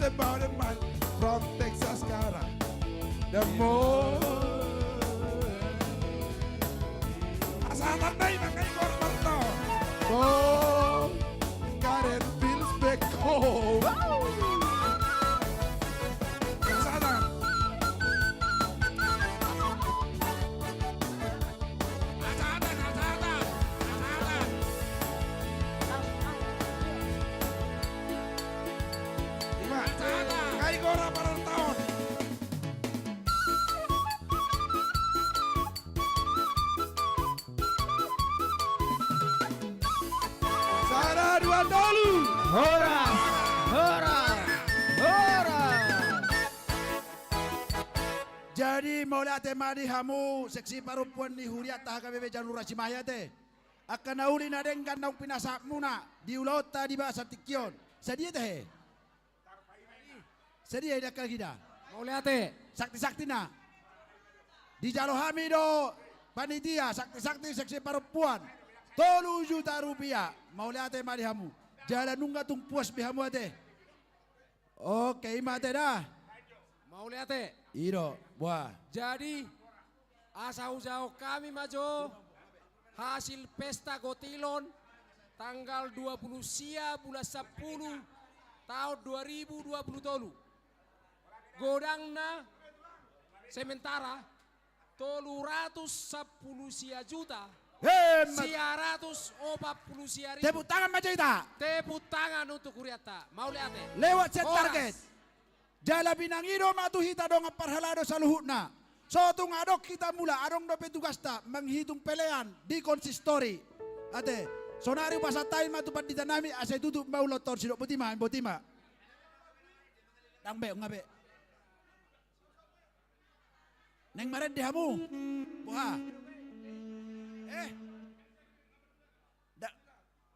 about a man from Texas, Canada. The more asalan na yung mga korban to. Oh, Karen feels back home. Asalan. Kay Gora para ng taon. Sana dua dolu. Hora, hora, hora. Jadi maulah tema di hamu seksi perempuan di huriat tak KBB jalur Rasimaya teh. Akan nauli nadengkan nau pinasak muna di ulota di bahasa tikion. Sedia teh. Sedia ida kita. Maulah teh. Sakti-sakti na. Di Jalo Hamido panitia sakti-sakti seksi perempuan. 3 juta rupiah. Maulah teh mari hamu. Jalan nungga tung puas bihamu ate. Oke, mate dah. Mau lihat teh? Iro, buah. Jadi asa usaha kami maju hasil pesta Gotilon tanggal 20 sia bulan 10 tahun 2020. Godangna sementara 310 sia juta. Siaratus 40 siari. Tepuk tangan macam itu. Tepuk tangan untuk Huriata. Mau lihat teh? Lewat set target. Jala binangiro matu hita dong parhalado saluhutna. So tung adok kita mula adong do petugas ta menghitung pelean di konsistori. Ate, sonari pasatain matu pandita nami ase tutup mau lotor sidok botima. Dang be ngabe. Neng maren dihamu. Wah.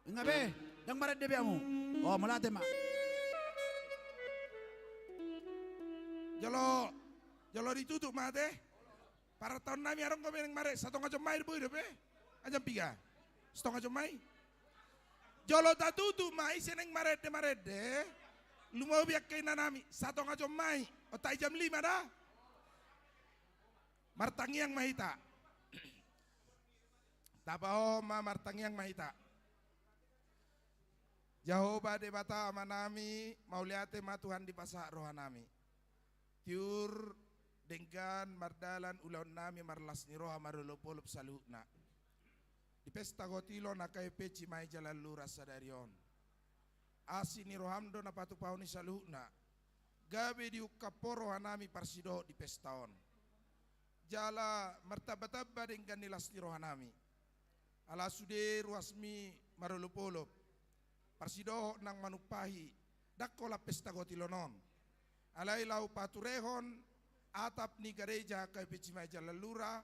Ngabe, dang marat debiamu. Oh, malate mak. Jalo ditutup mate. Para tahun nami arong kami yang mare 1,5 mai boy depe. Ajam 3. 1,5 mai. Jalo tak tutup mai seneng maret de. Lumau biak kay nanami 1,5 mai. Otai jam 5 dah. Martangiang mahita. Tabaho ma martangiang mahita. Jehovah debata amanami mauliate ma Tuhan di pasak rohanami. Tiur denggan mardalan ulaun nami marlas ni roha marulopolop salukna. Di pesta gotilo na kay peci mai jalan lura sadarion. Asi ni rohamdo na patupau ni salukna. Gabe di ukaporo hanami parsido di pestaon. Jala martaba-taba denggan nilas ni rohanami. Ala sude ruasmi marulopolop. Parsido nang manupahi dakola pesta gotilonon. Alai lau paturehon atap ni gereja kay pecimai jalalura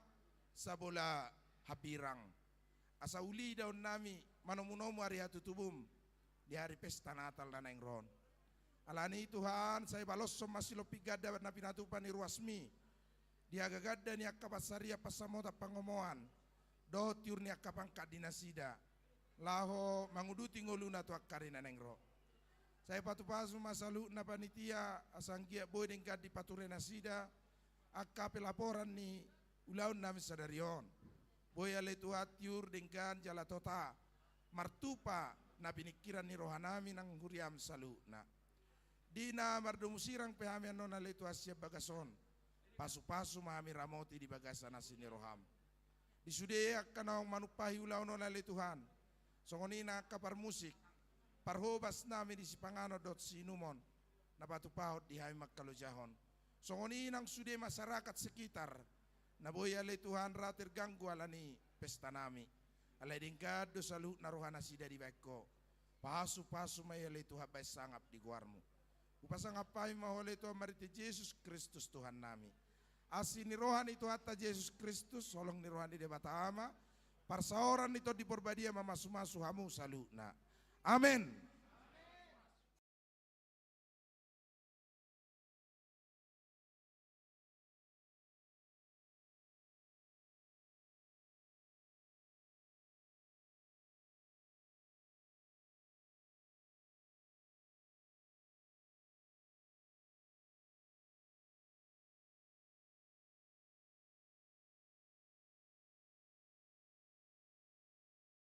sabola hapirang. Asa uli daun nami manomunomu hari hatutubum di hari pesta Natal na ron. Alani Tuhan saya balos masih lopi gada na pinatupan ni ruasmi. Dia gagada ni akapasaria pasamota pangomoan. Do tiur ni akapangkat dinasida. Laho manguduti ngoluna tu akarina nengro. Saya patu-pasu masalu na panitia asanggia boy dengkat di pature nasida akape laporan ni ulaun nami sadarion. Boy ale tu hatiur dengkan jala tota martupa na pinikiran ni rohanami nang huriam salu na. Dina mardumusirang pehami anon ale tu asya bagason. Pasu-pasu mahami ramoti di bagasan asini roham. Disudea kanang manupahi ulaun ale Tuhan. Songonina kapar musik parhobas nami di sipangano dot sinumon napatupahot di hay magkalojahon. Songoninang sude masyarakat sekitar naboy alay Tuhan rater ganggu alani pesta nami. Alay dingkad do salut narohana sida di baiko. Pasu-pasu may alay Tuhan bay sangap di guarmu. Upasangap pay mahole to mariti Jesus Kristus Tuhan nami. Asi ni rohan itu hatta Jesus Kristus solong ni rohan di debata ama. Parsaoran itu diperbadia mamasu-masu hamu saluna. Amin.